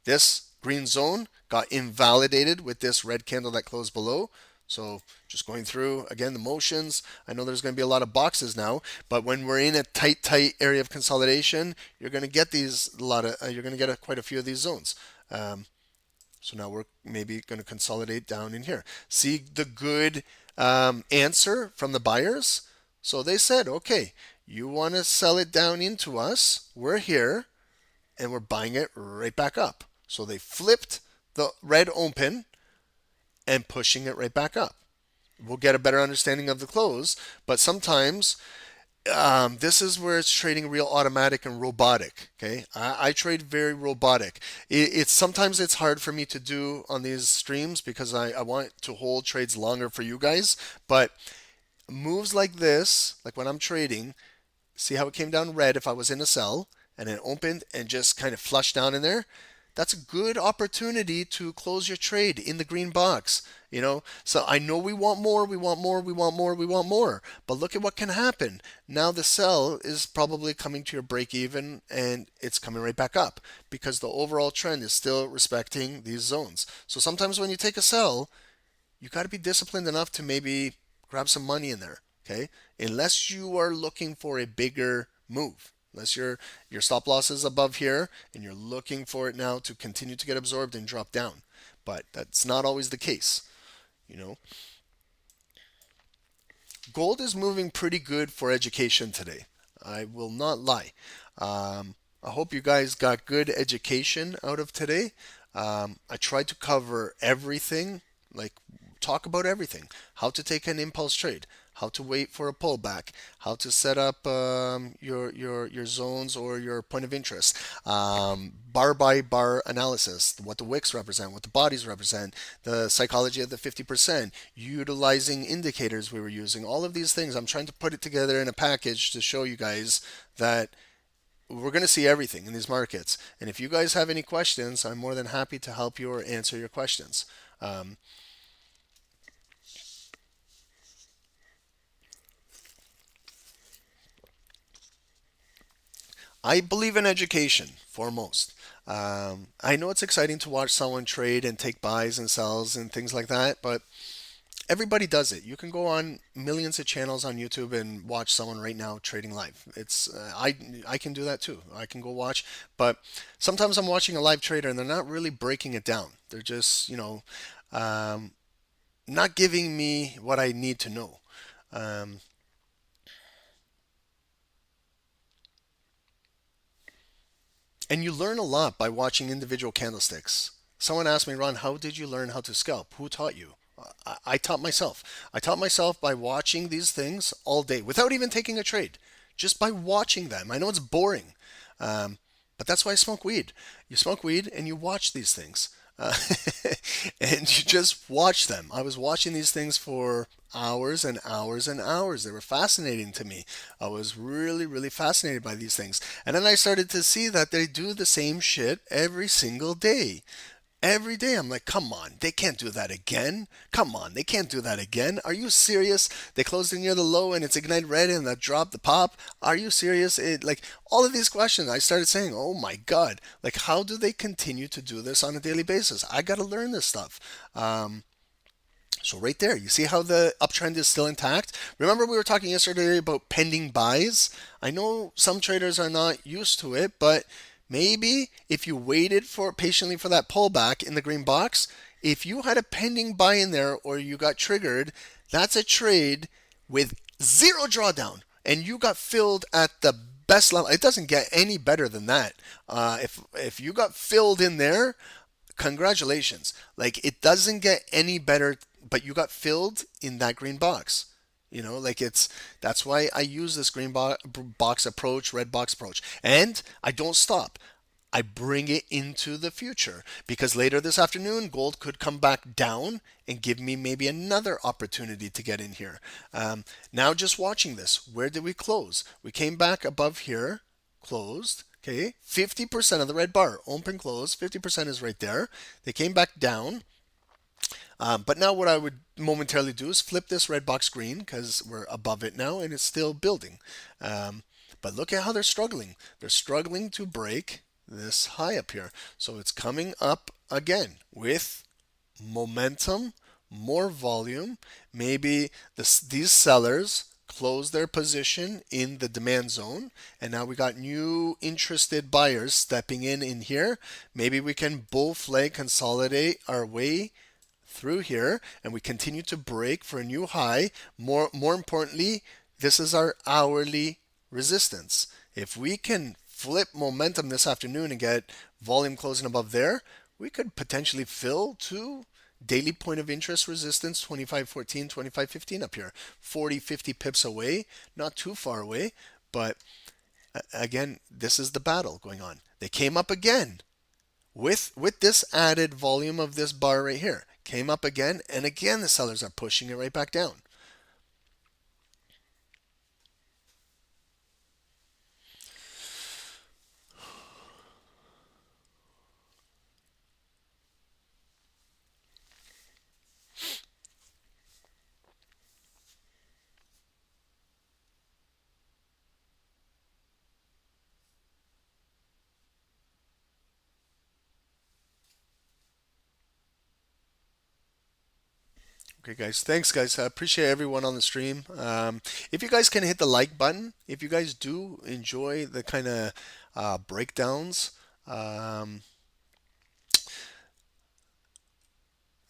This green zone got invalidated with this red candle that closed below. So just going through again the motions. I know there's going to be a lot of boxes now, but when we're in a tight area of consolidation, you're going to get you're going to get quite a few of these zones. So now we're maybe going to consolidate down in here. See the good answer from the buyers. So they said, okay, you want to sell it down into us. We're here, and we're buying it right back up. So they flipped the red open and pushing it right back up. We'll get a better understanding of the close, but sometimes this is where it's trading real automatic and robotic. Okay, I trade very robotic. Sometimes it's hard for me to do on these streams because I want to hold trades longer for you guys, but moves like this, like when I'm trading, see how it came down red if I was in a sell and it opened and just kind of flushed down in there. That's a good opportunity to close your trade in the green box, So I know we want more, but look at what can happen. Now the sell is probably coming to your break even, and it's coming right back up because the overall trend is still respecting these zones. So sometimes when you take a sell, you got to be disciplined enough to maybe grab some money in there, okay? Unless you are looking for a bigger move. Unless your stop loss is above here and you're looking for it now to continue to get absorbed and drop down. But that's not always the case, you know. Gold is moving pretty good for education today. I will not lie. I hope you guys got good education out of today. I tried to cover everything, like talk about everything. How to take an impulse trade, how to wait for a pullback, how to set up your zones or your point of interest, bar by bar analysis, what the wicks represent, what the bodies represent, the psychology of the 50%, utilizing indicators we were using, all of these things. I'm trying to put it together in a package to show you guys that we're going to see everything in these markets. And if you guys have any questions, I'm more than happy to help you or answer your questions. I believe in education foremost. I know it's exciting to watch someone trade and take buys and sells and things like that, but everybody does it. You can go on millions of channels on YouTube and watch someone right now trading live. It's I can do that too. I can go watch, but sometimes I'm watching a live trader and they're not really breaking it down. They're just not giving me what I need to know. Um, And you learn a lot by watching individual candlesticks. Someone asked me, Ron, how did you learn how to scalp? Who taught you? I taught myself. I taught myself by watching these things all day without even taking a trade, just by watching them. I know it's boring, but that's why I smoke weed. You smoke weed and you watch these things. Uh, and you just watch them. I was watching these things for hours and hours and hours. They were fascinating to me. I was really, really fascinated by these things. And then I started to see that they do the same shit every single day. Every day I'm like, come on, they can't do that again. Come on, they can't do that again. Are you serious? They closed in near the low and it's ignited red and that drop, the pop. Are you serious? Like all of these questions, I started saying, oh my God, like how do they continue to do this on a daily basis? I got to learn this stuff. So right there, you see how the uptrend is still intact? Remember we were talking yesterday about pending buys? I know some traders are not used to it, but maybe if you waited for patiently for that pullback in the green box, if you had a pending buy in there or you got triggered, that's a trade with zero drawdown and you got filled at the best level. It doesn't get any better than that. If you got filled in there, congratulations. Like it doesn't get any better, but you got filled in that green box. That's why I use this green box approach, red box approach. And I don't stop. I bring it into the future because later this afternoon, gold could come back down and give me maybe another opportunity to get in here. Now just watching this, where did we close? We came back above here, closed. Okay, 50% of the red bar, open, close, 50% is right there. They came back down. But now what I would momentarily do is flip this red box green because we're above it now and it's still building. But look at how they're struggling. They're struggling to break this high up here. So it's coming up again with momentum, more volume. Maybe these sellers close their position in the demand zone and now we got new interested buyers stepping in here. Maybe we can bull flag consolidate our way through here and we continue to break for a new high. More importantly, this is our hourly resistance. If we can flip momentum this afternoon and get volume closing above there, we could potentially fill to daily point of interest resistance 25.14, 25.15 up here, 40, 50 pips away, not too far away, but again, this is the battle going on. They came up again with this added volume of this bar right here. Came up again, and again the sellers are pushing it right back down. Okay, guys. Thanks, guys. I appreciate everyone on the stream. If you guys can hit the like button, if you guys do enjoy the kind of breakdowns, and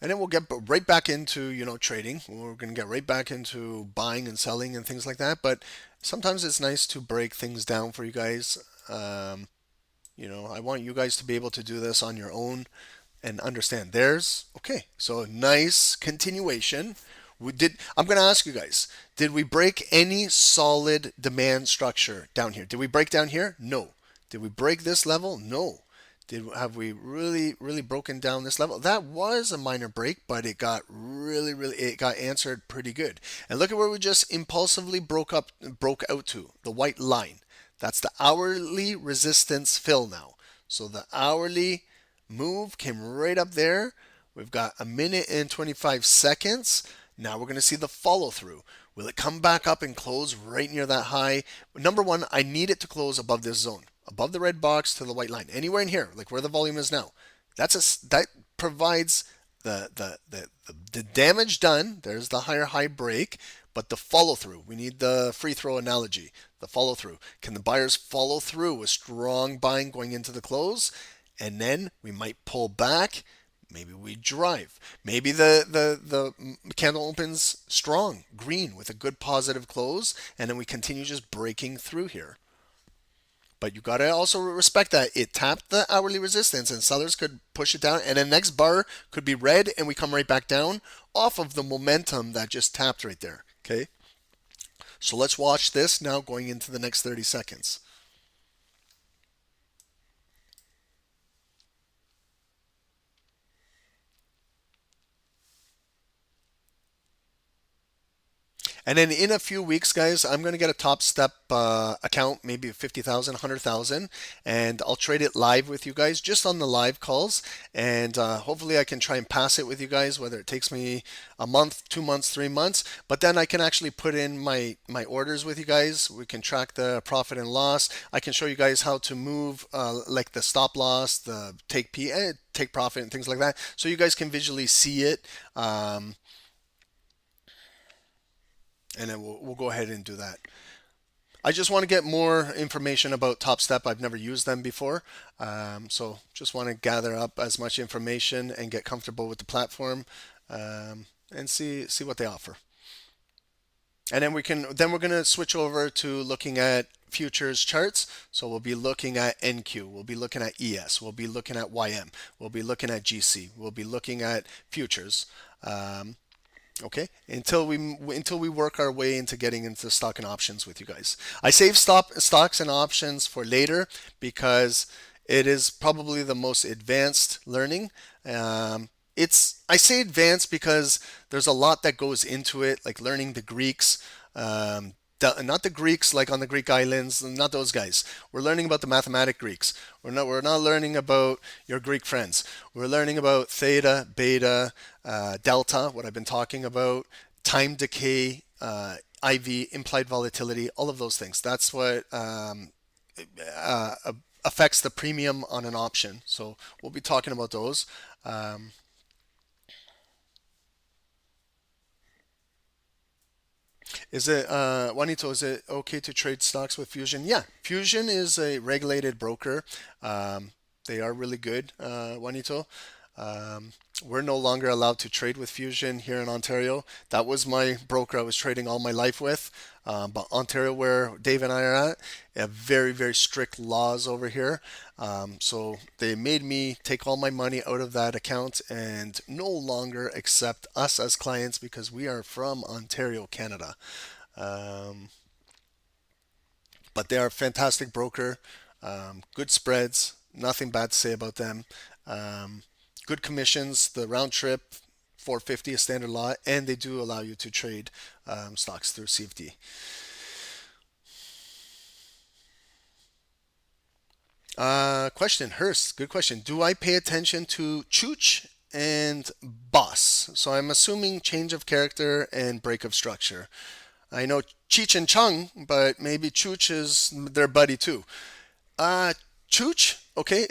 then we'll get right back into, trading. We're going to get right back into buying and selling and things like that. But sometimes it's nice to break things down for you guys. I want you guys to be able to do this on your own and understand. Okay, so nice continuation. I'm going to ask you guys, did we break any solid demand structure down here? Did we break down here? No. Did we break this level? No. Have we really broken down this level? That was a minor break, but it got it got answered pretty good. And look at where we just impulsively broke out to, the white line. That's the hourly resistance fill now. So the hourly move came right up there. We've got a minute and 25 seconds. Now we're going to see the follow through. Will it come back up and close right near that high? Number one, I need it to close above this zone, above the red box to the white line, anywhere in here, like where the volume is now. That provides the damage done. There's the higher high break, but the follow through. We need the free throw analogy. The follow through. Can the buyers follow through with strong buying going into the close? And then we might pull back. Maybe we drive. Maybe the candle opens strong, green, with a good positive close, and then we continue just breaking through here. But you got to also respect that it tapped the hourly resistance, and sellers could push it down, and the next bar could be red, and we come right back down off of the momentum that just tapped right there. Okay? So let's watch this now going into the next 30 seconds. And then in a few weeks, guys, I'm going to get a Top Step account, maybe 50,000, 100,000, and I'll trade it live with you guys just on the live calls. And hopefully I can try and pass it with you guys, whether it takes me a month, 2 months, 3 months. But then I can actually put in my orders with you guys. We can track the profit and loss. I can show you guys how to move like the stop loss, the take profit and things like that. So you guys can visually see it. And then we'll go ahead and do that. I just want to get more information about Top Step. I've never used them before. So just want to gather up as much information and get comfortable with the platform and see what they offer. And then we're going to switch over to looking at futures charts. So we'll be looking at NQ, we'll be looking at ES, we'll be looking at YM, we'll be looking at GC, we'll be looking at futures. Okay, until we work our way into getting into stock and options with you guys. I save stocks and options for later because it is probably the most advanced learning. I say advanced because there's a lot that goes into it, like learning the Greeks. Not the Greeks like on the Greek islands, not those guys. We're learning about the mathematic Greeks. We're not learning about your Greek friends. We're learning about theta, beta, delta, what I've been talking about, time decay, IV, implied volatility, all of those things. That's what affects the premium on an option. So we'll be talking about those. Juanito, is it okay to trade stocks with Fusion? Yeah, Fusion is a regulated broker. They are really good, Juanito. We're no longer allowed to trade with Fusion here in Ontario. That was my broker I was trading all my life with. But Ontario, where Dave and I are at, have very, very strict laws over here. So they made me take all my money out of that account and no longer accept us as clients because we are from Ontario, Canada. But they are a fantastic broker, good spreads, nothing bad to say about them. Good commissions, the round trip, 450 a standard lot, and they do allow you to trade stocks through CFD. Question, Hurst, good question. Do I pay attention to Chooch and Boss? So I'm assuming change of character and break of structure. I know Cheech and Chung, but maybe Chooch is their buddy too. Chooch, okay,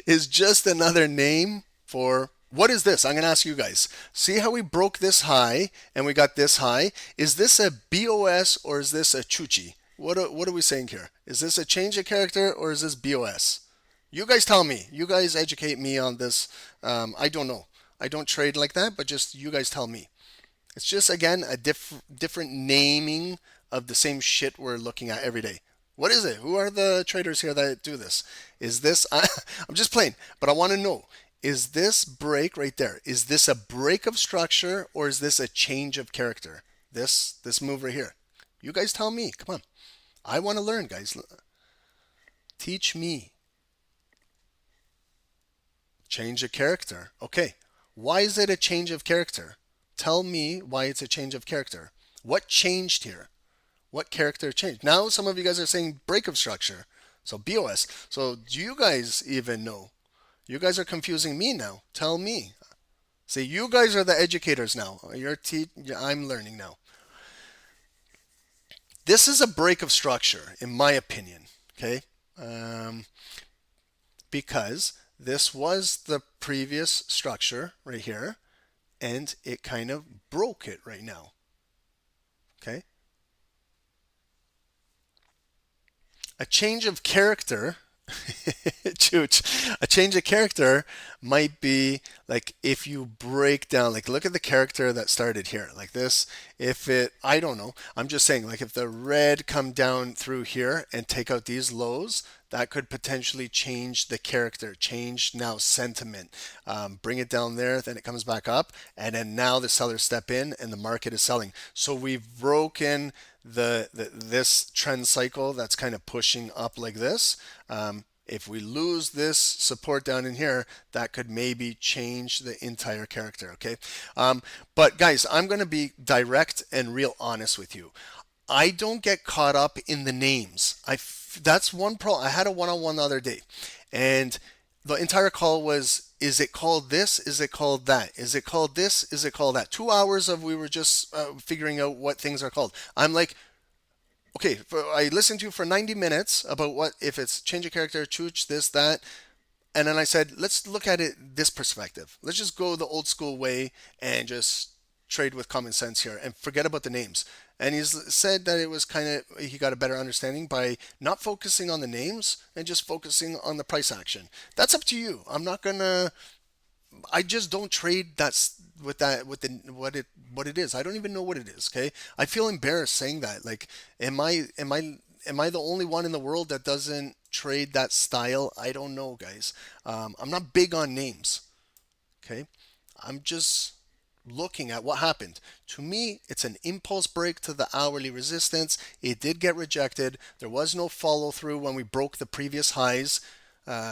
is just another name for What is this? I'm going to ask you guys. See how we broke this high and we got this high? Is this a BOS or is this a Chuchi? What are we saying here? Is this a change of character or is this BOS? You guys tell me. You guys educate me on this. I don't know. I don't trade like that, but just you guys tell me. It's just, again, a different naming of the same shit we're looking at every day. What is it? Who are the traders here that do this? Is this, I'm just playing, but I want to know, is this break right there, is this a break of structure or is this a change of character? This move right here. You guys tell me. Come on. I want to learn, guys. Teach me. Change of character. Okay. Why is it a change of character? Tell me why it's a change of character. What changed here? What character changed? Now some of you guys are saying break of structure. So BOS. So do you guys even know? You guys are confusing me now. Tell me. See, you guys are the educators now. I'm learning now. This is a break of structure, in my opinion. Okay? Because this was the previous structure right here, and it kind of broke it right now. Okay? A change of character, a change of character might be like if you break down, like look at the character that started here, like this. If it, I don't know, I'm just saying, like if the red come down through here and take out these lows, that could potentially change the character, change now sentiment, bring it down there, then it comes back up, and then now the sellers step in and the market is selling. So we've broken this trend cycle that's kind of pushing up like this. If we lose this support down in here, that could maybe change the entire character, okay? But guys, I'm going to be direct and real honest with you. I don't get caught up in the names. That's one problem. I had a one-on-one the other day, and the entire call was, is it called this? Is it called that? Is it called this? Is it called that? 2 hours of we were just figuring out what things are called. I'm like, okay, I listened to you for 90 minutes about what, if it's change of character, chooch, this, that. And then I said, let's look at it this perspective. Let's just go the old school way and just trade with common sense here and forget about the names. And he's said that it was kind of, he got a better understanding by not focusing on the names and just focusing on the price action. That's up to you. I'm not gonna, I just don't trade what it is. I don't even know what it is. Okay. I feel embarrassed saying that. Like, am I the only one in the world that doesn't trade that style? I don't know, guys. I'm not big on names. Okay. I'm just looking at what happened. To me, it's an impulse break to the hourly resistance. It did get rejected. There was no follow through when we broke the previous highs.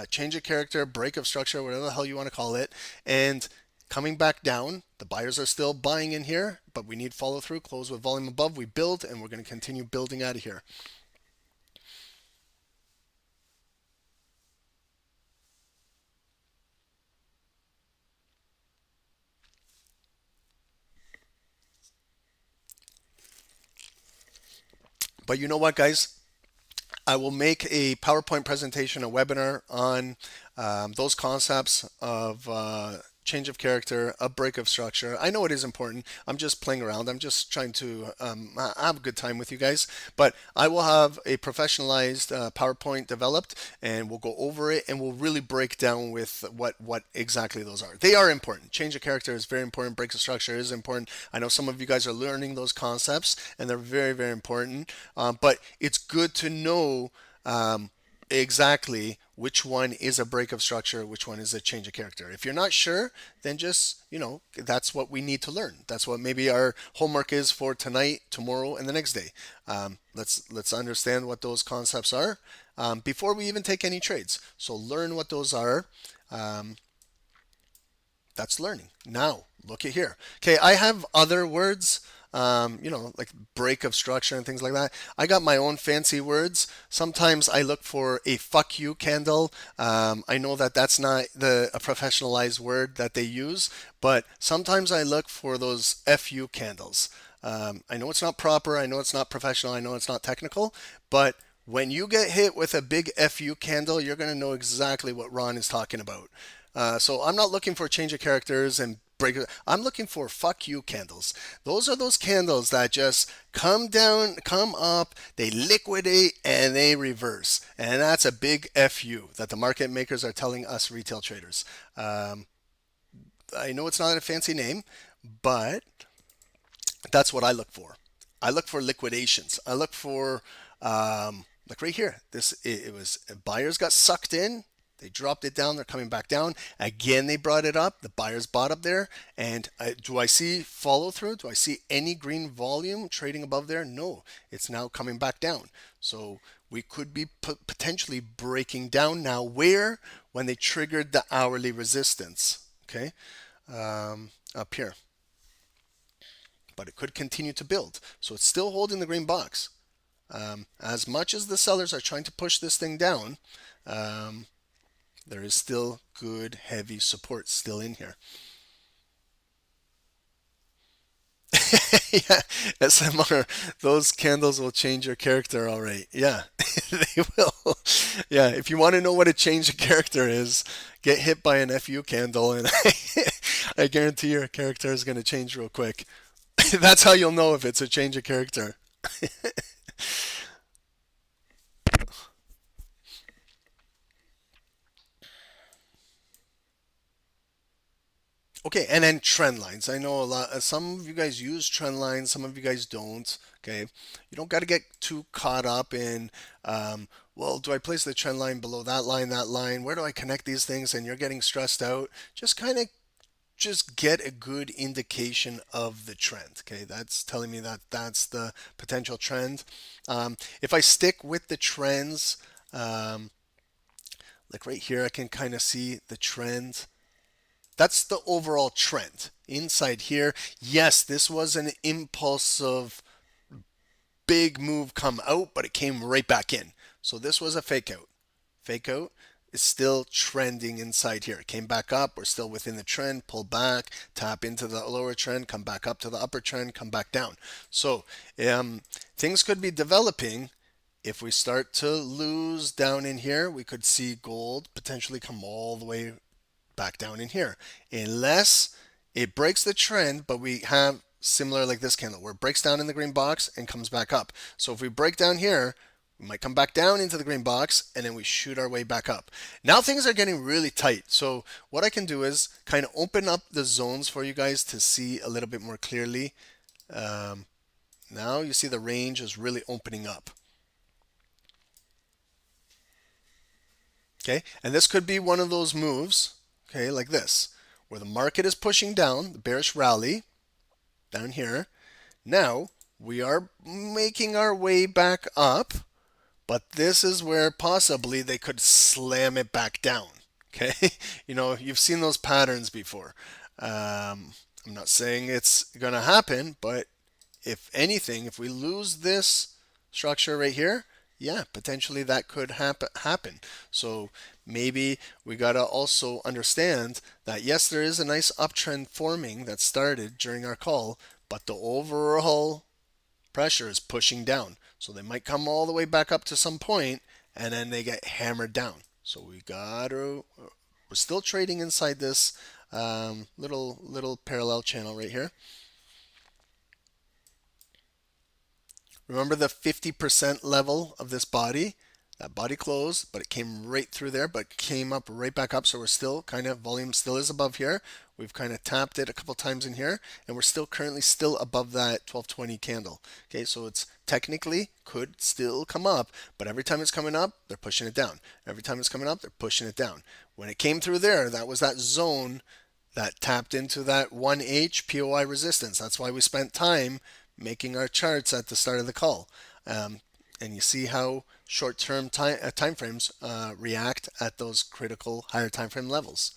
Change of character, break of structure, whatever the hell you want to call it. And coming back down, the buyers are still buying in here, but we need follow through, close with volume above. We build, and we're going to continue building out of here. But you know what, guys? I will make a PowerPoint presentation, a webinar on those concepts of change of character, a break of structure. I know it is important. I'm just playing around. I'm just trying to have a good time with you guys. But I will have a professionalized PowerPoint developed, and we'll go over it, and we'll really break down with what exactly those are. They are important. Change of character is very important. Break of structure is important. I know some of you guys are learning those concepts, and they're very, very important. But it's good to know exactly which one is a break of structure, which one is a change of character. If you're not sure, then just, that's what we need to learn. That's what maybe our homework is for tonight, tomorrow, and the next day. Let's understand what those concepts are before we even take any trades. So learn what those are. That's learning. Now, look at here. Okay, I have other words. Like break of structure and things like that. I got my own fancy words. Sometimes I look for a fuck you candle. I know that that's not a professionalized word that they use, but sometimes I look for those FU candles. I know it's not proper. I know it's not professional. I know it's not technical, but when you get hit with a big FU candle, you're going to know exactly what Ron is talking about. So I'm not looking for change of characters and break. I'm looking for fuck you candles. Those are those candles that just come down, come up, they liquidate, and they reverse. And that's a big FU that the market makers are telling us retail traders. I know it's not a fancy name, but that's what I look for. I look for liquidations. I look for, like right here, it was buyers got sucked in. They dropped it down. They're coming back down. Again, they brought it up. The buyers bought up there. And do I see follow through? Do I see any green volume trading above there? No, it's now coming back down. So we could be potentially breaking down now. Where? When they triggered the hourly resistance. Okay, up here. But it could continue to build. So it's still holding the green box. As much as the sellers are trying to push this thing down, there is still good heavy support still in here. Yeah, SMR, those candles will change your character, all right. Yeah, they will. Yeah, if you want to know what a change of character is, get hit by an FU candle, and I guarantee your character is going to change real quick. That's how you'll know if it's a change of character. Okay, and then trend lines. I know a lot. Some of you guys use trend lines. Some of you guys don't. Okay, you don't got to get too caught up in. Well, do I place the trend line below that line? That line? Where do I connect these things? And you're getting stressed out. Just kind of just get a good indication of the trend. Okay, that's telling me that that's the potential trend. If I stick with the trends, like right here, I can kind of see the trend. That's the overall trend. Inside here, yes, this was an impulsive big move come out, but it came right back in. So this was a fake out. Fake out is still trending inside here. It came back up. We're still within the trend. Pull back, tap into the lower trend, come back up to the upper trend, come back down. So things could be developing. If we start to lose down in here, we could see gold potentially come all the way back down in here, unless it breaks the trend. But we have similar like this candle where it breaks down in the green box and comes back up. So if we break down here, we might come back down into the green box and then we shoot our way back up. Now things are getting really tight. So what I can do is kind of open up the zones for you guys to see a little bit more clearly. Now you see the range is really opening up. Okay, and this could be one of those moves, okay, like this, where the market is pushing down, the bearish rally down here. Now we are making our way back up, but this is where possibly they could slam it back down. Okay, you know, you've seen those patterns before. I'm not saying it's gonna happen, but if anything, if we lose this structure right here, yeah, potentially that could happen. So maybe we got to also understand that, yes, there is a nice uptrend forming that started during our call, but the overall pressure is pushing down. So they might come all the way back up to some point and then they get hammered down. So we're still trading inside this little parallel channel right here. Remember the 50% level of this body? That body closed, but it came right through there, but came up right back up. So we're still kind of, volume still is above here. We've kind of tapped it a couple times in here, and we're still currently still above that 1220 candle. Okay, so it's technically could still come up, but every time it's coming up, they're pushing it down. Every time it's coming up, they're pushing it down. When it came through there, that was that zone that tapped into that 1H POI resistance. That's why we spent time making our charts at the start of the call. And you see how short-term time frames react at those critical higher time frame levels.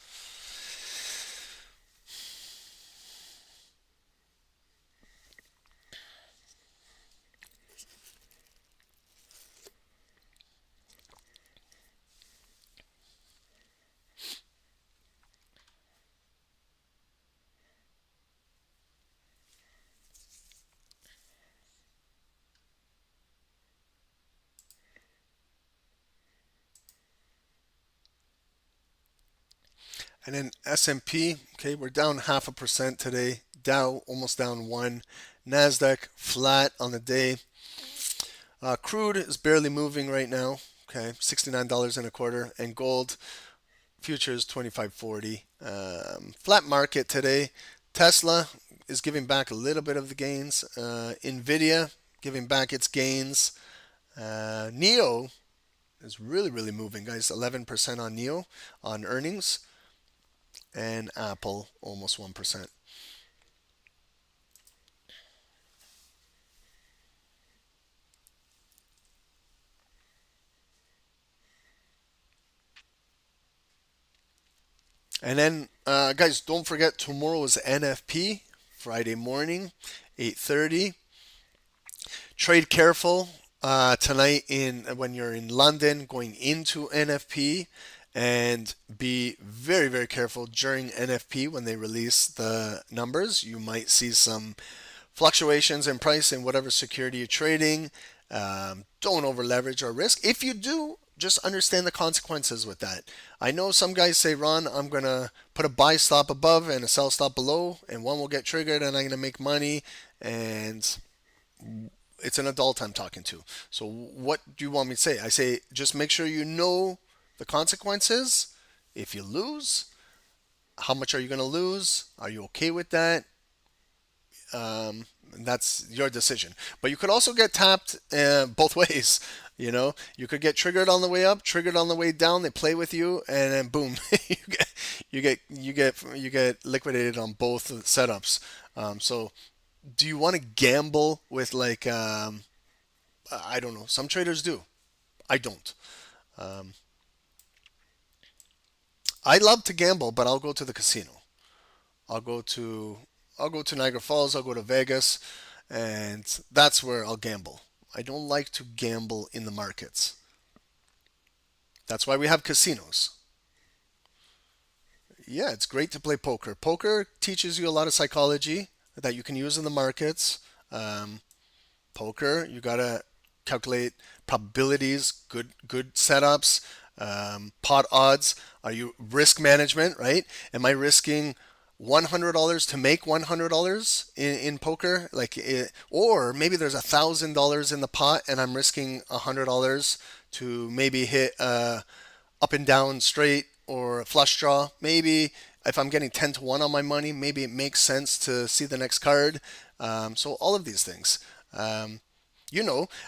And then S&P, okay, we're down 0.5% today. Dow almost down 1. Nasdaq flat on the day. Crude is barely moving right now. Okay, $69.25, and gold futures 25.40. Flat market today. Tesla is giving back a little bit of the gains. Nvidia giving back its gains. Neo is really moving, guys. 11% on Neo on earnings, and Apple almost 1%. And then, guys, don't forget tomorrow is NFP, Friday morning, 8:30. Trade careful tonight when you're in London going into NFP, and be very careful during NFP when they release the numbers. You might see some fluctuations in price in whatever security you're trading. Don't over leverage or risk. If you do, just understand the consequences with that. I know some guys say, Ron, I'm going to put a buy stop above and a sell stop below, and one will get triggered and I'm going to make money. And it's an adult I'm talking to. So what do you want me to say? I say, just make sure you know the consequences. If you lose, how much are you going to lose? Are you okay with that? That's your decision. But you could also get tapped both ways. You know, you could get triggered on the way up, triggered on the way down. They play with you, and then boom, you get liquidated on both setups. So, do you want to gamble with like I don't know? Some traders do. I don't. I love to gamble, but I'll go to the casino. I'll go to Niagara Falls. I'll go to Vegas, and that's where I'll gamble. I don't like to gamble in the markets. That's why we have casinos. Yeah, it's great to play poker. Poker teaches you a lot of psychology that you can use in the markets. Poker, you gotta calculate probabilities, good setups, pot odds. Are you risk management, right? Am I risking $100 to make $100 in poker, or maybe there's $1,000 in the pot and I'm risking $100 to maybe hit a up and down straight or a flush draw. Maybe if I'm getting 10 to 1 on my money, maybe it makes sense to see the next card. So all of these things.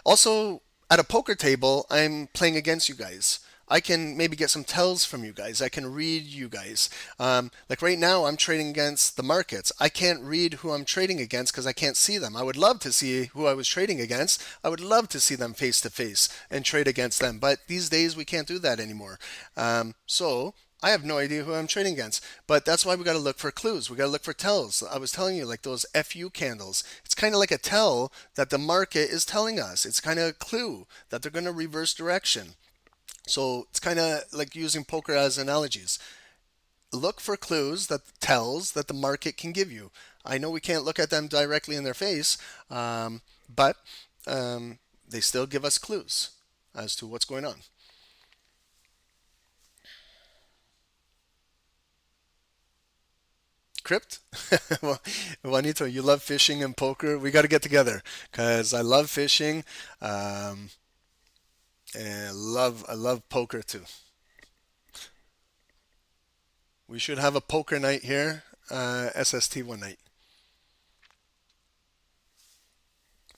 Also at a poker table, I'm playing against you guys. I can maybe get some tells from you guys. I can read you guys. Like right now, I'm trading against the markets. I can't read who I'm trading against because I can't see them. I would love to see who I was trading against. I would love to see them face to face and trade against them. But these days, we can't do that anymore. So I have no idea who I'm trading against. But that's why we got to look for clues. We got to look for tells. I was telling you, like those FU candles. It's kind of like a tell that the market is telling us. It's kind of a clue that they're going to reverse direction. So it's kind of like using poker as analogies. Look for clues, that tells that the market can give you. I know we can't look at them directly in their face, but they still give us clues as to what's going on. Crypt? Well, Juanito, you love fishing and poker. We got to get together because I love fishing. And I love poker too. We should have a poker night here, SST one night.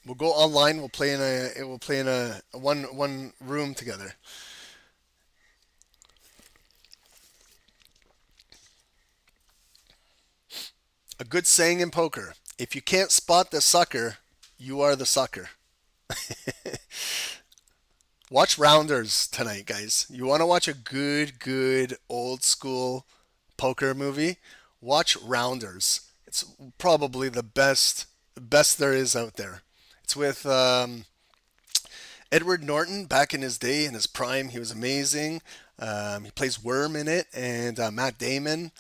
We'll go online. We'll play in a one room together. A good saying in poker: if you can't spot the sucker, you are the sucker. Watch Rounders tonight, guys. You want to watch a good old school poker movie? Watch Rounders. It's probably the best there is out there. It's with Edward Norton back in his day, in his prime. He was amazing. He plays Worm in it, and Matt Damon.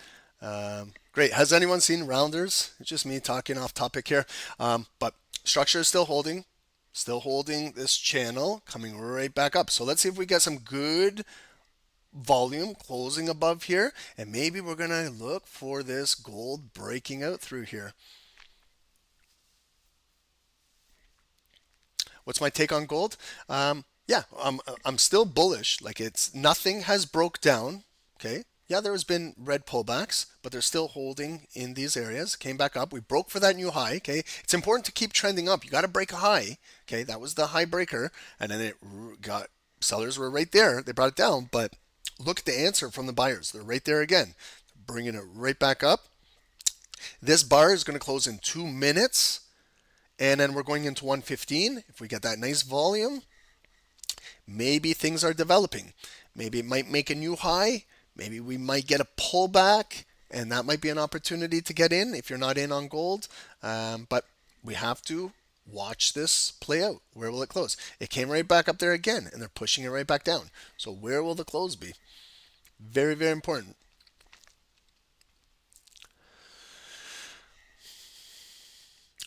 Great. Has anyone seen Rounders? It's just me talking off topic here. But structure is still holding. Still holding this channel, coming right back up. So let's see if we get some good volume closing above here, and maybe we're gonna look for this gold breaking out through here. What's my take on gold? Yeah, I'm still bullish. Like, it's nothing has broke down. Okay. Yeah, there has been red pullbacks, but they're still holding in these areas. Came back up. We broke for that new high. Okay. It's important to keep trending up. You got to break a high. Okay. That was the high breaker. And then it got, sellers were right there. They brought it down, but look at the answer from the buyers. They're right there again, bringing it right back up. This bar is going to close in 2 minutes. And then we're going into 115. If we get that nice volume, maybe things are developing. Maybe it might make a new high. Maybe we might get a pullback, and that might be an opportunity to get in if you're not in on gold. But we have to watch this play out. Where will it close? It came right back up there again, and they're pushing it right back down. So where will the close be? Very, very important.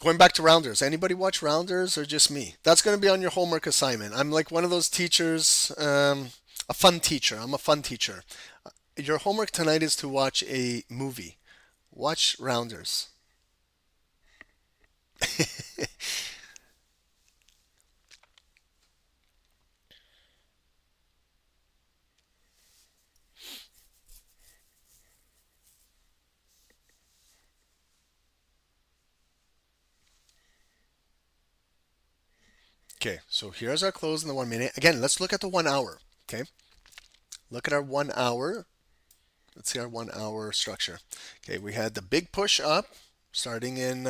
Going back to rounders, anybody watch rounders or just me? That's going to be on your homework assignment. I'm like one of those teachers, a fun teacher. I'm a fun teacher. Your homework tonight is to watch a movie. Watch rounders. Okay, so here's our close in the 1 minute. Again, let's look at the 1 hour. Okay, look at our 1 hour. Let's see our 1 hour structure. Okay, we had the big push up starting in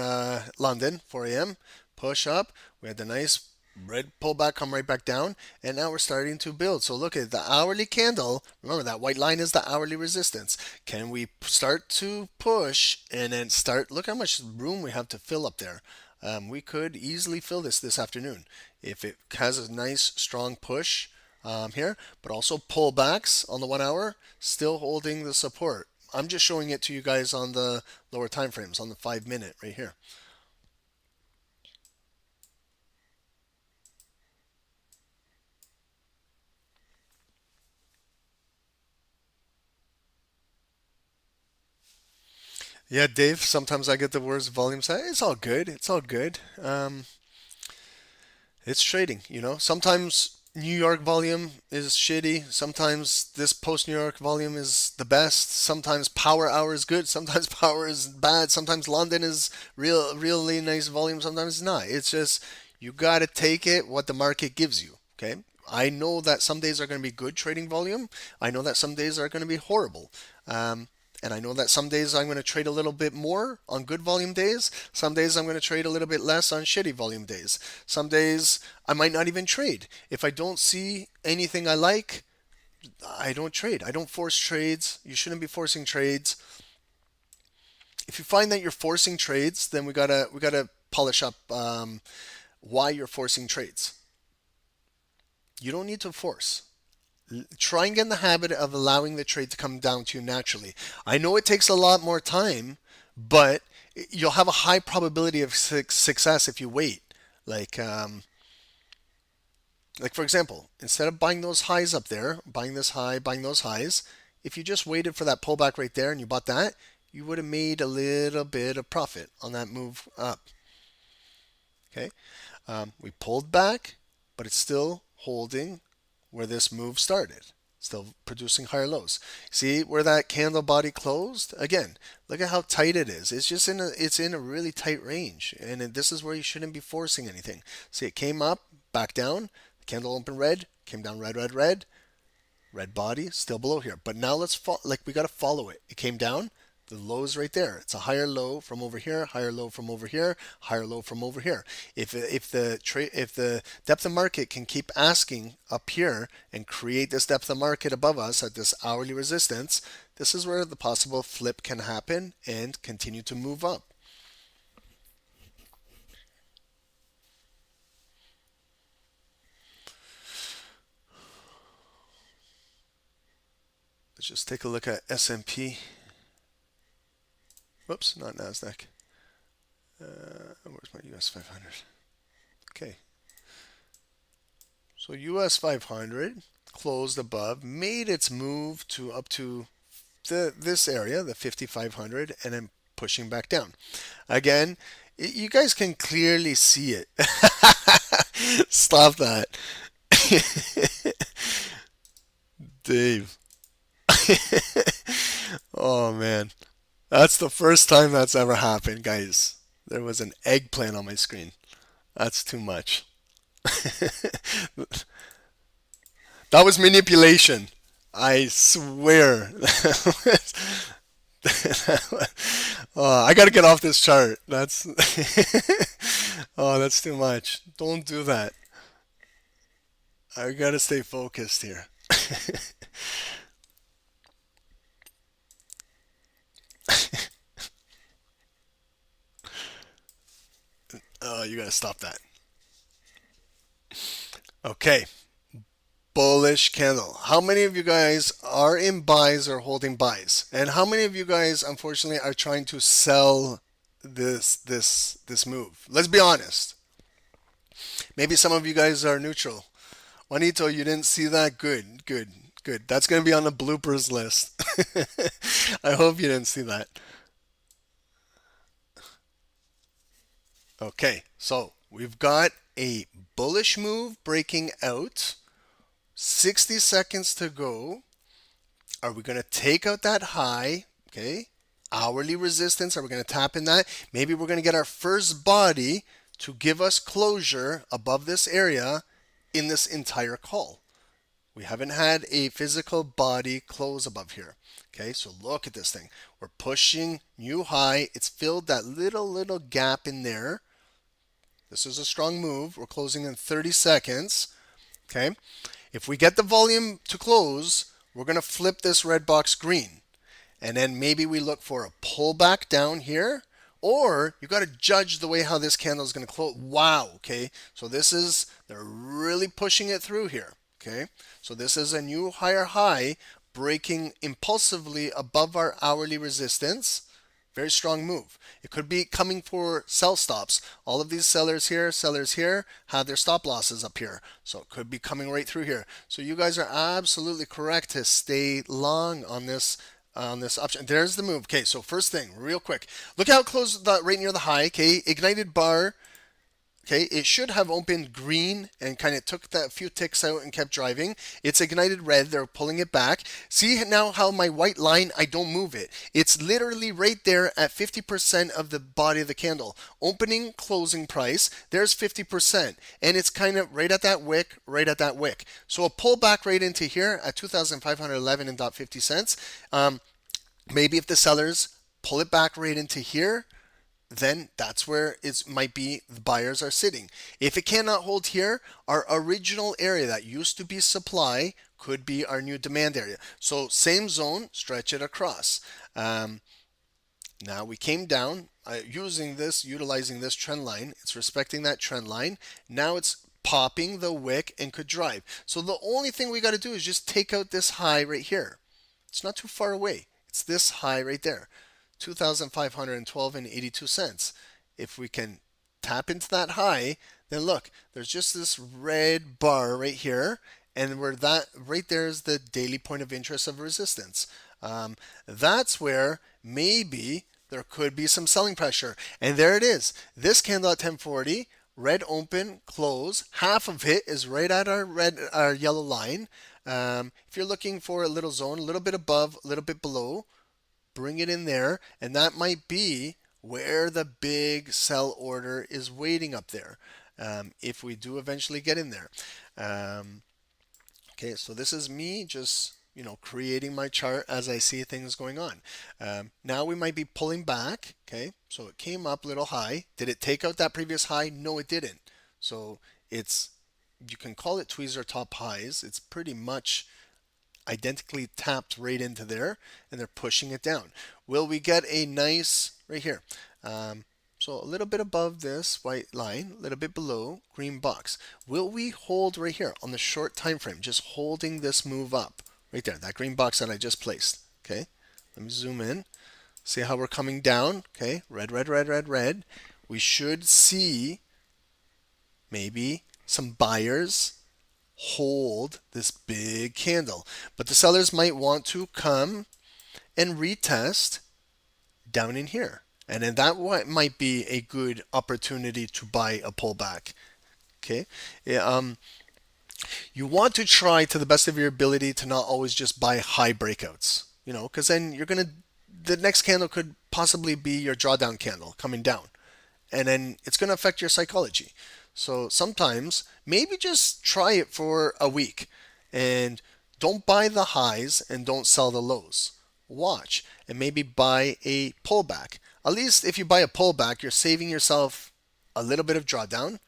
London, 4 a.m. Push up. We had the nice red pullback come right back down, and now we're starting to build. So look at the hourly candle. Remember, that white line is the hourly resistance. Can we start to push and then start? Look how much room we have to fill up there. We could easily fill this afternoon if it has a nice strong push here, but also pullbacks on the 1 hour, still holding the support. I'm just showing it to you guys on the lower time frames, on the 5 minute right here. Yeah, Dave, sometimes I get the words volume side. It's all good. It's all good. It's trading, you know. Sometimes New York volume is shitty. Sometimes this post New York volume is the best. Sometimes power hour is good. Sometimes power is bad. Sometimes London is really nice volume. Sometimes it's not. It's just you got to take it what the market gives you. Okay. I know that some days are going to be good trading volume. I know that some days are going to be horrible. And I know that some days I'm going to trade a little bit more on good volume days. Some days I'm going to trade a little bit less on shitty volume days. Some days I might not even trade. If I don't see anything I like, I don't trade. I don't force trades. You shouldn't be forcing trades. If you find that you're forcing trades, then we gotta polish up why you're forcing trades. You don't need to force. Try and get in the habit of allowing the trade to come down to you naturally. I know it takes a lot more time, but you'll have a high probability of success if you wait. Like for example, instead of buying those highs up there, buying this high, buying those highs, if you just waited for that pullback right there and you bought that, you would have made a little bit of profit on that move up. Okay, we pulled back, but it's still holding where this move started, still producing higher lows. See where that candle body closed? Again, look at how tight it is. It's just in a really tight range, and this is where you shouldn't be forcing anything. See, it came up, back down, the candle opened red, came down red, red, red, red body, still below here. But now let's we got to follow it. It came down. The low is right there. It's a higher low from over here, higher low from over here, higher low from over here. If the depth of market can keep asking up here and create this depth of market above us at this hourly resistance, this is where the possible flip can happen and continue to move up. Let's just take a look at S&P. Whoops, not NASDAQ. Where's my US 500? Okay. So US 500 closed above, made its move to up to this area, the 5500, and then pushing back down. Again, you guys can clearly see it. Stop that. Dave. Oh man. That's the first time that's ever happened, guys. There was an eggplant on my screen. That's too much. That was manipulation. I swear. I gotta get off this chart. That's oh, that's too much. Don't do that. I gotta stay focused here. Oh, you gotta stop that. Okay. Bullish candle. How many of you guys are in buys or holding buys? And how many of you guys, unfortunately, are trying to sell this move? Let's be honest. Maybe some of you guys are neutral. Juanito, you didn't see that? Good, good, good. That's going to be on the bloopers list. I hope you didn't see that. Okay, so we've got a bullish move breaking out. 60 seconds to go. Are we going to take out that high? Okay. Hourly resistance. Are we going to tap in that? Maybe we're going to get our first body to give us closure above this area in this entire call. We haven't had a physical body close above here. Okay, so look at this thing. We're pushing new high. It's filled that little gap in there. This is a strong move. We're closing in 30 seconds. Okay. If we get the volume to close, we're going to flip this red box green. And then maybe we look for a pullback down here. Or you got to judge the way how this candle is going to close. Wow. Okay. So this is, they're really pushing it through here. Okay. So this is a new higher high breaking impulsively above our hourly resistance. Very strong move. It could be coming for sell stops. All of these sellers here have their stop losses up here. So it could be coming right through here. So you guys are absolutely correct to stay long on this option. There's the move. Okay, so first thing, real quick. Look how it closed right near the high. Okay, ignited bar. Okay, it should have opened green and kind of took that few ticks out and kept driving. It's ignited red. They're pulling it back. See now how my white line, I don't move it. It's literally right there at 50% of the body of the candle. Opening, closing price, there's 50%. And it's kind of right at that wick, right at that wick. So a pullback right into here at 2,511 and 50 cents. Maybe if the sellers pull it back right into here, then that's where it might be the buyers are sitting. If it cannot hold here, our original area that used to be supply could be our new demand area. So same zone, stretch it across. Now we came down utilizing this trend line. It's respecting that trend line. Now it's popping the wick and could drive. So the only thing we got to do is just take out this high right here. It's not too far away. It's this high right there. 2,512 and 82 cents. If we can tap into that high, then look, there's just this red bar right here, and where that right there is the daily point of interest of resistance. That's where maybe there could be some selling pressure, and there it is. This candle at 1040, red open, close. Half of it is right at our yellow line. If you're looking for a little zone, a little bit above, a little bit below, bring it in there, and that might be where the big sell order is waiting up there, if we do eventually get in there. Okay, so this is me just creating my chart as I see things going on. Now we might be pulling back. Okay, so it came up a little high. Did it take out that previous high? No, it didn't. So you can call it tweezer top highs. It's pretty much identically tapped right into there, and they're pushing it down. Will we get a nice right here? So a little bit above this white line, a little bit below green box. Will we hold right here on the short time frame, just holding this move up right there, that green box that I just placed? Okay, let me zoom in. See how we're coming down. Okay, red, red, red, red, red. We should see maybe some buyers hold this big candle. But the sellers might want to come and retest down in here. And then that might be a good opportunity to buy a pullback. Okay. Yeah, you want to try to the best of your ability to not always just buy high breakouts, because then the next candle could possibly be your drawdown candle coming down. And then it's going to affect your psychology. So sometimes maybe just try it for a week and don't buy the highs and don't sell the lows. Watch and maybe buy a pullback. At least if you buy a pullback, you're saving yourself a little bit of drawdown.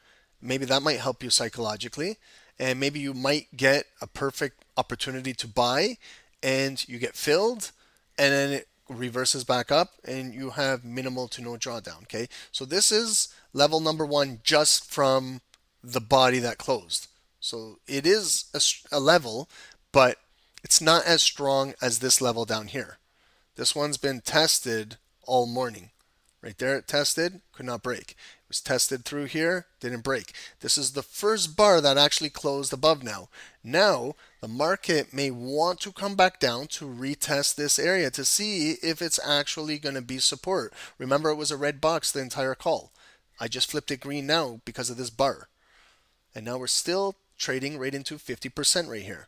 Maybe that might help you psychologically. And maybe you might get a perfect opportunity to buy and you get filled and then it reverses back up and you have minimal to no drawdown. Okay, so this is level number 1 just from the body that closed. So it is a level, but it's not as strong as this level down here. This one's been tested all morning. Right there it tested, could not break. It was tested through here, didn't break. This is the first bar that actually closed above now. Now, the market may want to come back down to retest this area to see if it's actually going to be support. Remember, it was a red box the entire call. I just flipped it green now because of this bar. And now we're still trading right into 50% right here.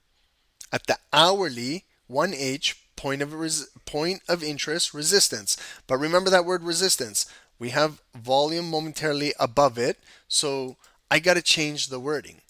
At the hourly 1H point of interest resistance. But remember that word resistance. We have volume momentarily above it, so I got to change the wording.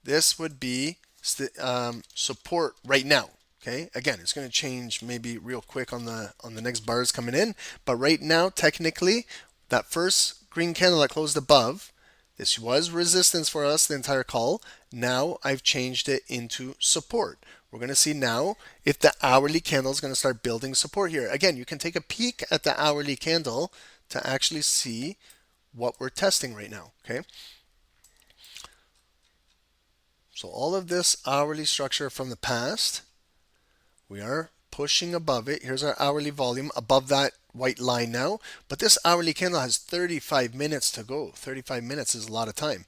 This would be support right now. Okay, again, it's going to change maybe real quick on the next bars coming in, but right now, technically, that first green candle that closed above, this was resistance for us the entire call. Now I've changed it into support. We're going to see now if the hourly candle is going to start building support here. Again, you can take a peek at the hourly candle to actually see what we're testing right now. Okay. So all of this hourly structure from the past, we are pushing above it. Here's our hourly volume above that white line now. But this hourly candle has 35 minutes to go. 35 minutes is a lot of time.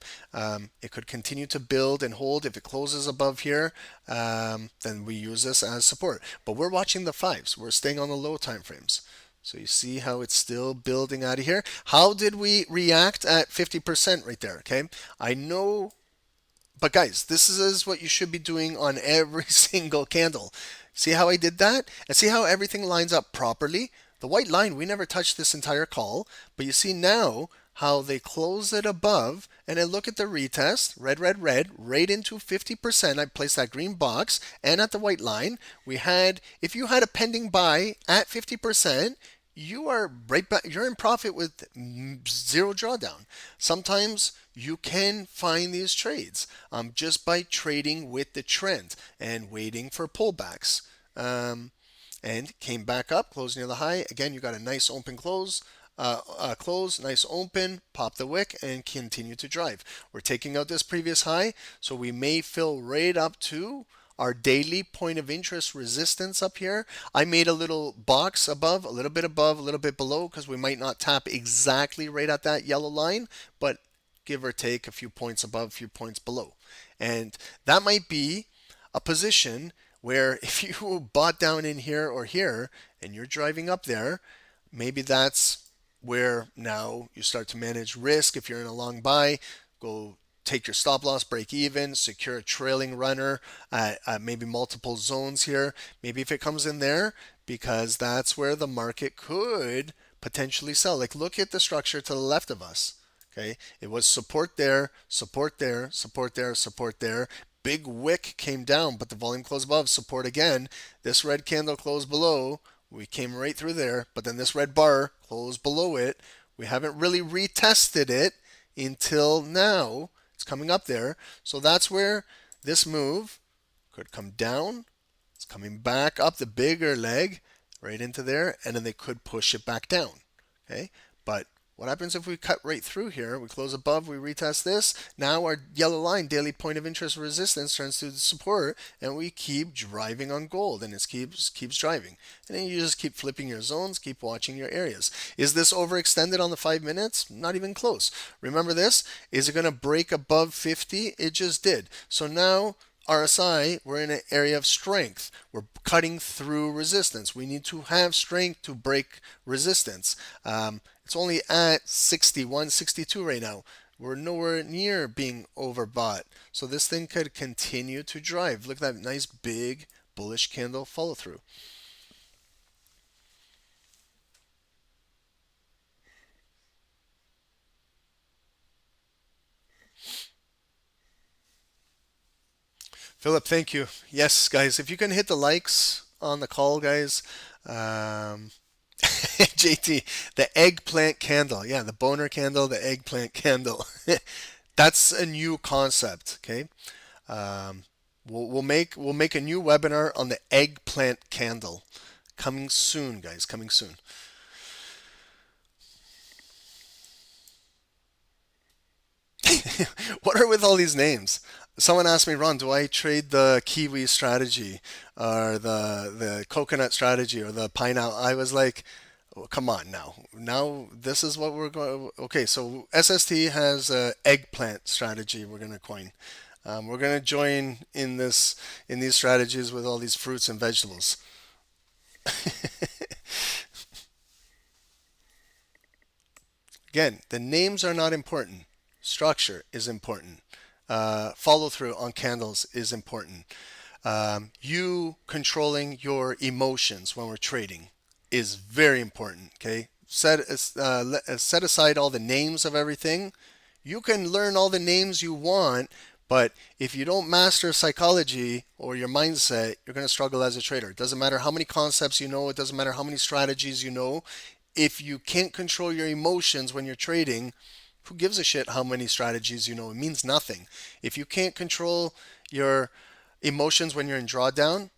It could continue to build and hold. If it closes above here, then we use this as support. But we're watching the fives. We're staying on the low time frames. So you see how it's still building out of here. How did we react at 50% right there? Okay, I know, but guys, this is what you should be doing on every single candle. See how I did that? And see how everything lines up properly? The white line, we never touched this entire call, but you see now how they close it above, and then look at the retest, red, red, red, right into 50%. I placed that green box, and at the white line, we had, if you had a pending buy at 50%, you are right back, you're in profit with zero drawdown. Sometimes you can find these trades just by trading with the trend and waiting for pullbacks. And came back up, closed near the high. Again, you got a nice open close, nice open, pop the wick, and continue to drive. We're taking out this previous high, so we may fill right up to our daily point of interest resistance up here. I made a little box above, a little bit below, because we might not tap exactly right at that yellow line, but give or take a few points above, a few points below. And that might be a position where if you bought down in here or here and you're driving up there, maybe that's where now you start to manage risk. If you're in a long buy, go take your stop loss, break even, secure a trailing runner at maybe multiple zones here. Maybe if it comes in there, because that's where the market could potentially sell. Like, look at the structure to the left of us. Okay, it was support there, support there, support there, support there. Big wick came down, but the volume closed above, support again. This red candle closed below. We came right through there, but then this red bar closed below it. We haven't really retested it until now. It's coming up there. So that's where this move could come down. It's coming back up the bigger leg right into there, and then they could push it back down. Okay, but What happens if we cut right through here? We close above, we retest this. Now our yellow line, daily point of interest resistance, turns to support, and we keep driving on gold, and it keeps driving. And then you just keep flipping your zones, keep watching your areas. Is this overextended on the 5 minutes? Not even close. Remember this? Is it going to break above 50? It just did. So now RSI, we're in an area of strength. We're cutting through resistance. We need to have strength to break resistance. It's only at 61, 62 right now. We're nowhere near being overbought. So this thing could continue to drive. Look at that nice big bullish candle follow through. Philip, thank you. Yes, guys, if you can hit the likes on the call, guys. JT, the eggplant candle. Yeah, the boner candle, the eggplant candle. That's a new concept. Okay, we'll make a new webinar on the eggplant candle. Coming soon, guys. Coming soon. What are with all these names? Someone asked me, Ron, do I trade the kiwi strategy or the coconut strategy or the pineapple? I was like, oh, come on now. Now this is what we're going. Okay, so SST has a eggplant strategy we're going to coin. We're going to join in these strategies with all these fruits and vegetables. Again, the names are not important. Structure is important. Follow through on candles is important. You controlling your emotions when we're trading is very important. Okay, set aside all the names of everything. You can learn all the names you want, but if you don't master psychology or your mindset, you're going to struggle as a trader. It doesn't matter how many concepts you know. It doesn't matter how many strategies you know. If you can't control your emotions when you're trading, who gives a shit how many strategies you know? It means nothing. If you can't control your emotions when you're in drawdown,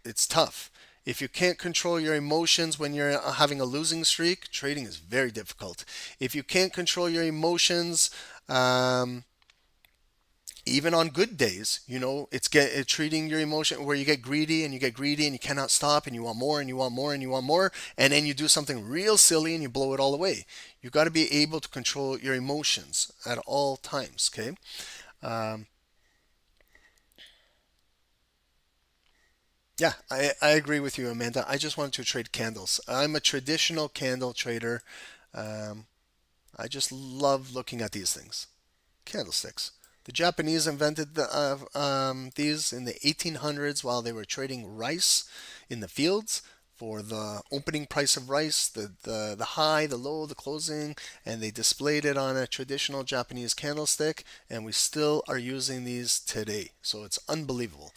it's tough. If you can't control your emotions when you're having a losing streak, trading is very difficult. If you can't control your emotions, even on good days, it's treating your emotion where you get greedy and you cannot stop and you want more and you want more and you want more, and then you do something real silly and you blow it all away. You got to be able to control your emotions at all times. Okay. Yeah, I agree with you, Amanda. I just want to trade candles. I'm a traditional candle trader. I just love looking at these things. Candlesticks. The Japanese invented these in the 1800s while they were trading rice in the fields for the opening price of rice, the high, the low, the closing, and they displayed it on a traditional Japanese candlestick, and we still are using these today. So it's unbelievable.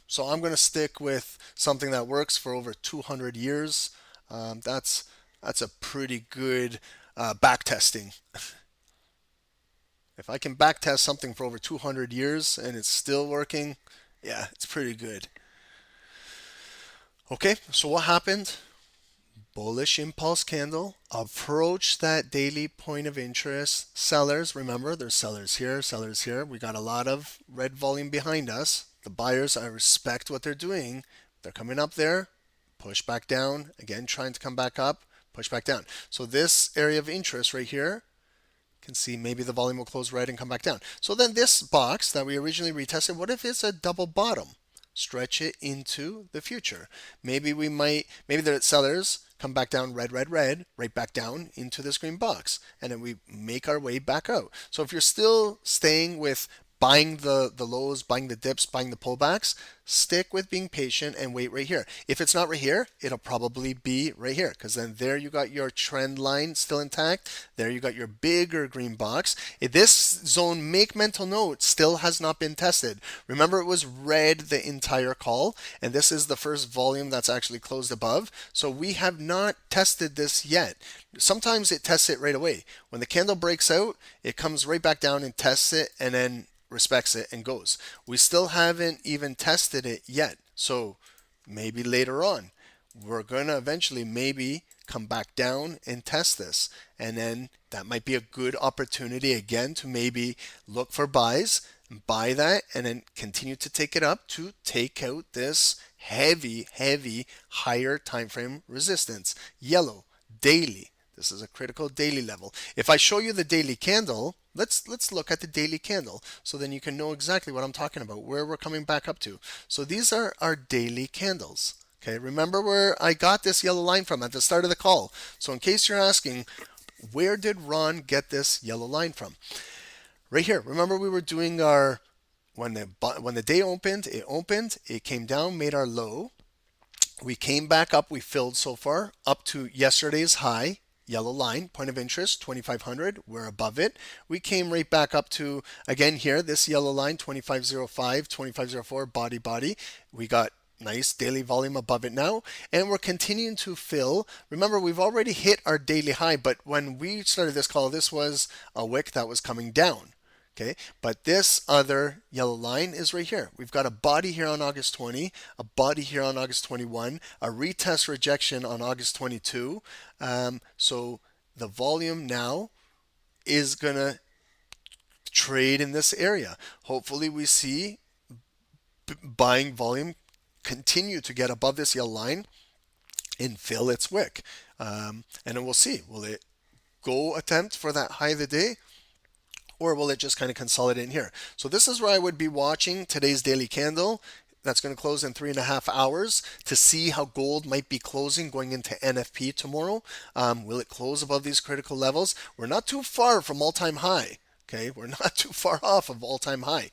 So I'm going to stick with something that works for over 200 years. That's a pretty good back testing. If I can backtest something for over 200 years and it's still working, yeah, it's pretty good. Okay, so what happened? Bullish impulse candle, approach that daily point of interest. Sellers, remember, there's sellers here, sellers here. We got a lot of red volume behind us. The buyers, I respect what they're doing. They're coming up there, push back down, again, trying to come back up, push back down. So this area of interest right here, can see maybe the volume will close red and come back down. So then this box that we originally retested, what if it's a double bottom? Stretch it into the future. Maybe the sellers come back down red, red, red, right back down into this green box. And then we make our way back out. So if you're still staying with buying the lows, buying the dips, buying the pullbacks, stick with being patient and wait right here. If it's not right here, it'll probably be right here, because then there you got your trend line still intact. There you got your bigger green box. If this zone, make mental note, still has not been tested. Remember, it was red the entire call, and this is the first volume that's actually closed above. So we have not tested this yet. Sometimes it tests it right away. When the candle breaks out, it comes right back down and tests it, and then respects it and goes. We still haven't even tested it yet. So maybe later on, we're going to eventually maybe come back down and test this. And then that might be a good opportunity again to maybe look for buys, buy that, and then continue to take it up to take out this heavy, higher time frame resistance. Yellow, daily. This is a critical daily level. If I show you the daily candle, let's look at the daily candle so then you can know exactly what I'm talking about, where we're coming back up to. So these are our daily candles. Okay, remember where I got this yellow line from at the start of the call. So in case you're asking, where did Ron get this yellow line from? Right here. Remember we were doing our, when the day opened, it came down, made our low. We came back up, we filled so far up to yesterday's high, yellow line, point of interest, 2500, we're above it. We came right back up to, again here, this yellow line, 2505, 2504, body. We got nice daily volume above it now, and we're continuing to fill. Remember, we've already hit our daily high, but when we started this call, this was a wick that was coming down. Okay, but this other yellow line is right here. We've got a body here on August 20, a body here on August 21, a retest rejection on August 22. So the volume now is going to trade in this area. Hopefully we see buying volume continue to get above this yellow line and fill its wick. And then we'll see. Will it go attempt for that high of the day? Or will it just kind of consolidate in here? So this is where I would be watching today's daily candle. That's going to close in 3.5 hours to see how gold might be closing going into NFP tomorrow. Will it close above these critical levels? We're not too far from all-time high. Okay, we're not too far off of all-time high.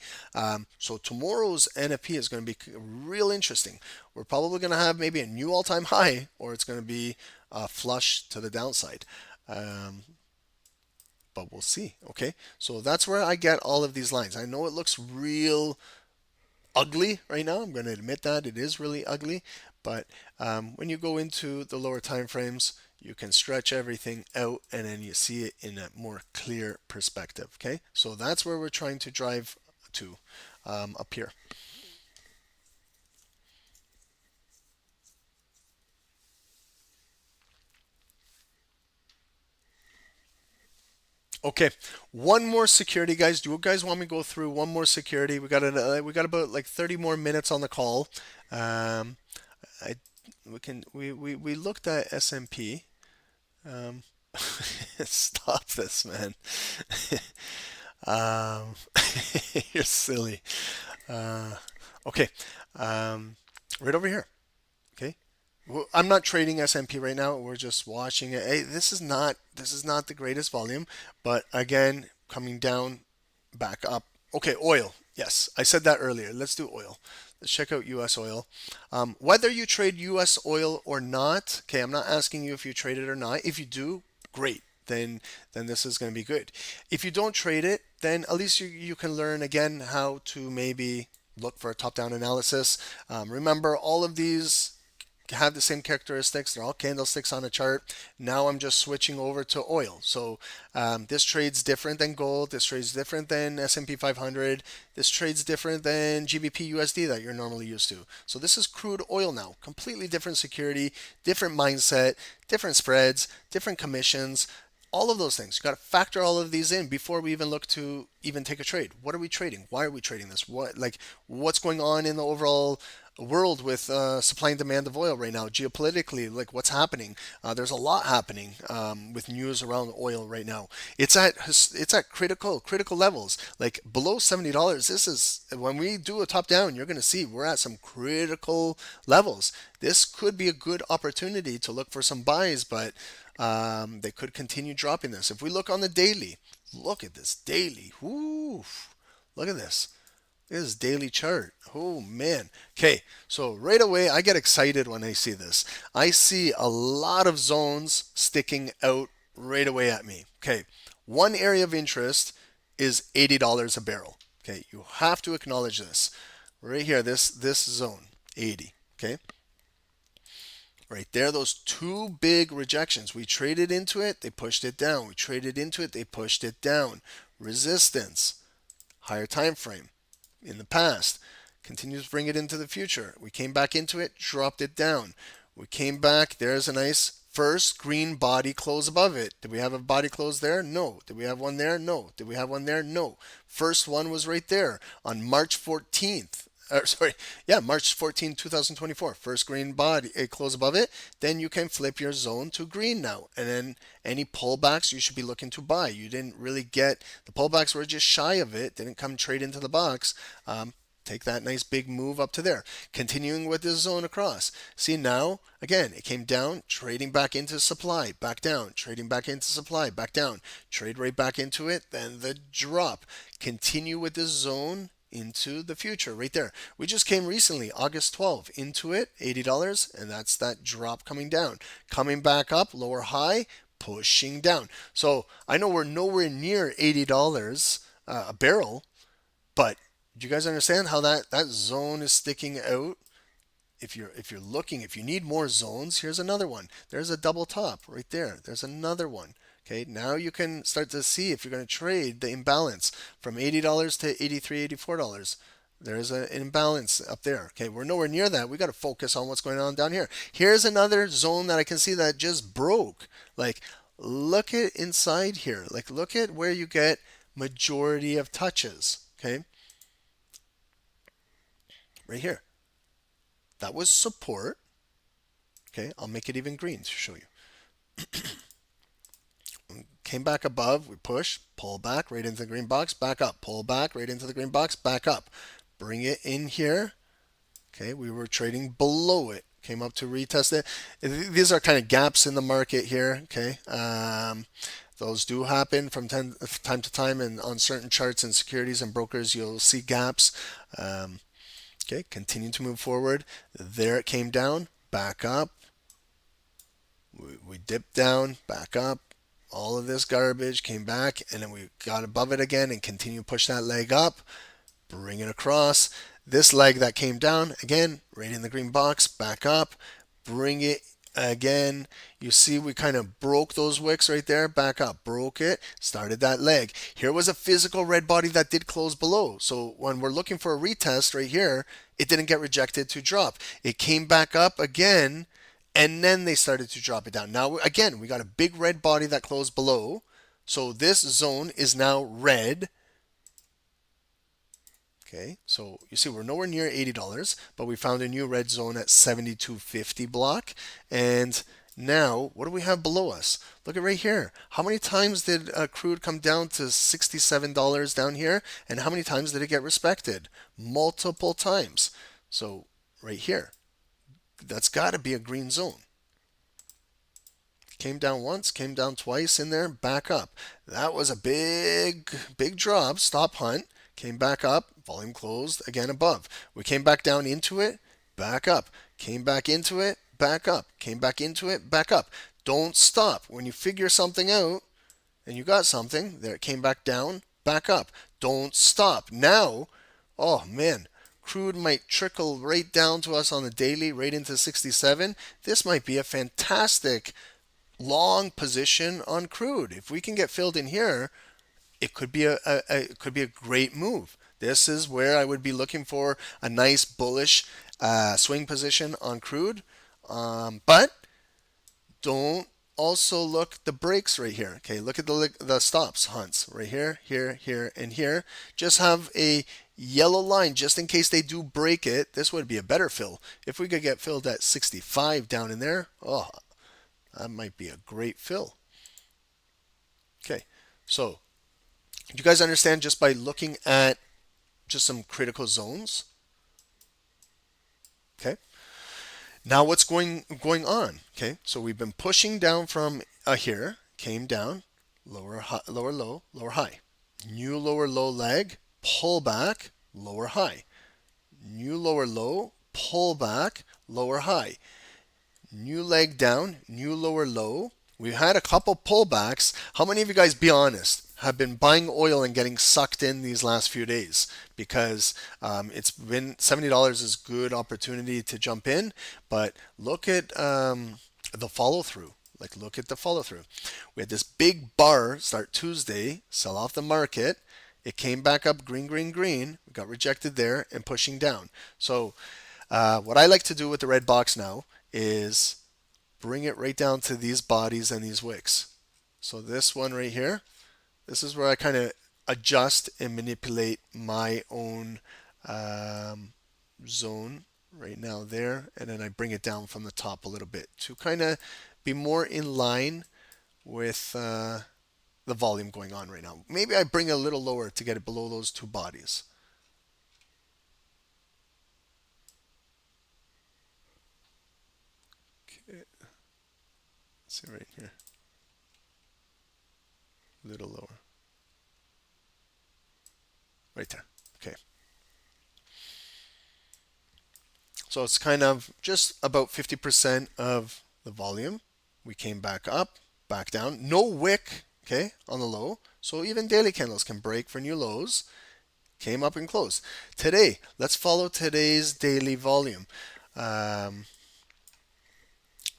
So tomorrow's NFP is going to be real interesting. We're probably going to have maybe a new all-time high, or it's going to be flush to the downside. But we'll see. Okay, so that's where I get all of these lines. I know it looks real ugly right now. I'm going to admit that it is really ugly. But when you go into the lower time frames, you can stretch everything out and then you see it in a more clear perspective. Okay, so that's where we're trying to drive to up here. Okay, one more security, guys. Do you guys want me to go through one more security? We got about like 30 more minutes on the call. We looked at S&P. Stop this, man. You're silly. Okay, right over here. Okay. Well, I'm not trading S&P right now. We're just watching it. Hey, this is not the greatest volume, but again, coming down, back up. Okay, oil. Yes, I said that earlier. Let's do oil. Let's check out U.S. oil. Whether you trade U.S. oil or not, okay, I'm not asking you if you trade it or not. If you do, great. Then this is going to be good. If you don't trade it, then at least you can learn again how to maybe look for a top-down analysis. Remember, all of these have the same characteristics. They're all candlesticks on a chart. Now I'm just switching over to oil. So this trade's different than gold. This trade's different than S&P 500. This trade's different than GBP USD that you're normally used to. So this is crude oil now. Completely different security, different mindset, different spreads, different commissions. All of those things. You got to factor all of these in before we even look to even take a trade. What are we trading? Why are we trading this? What's going on in the overall world with supply and demand of oil right now? Geopolitically, like what's happening? There's a lot happening with news around oil right now. It's at critical levels. Like below $70. This is when we do a top down. You're going to see we're at some critical levels. This could be a good opportunity to look for some buys, but they could continue dropping this. If we look on the daily, look at this daily. Woo! Look at this. This is daily chart. Oh man. Okay, so right away I get excited when I see this. I see a lot of zones sticking out right away at me. Okay, one area of interest is $80 a barrel. Okay, you have to acknowledge this. Right here, this zone, 80. Okay. Right there, those two big rejections. We traded into it, they pushed it down. We traded into it, they pushed it down. Resistance, higher time frame in the past. Continues to bring it into the future. We came back into it, dropped it down. We came back, there's a nice First green body close above it. Did we have a body close there? No. Did we have one there? No. Did we have one there? No. First one was right there on March 14th. March 14, 2024. First green body, a close above it. Then you can flip your zone to green now. And then any pullbacks you should be looking to buy. You didn't really get, the pullbacks were just shy of it. Didn't come trade into the box. Take that nice big move up to there. Continuing with this zone across. See now, again, it came down, trading back into supply, back down, trading back into supply, back down, trade right back into it, then the drop. Continue with this zone into the future right there. We just came recently, August 12, into it, $80, and that's that drop coming down. Coming back up, lower high, pushing down. So I know we're nowhere near $80 a barrel, but do you guys understand how that zone is sticking out? If you're looking, if you need more zones, here's another one. There's a double top right there. There's another one. Okay, now you can start to see if you're going to trade the imbalance from $80 to $83, $84. There's an imbalance up there. Okay, we're nowhere near that. We got to focus on what's going on down here. Here's another zone that I can see that just broke. Like, look at inside here. Like, look at where you get majority of touches. Okay. Right here. That was support. Okay, I'll make it even green to show you. Came back above, we push, pull back right into the green box, back up, pull back right into the green box, back up. Bring it in here. Okay, we were trading below it. Came up to retest it. These are kind of gaps in the market here. Okay, those do happen from time to time, and on certain charts and securities and brokers, you'll see gaps. Okay, continue to move forward. There it came down, back up. We dipped down, back up. All of this garbage came back, and then we got above it again and continue to push that leg up, bring it across. This leg that came down, again, right in the green box, back up, bring it again. You see we kind of broke those wicks right there, back up, broke it, started that leg. Here was a physical red body that did close below. So when we're looking for a retest right here, it didn't get rejected to drop. It came back up again, and then they started to drop it down. Now, again, we got a big red body that closed below. So this zone is now red. Okay, so you see we're nowhere near $80, but we found a new red zone at 72.50 block. And now, what do we have below us? Look at right here. How many times did crude come down to $67 down here? And how many times did it get respected? Multiple times. So right here, that's got to be a green zone. Came down once, came down twice in there, back up. That was a big drop, stop hunt. Came back up, volume closed, again above. We came back down into it, back up. Came back into it, back up. Came back into it, back up. Don't stop. When you figure something out and you got something, there it came back down, back up. Don't stop. Now, oh man, crude might trickle right down to us on the daily, right into 67. This might be a fantastic long position on crude. If we can get filled in here, it could be a great move. This is where I would be looking for a nice bullish swing position on crude. But don't also look the breaks right here. Okay, look at the stops hunts right here, here, here, and here. Just have a yellow line just in case they do break it. This would be a better fill. If we could get filled at 65 down in there, oh, that might be a great fill. Okay, so do you guys understand just by looking at just some critical zones? Okay. Now what's going on? Okay, so we've been pushing down from here, came down, lower low, lower high. New lower low leg, pull back, lower high. New lower low, pull back, lower high. New leg down, new lower low. We've had a couple pullbacks. How many of you guys, be honest, have been buying oil and getting sucked in these last few days? Because it's been $70 is good opportunity to jump in, but look at the follow through. Like, look at the follow through. We had this big bar start Tuesday, sell off the market. It came back up green, green, green. We got rejected there and pushing down. So what I like to do with the red box now is bring it right down to these bodies and these wicks. So this one right here, this is where I kind of adjust and manipulate my own zone right now there, and then I bring it down from the top a little bit to kind of be more in line with the volume going on right now. Maybe I bring it a little lower to get it below those two bodies. Okay. Let's see right here. A little lower. Right there. Okay. So it's kind of just about 50% of the volume. We came back up, back down. No wick, okay, on the low. So even daily candles can break for new lows. Came up and closed. Today, let's follow today's daily volume.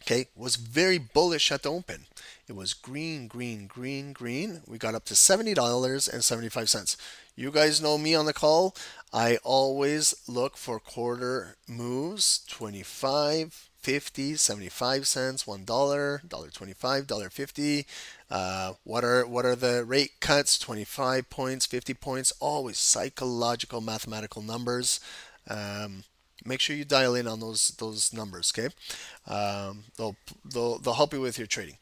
Okay, was very bullish at the open. It was green, green, green, green. We got up to $70.75. You guys know me on the call. I always look for quarter moves, 25, 50, 75 cents, $1, $1.25, $1.50. What are the rate cuts? 25 points, 50 points. Always psychological mathematical numbers. Make sure you dial in on those numbers, okay? They'll help you with your trading.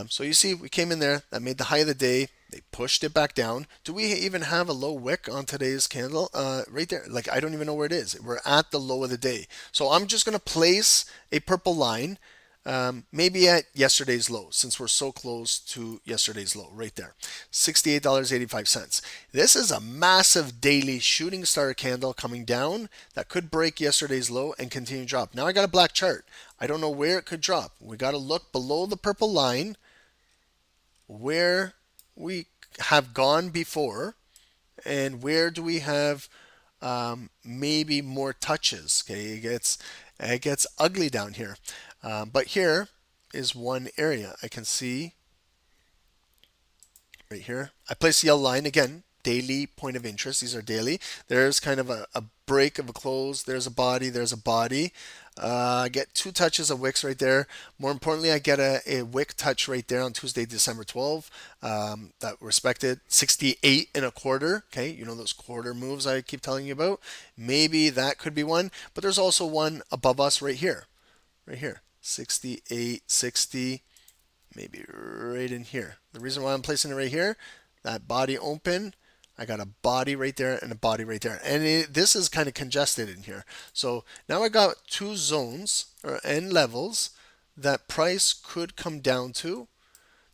So you see, we came in there, that made the high of the day. They pushed it back down. Do we even have a low wick on today's candle? Right there. Like, I don't even know where it is. We're at the low of the day. So I'm just going to place a purple line, maybe at yesterday's low, since we're so close to yesterday's low, right there. $68.85. This is a massive daily shooting star candle coming down that could break yesterday's low and continue to drop. Now I got a black chart. I don't know where it could drop. We got to look below the purple line where we have gone before, and where do we have maybe more touches. Okay, it gets ugly down here, but here is one area I can see right here. I place the yellow line again. Daily point of interest. These are daily. There's kind of a break of a close. There's a body. There's a body. I get two touches of wicks right there. More importantly, I get a wick touch right there on Tuesday, December 12. That respected 68 and a quarter. Okay, you know those quarter moves I keep telling you about. Maybe that could be one, but there's also one above us right here. Right here, 68, 60, maybe right in here. The reason why I'm placing it right here, that body open. I got a body right there and a body right there. And this is kind of congested in here. So now I got two zones and levels that price could come down to.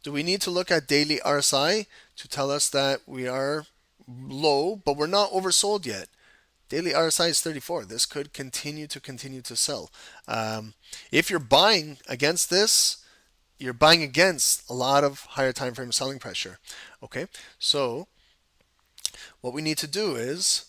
Do we need to look at daily RSI to tell us that we are low, but we're not oversold yet? Daily RSI is 34. This could continue to sell. If you're buying against this, you're buying against a lot of higher time frame selling pressure. Okay, so what we need to do is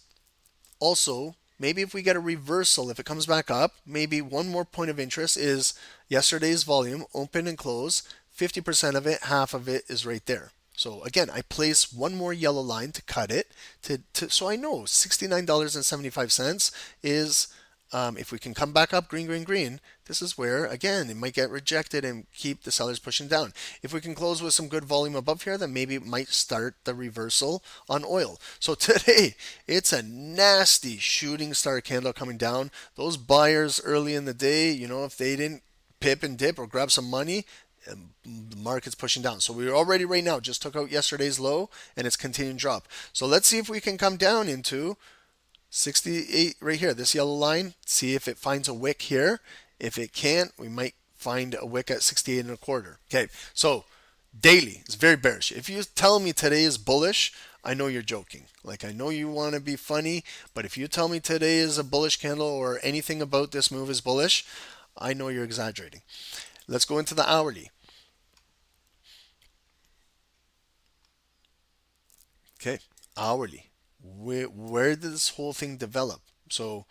also, maybe if we get a reversal, if it comes back up, maybe one more point of interest is yesterday's volume, open and close, 50% of it, half of it is right there. So again, I place one more yellow line to cut it, so I know $69.75 is, if we can come back up green, green, green, this is where, again, it might get rejected and keep the sellers pushing down. If we can close with some good volume above here, then maybe it might start the reversal on oil. So today, it's a nasty shooting star candle coming down. Those buyers early in the day, you know, if they didn't pip and dip or grab some money, the market's pushing down. So we're already right now just took out yesterday's low and it's continuing to drop. So let's see if we can come down into 68 right here, this yellow line. See if it finds a wick here. If it can't, we might find a wick at 68 and a quarter. Okay, so daily is very bearish. If you tell me today is bullish, I know you're joking. Like, I know you want to be funny, but if you tell me today is a bullish candle or anything about this move is bullish, I know you're exaggerating. Let's go into the hourly. Okay, hourly. Where did this whole thing develop? So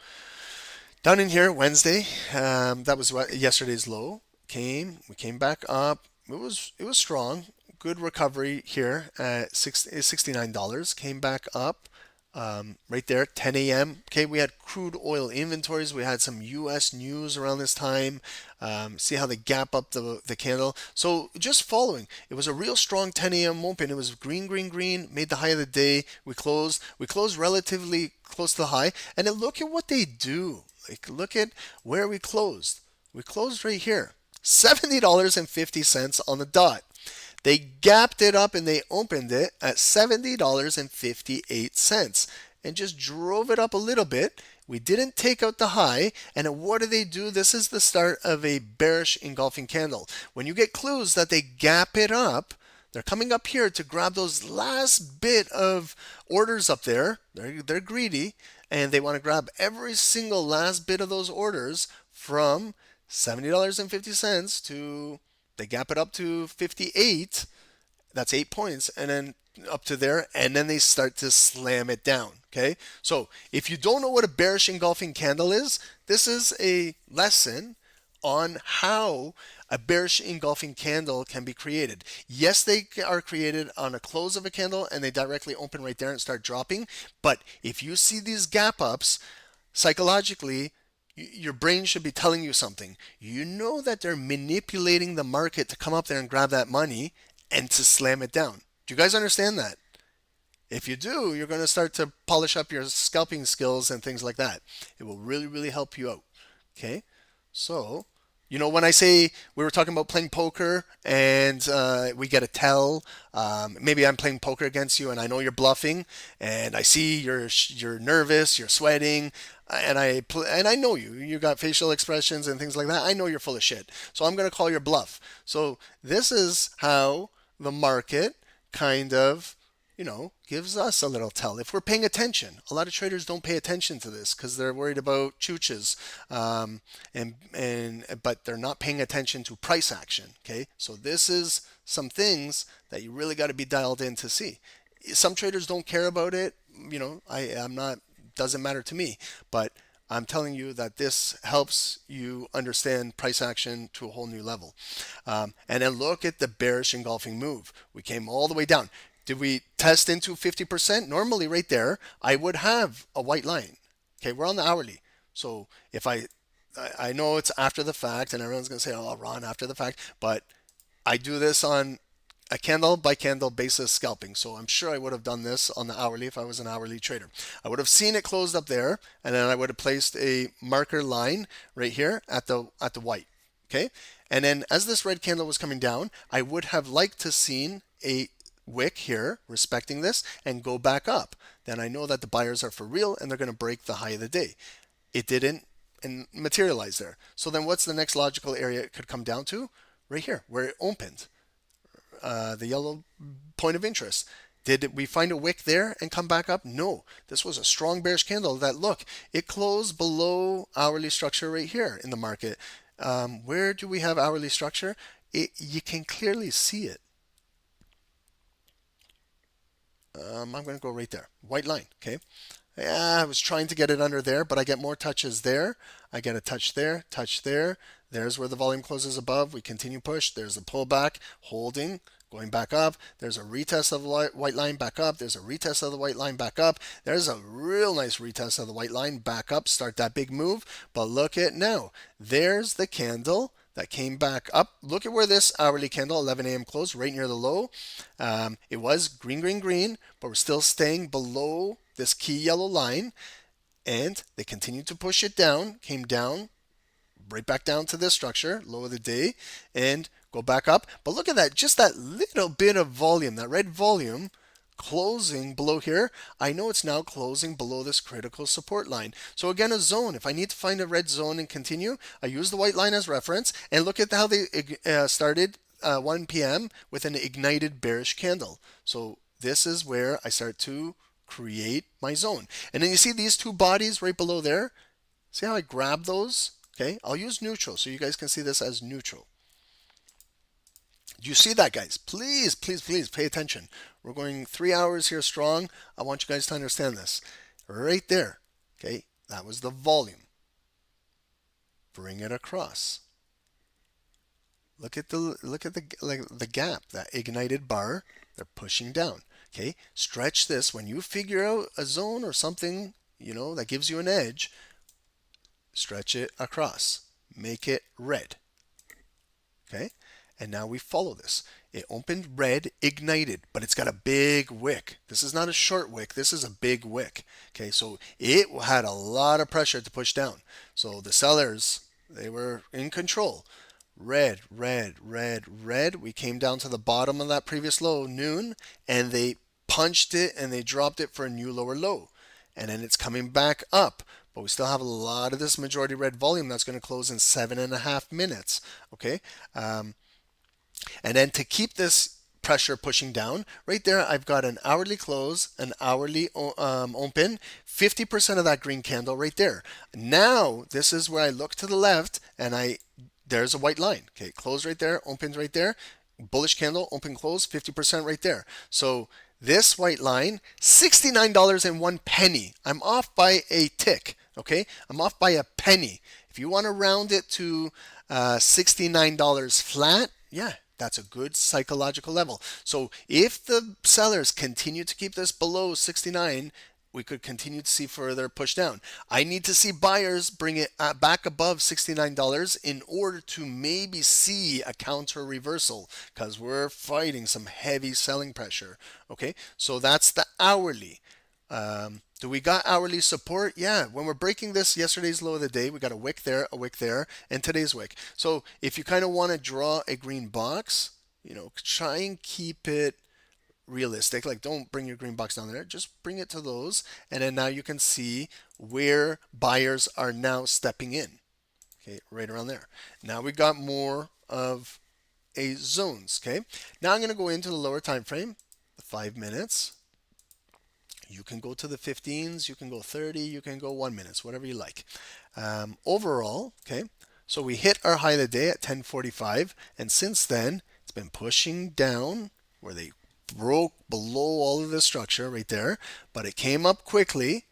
down in here, Wednesday, that was yesterday's low. We came back up. It was strong. Good recovery here at $69. Came back up right there, 10 a.m. Okay, we had crude oil inventories. We had some U.S. news around this time. See how they gap up the candle. So just following, it was a real strong 10 a.m. open. It was green, green, green. Made the high of the day. We closed. We closed relatively close to the high. And then look at what they do. Like look at where we closed. We closed right here, $70.50 on the dot. They gapped it up and they opened it at $70.58 and just drove it up a little bit. We didn't take out the high. And what do they do? This is the start of a bearish engulfing candle. When you get clues that they gap it up, they're coming up here to grab those last bit of orders up there. They're greedy and they want to grab every single last bit of those orders from $70.50 to, they gap it up to 58. That's 8 points, and then up to there, and then they start to slam it down. Okay, so if you don't know what a bearish engulfing candle is, this is a lesson on how a bearish engulfing candle can be created. Yes, they are created on a close of a candle and they directly open right there and start dropping. But if you see these gap ups, psychologically, your brain should be telling you something. You know that they're manipulating the market to come up there and grab that money and to slam it down. Do you guys understand that? If you do, you're going to start to polish up your scalping skills and things like that. It will really, really help you out. Okay? So, you know, when I say we were talking about playing poker and we get a tell, maybe I'm playing poker against you and I know you're bluffing and I see you're nervous, you're sweating, and I know you. You got facial expressions and things like that. I know you're full of shit. So I'm going to call your bluff. So this is how the market kind of, you know, gives us a little tell if we're paying attention. A lot of traders don't pay attention to this because they're worried about chooches, but they're not paying attention to price action. Okay, so this is some things that you really got to be dialed in to see. Some traders don't care about it. You know, I'm not. Doesn't matter to me, but I'm telling you that this helps you understand price action to a whole new level. And then look at the bearish engulfing move. We came all the way down. Did we test into 50%? Normally right there, I would have a white line. Okay, we're on the hourly. So if I know it's after the fact and everyone's going to say, oh, Ron, after the fact, but I do this on a candle by candle basis scalping. So I'm sure I would have done this on the hourly if I was an hourly trader. I would have seen it closed up there and then I would have placed a marker line right here at the white. Okay. And then as this red candle was coming down, I would have liked to seen a wick here respecting this and go back up. Then I know that the buyers are for real and they're going to break the high of the day. It didn't and materialize there. So then what's the next logical area it could come down to? Right here where it opened. The yellow point of interest. Did we find a wick there and come back up? No. This was a strong bearish candle that, look, it closed below hourly structure right here in the market. Where do we have hourly structure? You can clearly see it. I'm going to go right there. White line, okay? Yeah, I was trying to get it under there, but I get more touches there. I get a touch there, touch there. There's where the volume closes above. We continue push. There's a pullback, holding, going back up. There's a retest of the white line back up. There's a retest of the white line back up. There's a real nice retest of the white line back up. Start that big move. But look at now. There's the candle that came back up. Look at where this hourly candle, 11 a.m. closed, right near the low. It was green, green, green, but we're still staying below this key yellow line. And they continued to push it down, came down, right back down to this structure, low of the day, and go back up. But look at that, just that little bit of volume, that red volume closing below here. I know it's now closing below this critical support line. So again, a zone. If I need to find a red zone and continue, I use the white line as reference and look at how they started 1 p.m. with an ignited bearish candle. So this is where I start to create my zone. And then you see these two bodies right below there. See how I grab those? Okay, I'll use neutral so you guys can see this as neutral. Do you see that, guys? Please, please, please pay attention. We're going 3 hours here strong. I want you guys to understand this. Right there. Okay, that was the volume. Bring it across. Look at the gap, that ignited bar. They're pushing down. Okay, stretch this. When you figure out a zone or something, that gives you an edge, stretch it across. Make it red. Okay, and now we follow this. It opened red, ignited, but it's got a big wick. This is not a short wick. This is a big wick. Okay, so it had a lot of pressure to push down. So the sellers, they were in control. Red, red, red, red. We came down to the bottom of that previous low, noon, and they punched it and they dropped it for a new lower low. And then it's coming back up. But we still have a lot of this majority red volume that's going to close in 7.5 minutes. Okay. And then to keep this pressure pushing down, right there, I've got an hourly close, an hourly open, 50% of that green candle right there. Now, this is where I look to the left and there's a white line. Okay, close right there, opens right there, bullish candle, open, close, 50% right there. So this white line, $69.01. I'm off by a tick. Okay, I'm off by a penny. If you want to round it to $69 flat, yeah, that's a good psychological level. So if the sellers continue to keep this below 69, we could continue to see further push down. I need to see buyers bring it back above $69 in order to maybe see a counter reversal, because we're fighting some heavy selling pressure. Okay, so that's the hourly. Do we got hourly support? Yeah, when we're breaking this yesterday's low of the day, we got a wick there, and today's wick. So if you kind of want to draw a green box, try and keep it realistic. Like, don't bring your green box down there, just bring it to those, and then now you can see where buyers are now stepping in. Okay, right around there. Now we got more of a zones. Okay, now I'm going to go into the lower time frame, the 5 minutes. You can go to the 15s, you can go 30, you can go 1 minute, whatever you like. Overall, okay, so we hit our high of the day at 10:45, and since then it's been pushing down where they broke below all of the structure right there, but it came up quickly,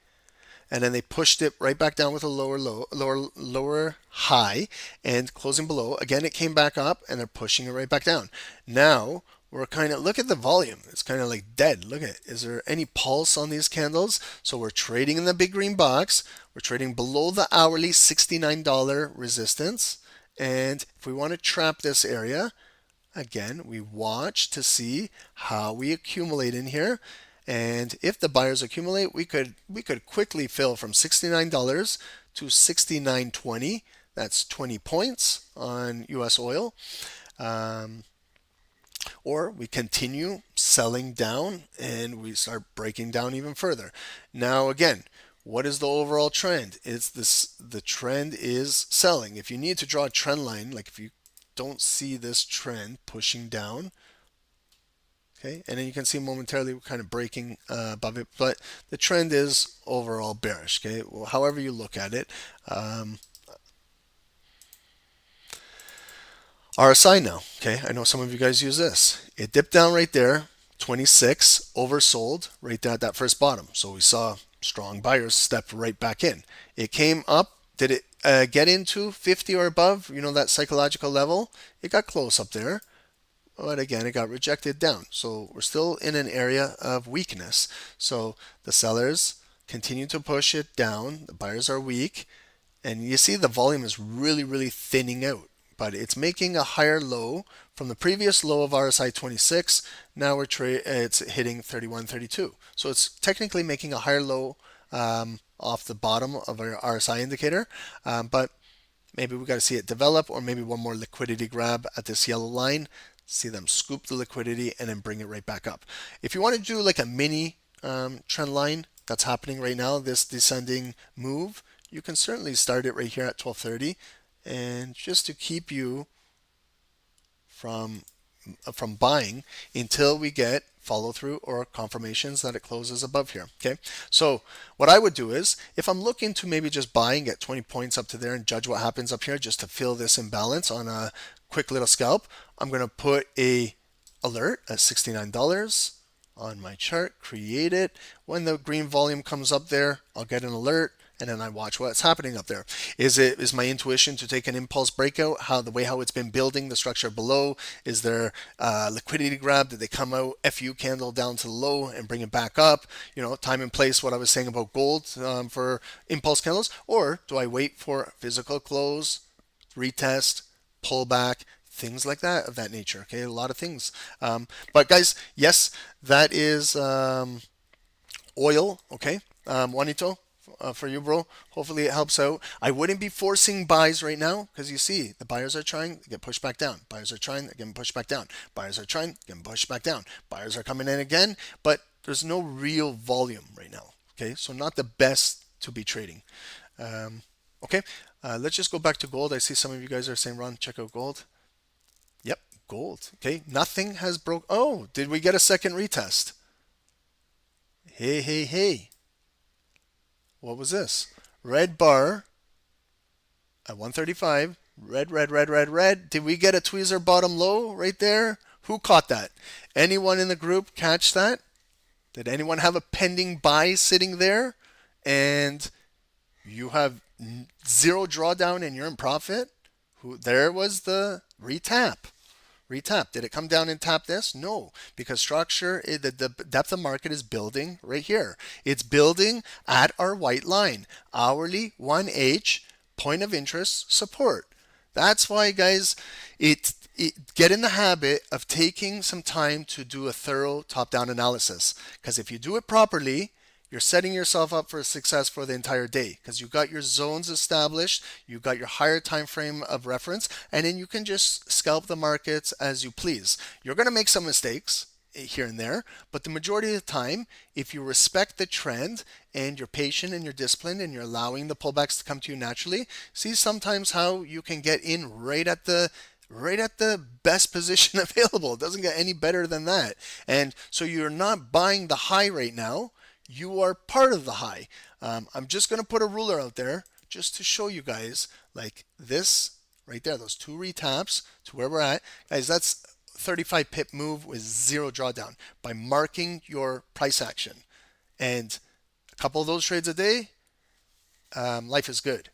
and then they pushed it right back down with a lower high, and closing below. Again, it came back up, and they're pushing it right back down. Now we're kind of, look at the volume. It's kind of like dead. Look at it. Is there any pulse on these candles? So we're trading in the big green box. We're trading below the hourly $69 resistance. And if we want to trap this area, again, we watch to see how we accumulate in here. And if the buyers accumulate, we could quickly fill from $69 to $69.20. That's 20 points on US oil. Or we continue selling down and we start breaking down even further. Now again, what is the overall trend? The trend is selling. If you need to draw a trend line, like if you don't see this trend pushing down, okay, and then you can see momentarily we're kind of breaking above it, but the trend is overall bearish. Okay, well, however you look at it. RSI now, okay, I know some of you guys use this. It dipped down right there, 26, oversold right there at that first bottom. So we saw strong buyers step right back in. It came up. Did it get into 50 or above, that psychological level? It got close up there, but again, it got rejected down. So we're still in an area of weakness. So the sellers continue to push it down. The buyers are weak. And you see the volume is really, really thinning out. But it's making a higher low from the previous low of RSI 26. Now it's hitting 31, 32. So it's technically making a higher low off the bottom of our RSI indicator. But maybe we got to see it develop, or maybe one more liquidity grab at this yellow line. See them scoop the liquidity and then bring it right back up. If you want to do like a mini trend line that's happening right now, this descending move, you can certainly start it right here at 12:30. And just to keep you from buying until we get follow through or confirmations that it closes above here. Okay, so what I would do is, if I'm looking to maybe just buy and get 20 points up to there and judge what happens up here just to fill this imbalance on a quick little scalp, I'm going to put a alert at $69 on my chart, create it. When the green volume comes up there, I'll get an alert, and then I watch what's happening up there. Is my intuition to take an impulse breakout? How it's been building the structure below? Is there liquidity grab? Did they come out FU candle down to the low and bring it back up? Time and place. What I was saying about gold for impulse candles, or do I wait for physical close, retest, pullback? Things like that, of that nature. Okay, a lot of things. But guys, yes, that is oil. Okay, Juanito, for you, bro. Hopefully it helps out. I wouldn't be forcing buys right now because you see the buyers are trying to get pushed back down. Buyers are trying, they're getting pushed back down. Buyers are trying, getting pushed back down. Buyers are coming in again, but there's no real volume right now. Okay, so not the best to be trading. Okay, let's just go back to gold. I see some of you guys are saying, Ron, check out gold. Yep, gold. Okay, nothing has broke. Oh, did we get a second retest? Hey. What was this? Red bar at 135. Red. Did we get a tweezer bottom low right there? Who caught that? Anyone in the group catch that? Did anyone have a pending buy sitting there? And you have zero drawdown and you're in profit? There was the retap. Did it come down and tap this? No, because structure, the depth of market is building right here. It's building at our white line, hourly 1H, point of interest, support. That's why, guys, get in the habit of taking some time to do a thorough top-down analysis. Because if you do it properly, you're setting yourself up for success for the entire day, because you've got your zones established, you've got your higher time frame of reference, and then you can just scalp the markets as you please. You're going to make some mistakes here and there, but the majority of the time, if you respect the trend and you're patient and you're disciplined and you're allowing the pullbacks to come to you naturally, see sometimes how you can get in right at the best position available. It doesn't get any better than that. And so you're not buying the high right now. You are part of the high. I'm just going to put a ruler out there just to show you guys, like this right there, those two retaps to where we're at. Guys, that's 35 pip move with zero drawdown by marking your price action. And a couple of those trades a day, life is good.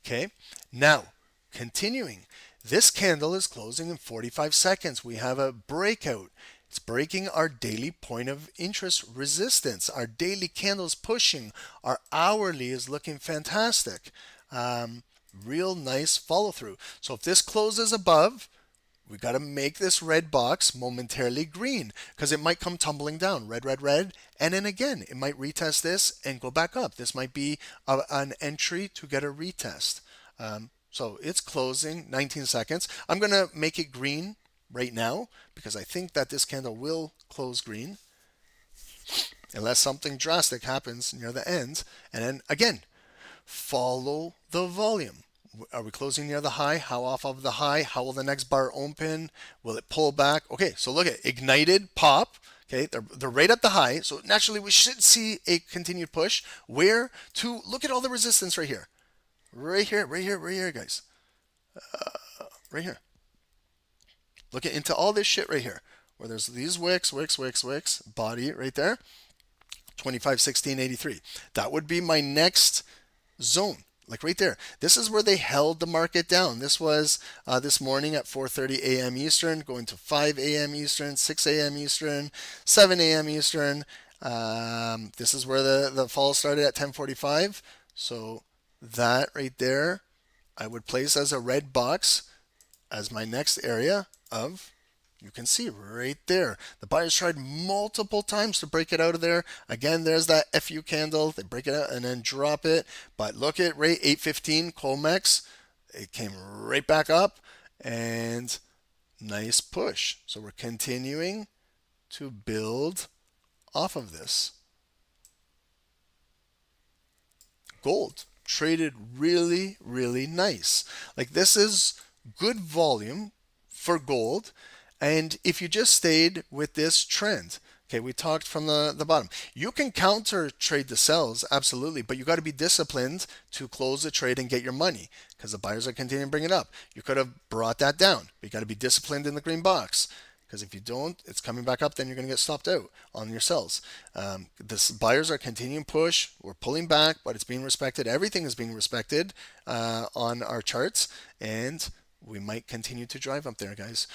Okay, now continuing. This candle is closing in 45 seconds. We have a breakout. It's breaking our daily point of interest resistance. Our daily candle is pushing. Our hourly is looking fantastic. Real nice follow through. So if this closes above, we got to make this red box momentarily green, because it might come tumbling down. Red. And then again, it might retest this and go back up. This might be an entry to get a retest. So it's closing 19 seconds. I'm going to make it green right now because I think that this candle will close green unless something drastic happens near the end. And then again, follow the volume. Are we closing near the high? How off of the high? How will the next bar open? Will it pull back? Okay, so look at ignited pop. Okay, they're right at the high. So naturally we should see a continued push. Where to? Look at all the resistance right here. Right here, guys. Right here. Look into all this shit right here, where there's these wicks, body right there, 25, 16, 83. That would be my next zone, like right there. This is where they held the market down. This was this morning at 4:30 a.m. Eastern, going to 5 a.m. Eastern, 6 a.m. Eastern, 7 a.m. Eastern. This is where the fall started at 10:45. So that right there, I would place as a red box as my next area of, you can see right there, the buyers tried multiple times to break it out of there. Again, there's that FU candle. They break it out and then drop it. But look at rate 815 Comex. It came right back up and nice push. So we're continuing to build off of this. Gold traded really nice. Like, this is good volume for gold. And if you just stayed with this trend, okay, we talked from the bottom. You can counter trade the sells, absolutely, but you got to be disciplined to close the trade and get your money, because the buyers are continuing to bring it up. You could have brought that down. You got to be disciplined in the green box, because if you don't, it's coming back up, then you're going to get stopped out on your sells. The buyers are continuing push. We're pulling back, but it's being respected. Everything is being respected on our charts, and we might continue to drive up there, guys.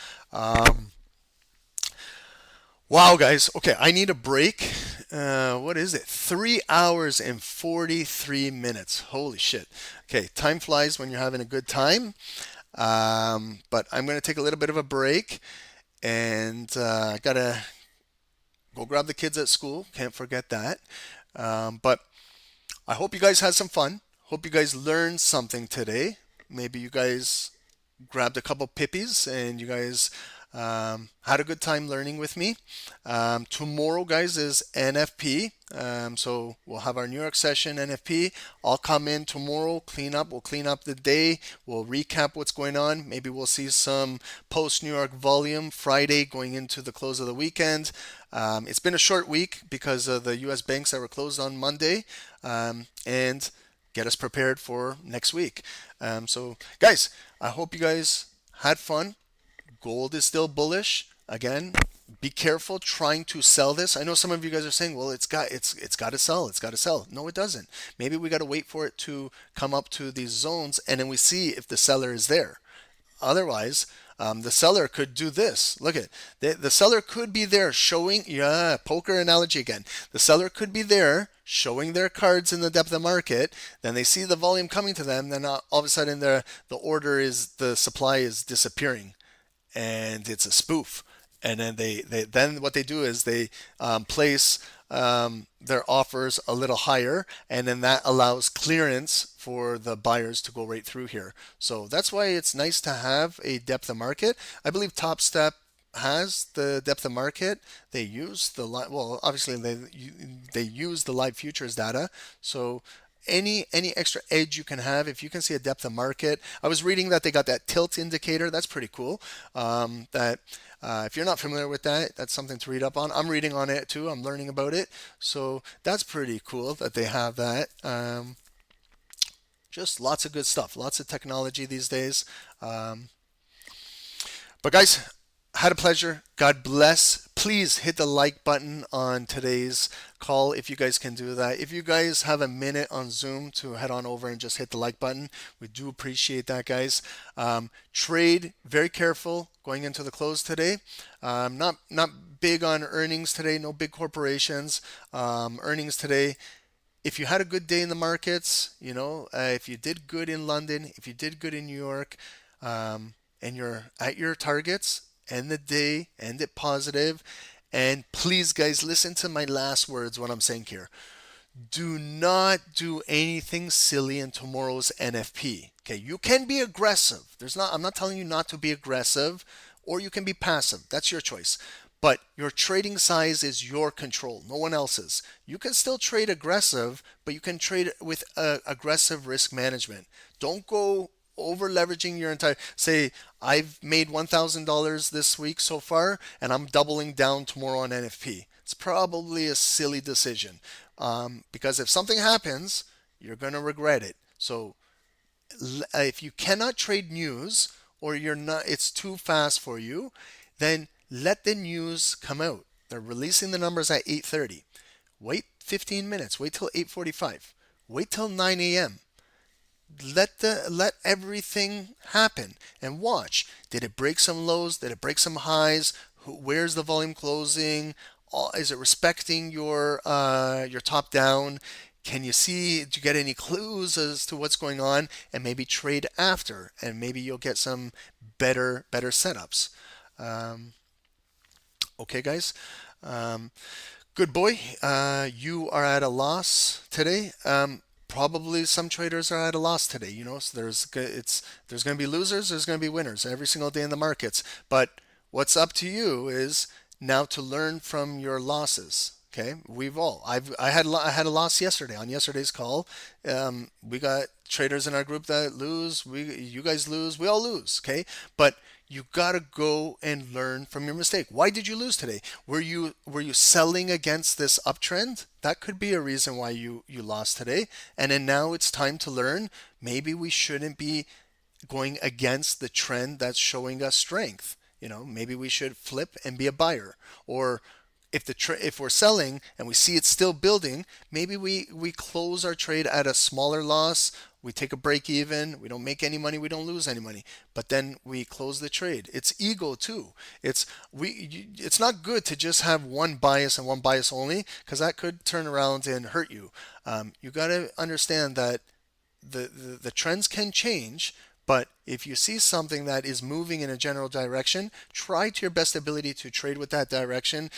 Wow, guys. Okay, I need a break. What is it? 3 hours and 43 minutes. Holy shit. Okay, time flies when you're having a good time. But I'm going to take a little bit of a break, and I got to go grab the kids at school. Can't forget that. But I hope you guys had some fun. Hope you guys learned something today. Maybe you guys grabbed a couple pippies and you guys had a good time learning with me. Tomorrow, guys, is NFP. So we'll have our New York session NFP. I'll come in tomorrow, clean up. We'll clean up the day. We'll recap what's going on. Maybe we'll see some post New York volume Friday going into the close of the weekend. It's been a short week because of the U.S. banks that were closed on Monday. And get us prepared for next week. So, guys, I hope you guys had fun. Gold is still bullish. Again, be careful trying to sell this. I know some of you guys are saying, well, it's got to sell. It's got to sell. No, it doesn't. Maybe we got to wait for it to come up to these zones, and then we see if the seller is there. Otherwise, the seller could do this. Look at the seller could be there showing, poker analogy again. The seller could be there showing their cards in the depth of the market. Then they see the volume coming to them. Then all of a sudden the supply is disappearing, and it's a spoof. And then then what they do is they place their offers a little higher, and then that allows clearance for the buyers to go right through here. So that's why it's nice to have a depth of market. I believe Top Step has the depth of market. They use obviously they use the live futures data. So any extra edge you can have, if you can see a depth of market. I was reading that they got that tilt indicator. That's pretty cool. If you're not familiar with that, that's something to read up on. I'm reading on it too. I'm learning about it. So that's pretty cool that they have that. Just lots of good stuff. Lots of technology these days. But guys, had a pleasure. God bless. Please hit the like button on today's call if you guys can do that. If you guys have a minute on Zoom to head on over and just hit the like button, we do appreciate that, guys. Trade very careful going into the close today. Not big on earnings today. No big corporations. Earnings today. If you had a good day in the markets, if you did good in London, if you did good in New York, and you're at your targets, end the day, end it positive. And please, guys, listen to my last words, what I'm saying here. Do not do anything silly in tomorrow's NFP. Okay, you can be aggressive. I'm not telling you not to be aggressive, or you can be passive. That's your choice. But your trading size is your control, no one else's. You can still trade aggressive, but you can trade with aggressive risk management. Don't go over leveraging your entire, say I've made $1,000 this week so far and I'm doubling down tomorrow on NFP. It's probably a silly decision, because if something happens, you're going to regret it. So if you cannot trade news, or it's too fast for you, then let the news come out. They're releasing the numbers at 8:30. Wait 15 minutes. Wait till 8:45. Wait till 9 a.m. Let everything happen and watch. Did it break some lows? Did it break some highs? Where's the volume closing? Is it respecting your top down? Can you see? Do you get any clues as to what's going on? And maybe trade after, and maybe you'll get some better setups. Okay, guys. Good boy. You are at a loss today. Probably some traders are at a loss today. So there's going to be losers. There's going to be winners every single day in the markets. But what's up to you is now to learn from your losses. Okay, I had a loss yesterday on yesterday's call. We got traders in our group that lose. You guys lose. We all lose. Okay, but you gotta go and learn from your mistake. Why did you lose today? Were you selling against this uptrend? That could be a reason why you lost today. And then now it's time to learn. Maybe we shouldn't be going against the trend that's showing us strength. Maybe we should flip and be a buyer. Or if we're selling and we see it's still building, maybe we close our trade at a smaller loss. We take a break even. We don't make any money. We don't lose any money. But then we close the trade. It's ego too. It's not good to just have one bias and one bias only, because that could turn around and hurt you. You got to understand that the trends can change. But if you see something that is moving in a general direction, try to your best ability to trade with that direction,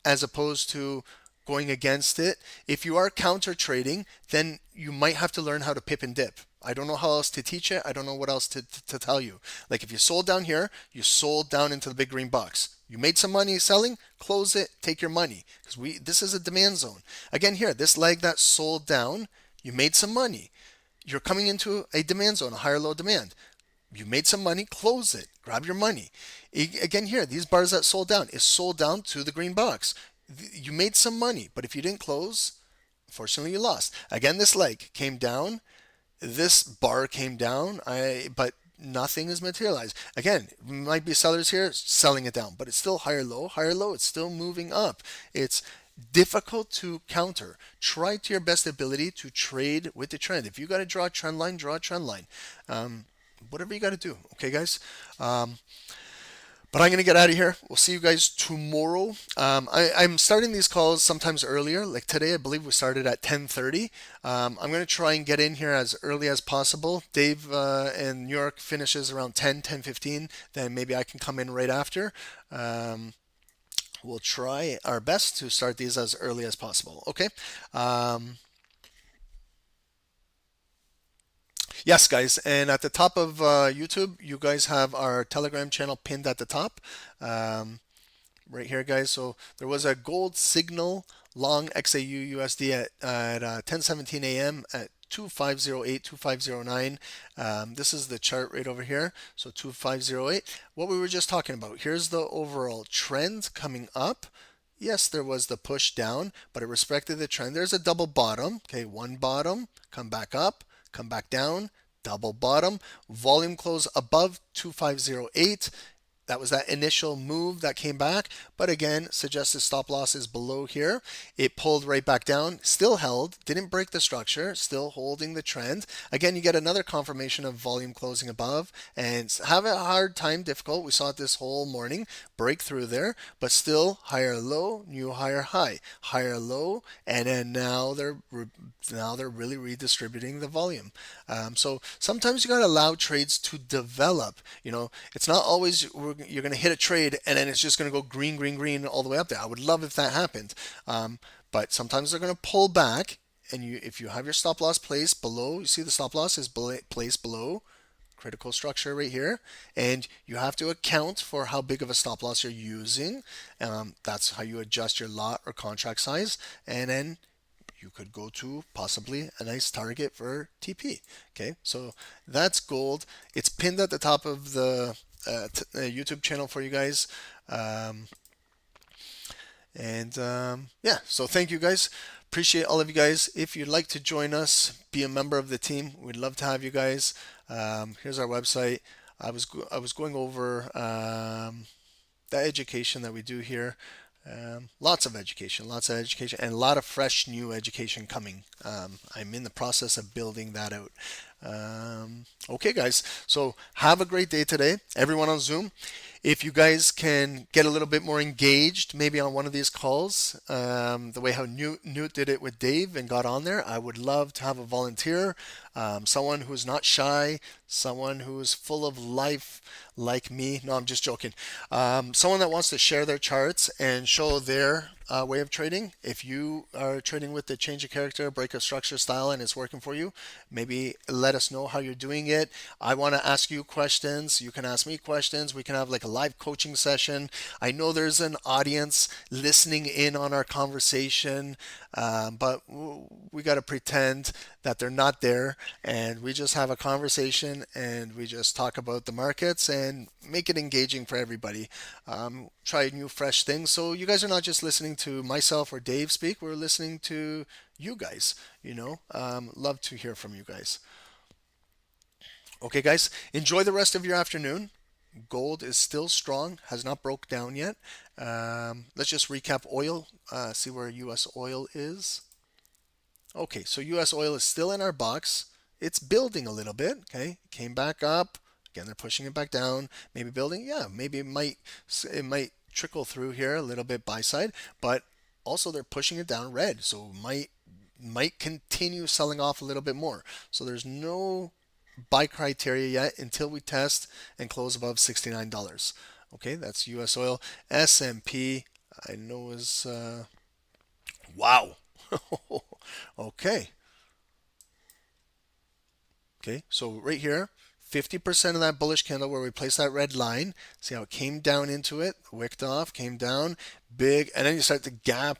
as opposed to going against it. If you are counter trading, then you might have to learn how to pip and dip. I don't know how else to teach it. I don't know what else to tell you. Like if you sold down here, you sold down into the big green box. You made some money selling, close it, take your money. Because this is a demand zone. Again here, this leg that sold down, you made some money. You're coming into a demand zone, a higher low demand. You made some money, close it, grab your money. Again here, these bars that sold down is sold down to the green box. You made some money, but if you didn't close, unfortunately you lost. Again, this leg came down, this bar came down, but nothing is materialized. Again, might be sellers here selling it down, but it's still higher low, it's still moving up. It's difficult to counter. Try to your best ability to trade with the trend. If you got to draw a trend line, draw a trend line. Whatever you got to do. Okay, guys? But I'm going to get out of here. We'll see you guys tomorrow. I'm starting these calls sometimes earlier. Like today, I believe we started at 10:30. I'm going to try and get in here as early as possible. Dave in New York finishes around 10:15. Then maybe I can come in right after. We'll try our best to start these as early as possible. Okay. Yes, guys. And at the top of YouTube, you guys have our Telegram channel pinned at the top. Right here, guys. So there was a gold signal long XAU USD at 10:17 a.m. at 2508, 2509. This is the chart right over here. So 2508. What we were just talking about. Here's the overall trend coming up. Yes, there was the push down, but it respected the trend. There's a double bottom. Okay, one bottom, come back up, come back down, double bottom, volume close above 2508. That was that initial move that came back, but again, suggested stop loss is below here. It pulled right back down, still held, didn't break the structure, still holding the trend. Again, you get another confirmation of volume closing above and have a hard time, difficult. We saw it this whole morning, break through there, but still higher low, new higher high, higher low, and then now they're really redistributing the volume. So sometimes you got to allow trades to develop. It's not always you're going to hit a trade and then it's just going to go green, green, green all the way up there. I would love if that happened. But sometimes they're going to pull back, and if you have your stop loss placed below, you see the stop loss is placed below critical structure right here, and you have to account for how big of a stop loss you're using. That's how you adjust your lot or contract size, and then you could go to possibly a nice target for TP. Okay, so that's gold. It's pinned at the top of the YouTube channel for you guys. Yeah, so thank you guys. Appreciate all of you guys. If you'd like to join us, be a member of the team, we'd love to have you guys. Here's our website. I was going over the education that we do here. Lots of education, and a lot of fresh new education coming. I'm in the process of building that out. Okay, guys, so have a great day today, everyone on Zoom. If you guys can get a little bit more engaged, maybe on one of these calls, the way how Newt did it with Dave and got on there, I would love to have a volunteer, someone who's not shy, someone who's full of life like me. No, I'm just joking. Someone that wants to share their charts and show their way of trading. If you are trading with the change of character, break of structure style, and it's working for you, maybe let us know how you're doing it. I want to ask you questions. You can ask me questions. We can have like a live coaching session. I know there's an audience listening in on our conversation, but we got to pretend that they're not there, and we just have a conversation and we just talk about the markets and make it engaging for everybody. Try new fresh things, so you guys are not just listening to myself or Dave speak, we're listening to you guys. Love to hear from you guys. Okay, guys, enjoy the rest of your afternoon. Gold is still strong, has not broke down yet. Let's just recap oil, see where US oil is. Okay, so US oil is still in our box. It's building a little bit, okay? Came back up. Again, they're pushing it back down. Maybe building, yeah, maybe it might trickle through here a little bit buy side, but also they're pushing it down red, so might continue selling off a little bit more. So there's no buy criteria yet until we test and close above $69. Okay, that's US oil. S&P, I know is wow. Okay. Okay, so right here, 50% of that bullish candle where we placed that red line. See how it came down into it, wicked off, came down, big, and then you start to gap,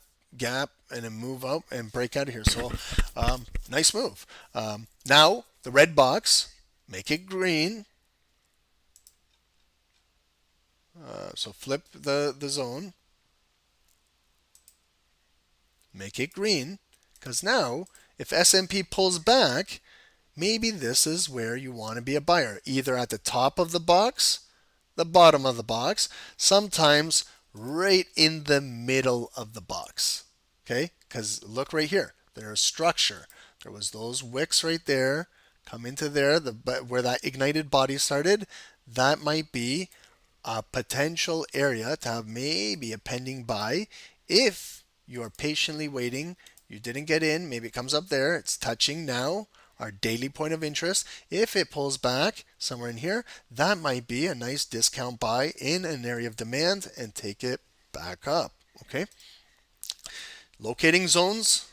and then move up and break out of here. So nice move. Now, the red box, make it green. So flip the zone. Make it green, because now if S&P pulls back, maybe this is where you want to be a buyer, either at the top of the box, the bottom of the box, sometimes right in the middle of the box. Okay, because look right here, there's structure. There was those wicks right there, come into there, where that ignited body started. That might be a potential area to have maybe a pending buy if you are patiently waiting. You didn't get in, maybe it comes up there, it's touching now our daily point of interest. If it pulls back somewhere in here, that might be a nice discount buy in an area of demand and take it back up. Okay, locating zones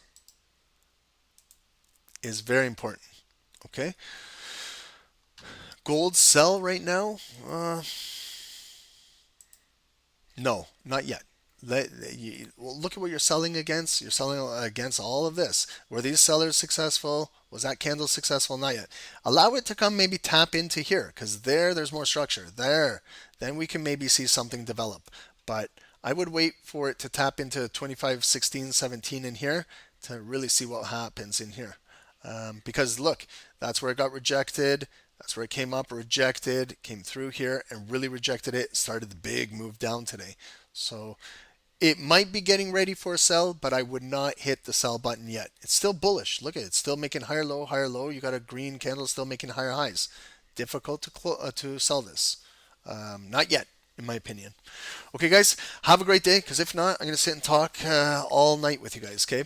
is very important. Okay, gold sell right now, no, not yet. Look at what you're selling against. You're selling against all of this. Were these sellers successful? Was that candle successful? Not yet. Allow it to come, maybe tap into here, because there's more structure. Then we can maybe see something develop. But I would wait for it to tap into 25, 16, 17 in here to really see what happens in here. Because look, that's where it got rejected. That's where it came up, rejected, came through here and really rejected it. Started the big move down today. So it might be getting ready for a sell, but I would not hit the sell button yet. It's still bullish. Look at it. It's still making higher low, higher low. You got a green candle still making higher highs. Difficult to sell this. Not yet, in my opinion. Okay, guys, have a great day, because if not, I'm going to sit and talk all night with you guys, okay?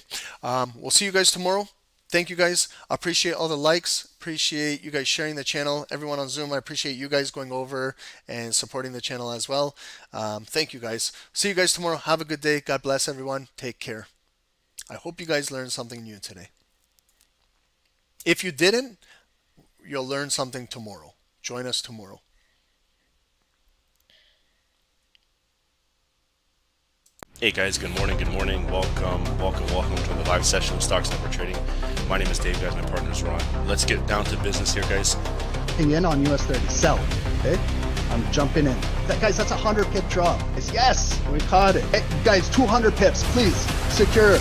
We'll see you guys tomorrow. Thank you guys. I appreciate all the likes. Appreciate you guys sharing the channel. Everyone on Zoom, I appreciate you guys going over and supporting the channel as well. Thank you guys. See you guys tomorrow. Have a good day. God bless everyone. Take care. I hope you guys learned something new today. If you didn't, you'll learn something tomorrow. Join us tomorrow. Hey guys, good morning, welcome to the live session of Stocks Never Trading. My name is Dave, guys, my partner is Ron. Let's get down to business here, guys. In on US 30, sell. Okay, I'm jumping in. Guys, that's a 100 pip drop. Yes, we caught it. Hey, guys, 200 pips, please secure.